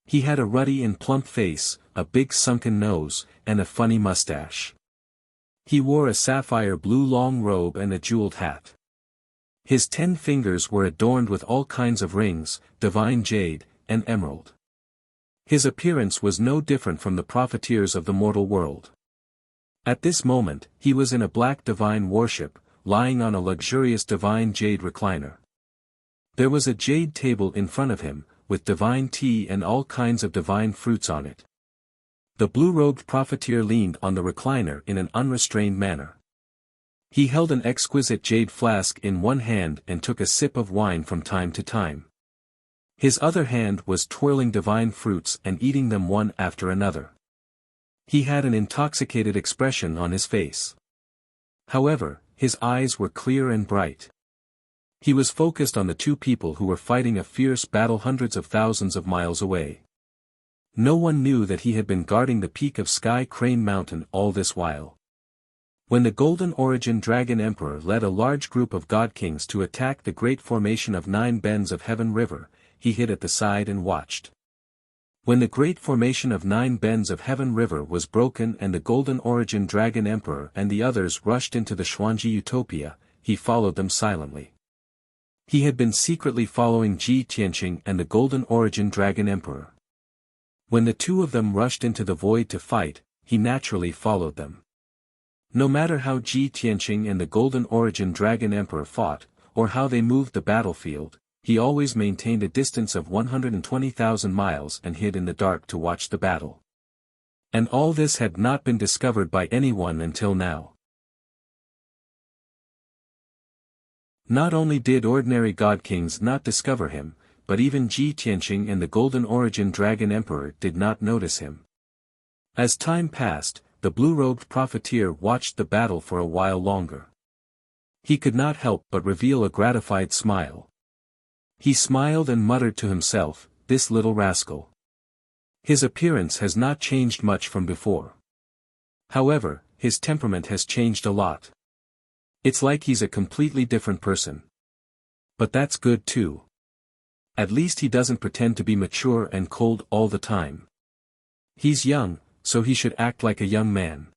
He had a ruddy and plump face, a big sunken nose, and a funny mustache. He wore a sapphire blue long robe and a jeweled hat. His 10 fingers were adorned with all kinds of rings, divine jade, and emerald. His appearance was no different from the profiteers of the mortal world. At this moment, he was in a black divine warship, lying on a luxurious divine jade recliner. There was a jade table in front of him, with divine tea and all kinds of divine fruits on it. The blue-robed profiteer leaned on the recliner in an unrestrained manner. He held an exquisite jade flask in one hand and took a sip of wine from time to time. His other hand was twirling divine fruits and eating them one after another. He had an intoxicated expression on his face. However, his eyes were clear and bright. He was focused on the two people who were fighting a fierce battle hundreds of thousands of miles away. No one knew that he had been guarding the peak of Sky Crane Mountain all this while. When the Golden Origin Dragon Emperor led a large group of God Kings to attack the great formation of 9 bends of Heaven River, he hid at the side and watched. When the great formation of 9 bends of Heaven River was broken and the Golden Origin Dragon Emperor and the others rushed into the Xuanji Utopia, he followed them silently. He had been secretly following Ji Tianqing and the Golden Origin Dragon Emperor. When the two of them rushed into the void to fight, he naturally followed them. No matter how Ji Tianqing and the Golden Origin Dragon Emperor fought, or how they moved the battlefield, he always maintained a distance of 120,000 miles and hid in the dark to watch the battle. And all this had not been discovered by anyone until now. Not only did ordinary God Kings not discover him, but even Ji Tianqing and the Golden Origin Dragon Emperor did not notice him. As time passed, the blue-robed profiteer watched the battle for a while longer. He could not help but reveal a gratified smile. He smiled and muttered to himself, "This little rascal. His appearance has not changed much from before. However, his temperament has changed a lot. It's like he's a completely different person. But that's good too. At least he doesn't pretend to be mature and cold all the time. He's young, so he should act like a young man.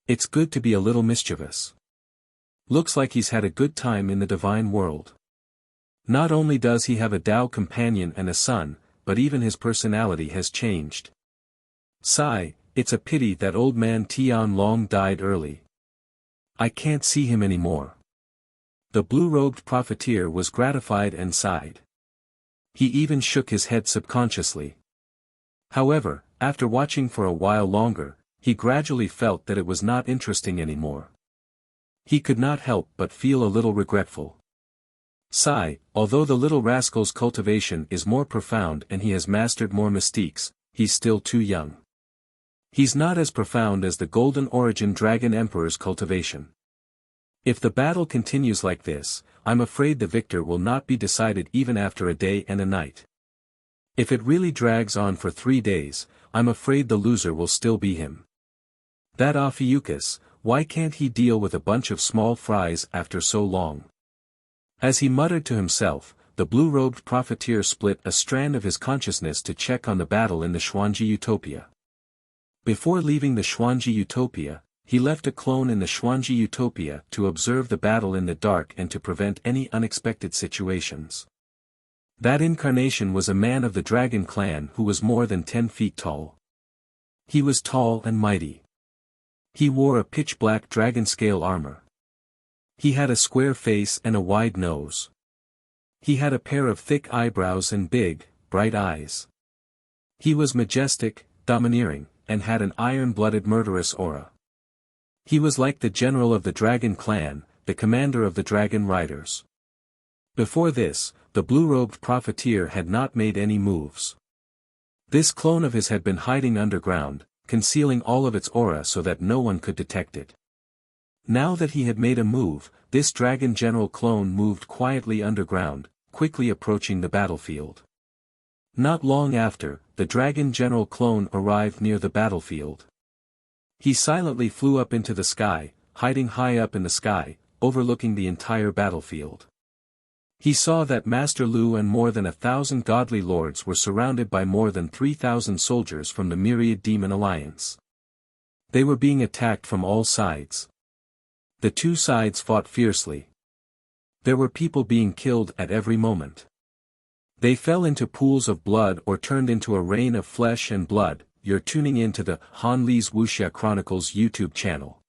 It's good to be a little mischievous. Looks like he's had a good time in the divine world. Not only does he have a Tao companion and a son, but even his personality has changed. Sigh, it's a pity that old man Tian Long died early. I can't see him anymore. The blue-robed profiteer was gratified and sighed. He even shook his head subconsciously. However, after watching for a while longer, he gradually felt that it was not interesting anymore. He could not help but feel a little regretful. Sigh, although the little rascal's cultivation is more profound and he has mastered more mystiques, he's still too young. He's not as profound as the Golden Origin Dragon Emperor's cultivation. If the battle continues like this, I'm afraid the victor will not be decided even after a day and a night. If it really drags on for 3 days, I'm afraid the loser will still be him. That Ophiuchus, why can't he deal with a bunch of small fries after so long? As he muttered to himself, the blue-robed profiteer split a strand of his consciousness to check on the battle in the Xuanji Utopia. Before leaving the Xuanji Utopia, he left a clone in the Xuanji Utopia to observe the battle in the dark and to prevent any unexpected situations. That incarnation was a man of the Dragon clan who was more than 10 feet tall. He was tall and mighty. He wore a pitch-black dragon-scale armor. He had a square face and a wide nose. He had a pair of thick eyebrows and big, bright eyes. He was majestic, domineering, and had an iron-blooded murderous aura. He was like the general of the Dragon clan, the commander of the Dragon Riders. Before this, the blue-robed profiteer had not made any moves. This clone of his had been hiding underground, concealing all of its aura so that no one could detect it. Now that he had made a move, this Dragon General clone moved quietly underground, quickly approaching the battlefield. Not long after, the Dragon General clone arrived near the battlefield. He silently flew up into the sky, hiding high up in the sky, overlooking the entire battlefield. He saw that Master Lu and more than 1,000 godly lords were surrounded by more than 3,000 soldiers from the Myriad Demon Alliance. They were being attacked from all sides. The two sides fought fiercely. There were people being killed at every moment. They fell into pools of blood or turned into a rain of flesh and blood. You're tuning in to the Han Li's Wuxia Chronicles YouTube channel.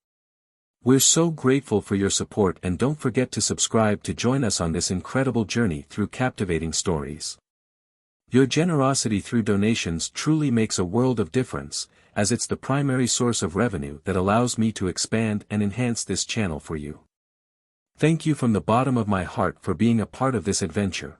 We're so grateful for your support, and don't forget to subscribe to join us on this incredible journey through captivating stories. Your generosity through donations truly makes a world of difference, as it's the primary source of revenue that allows me to expand and enhance this channel for you. Thank you from the bottom of my heart for being a part of this adventure.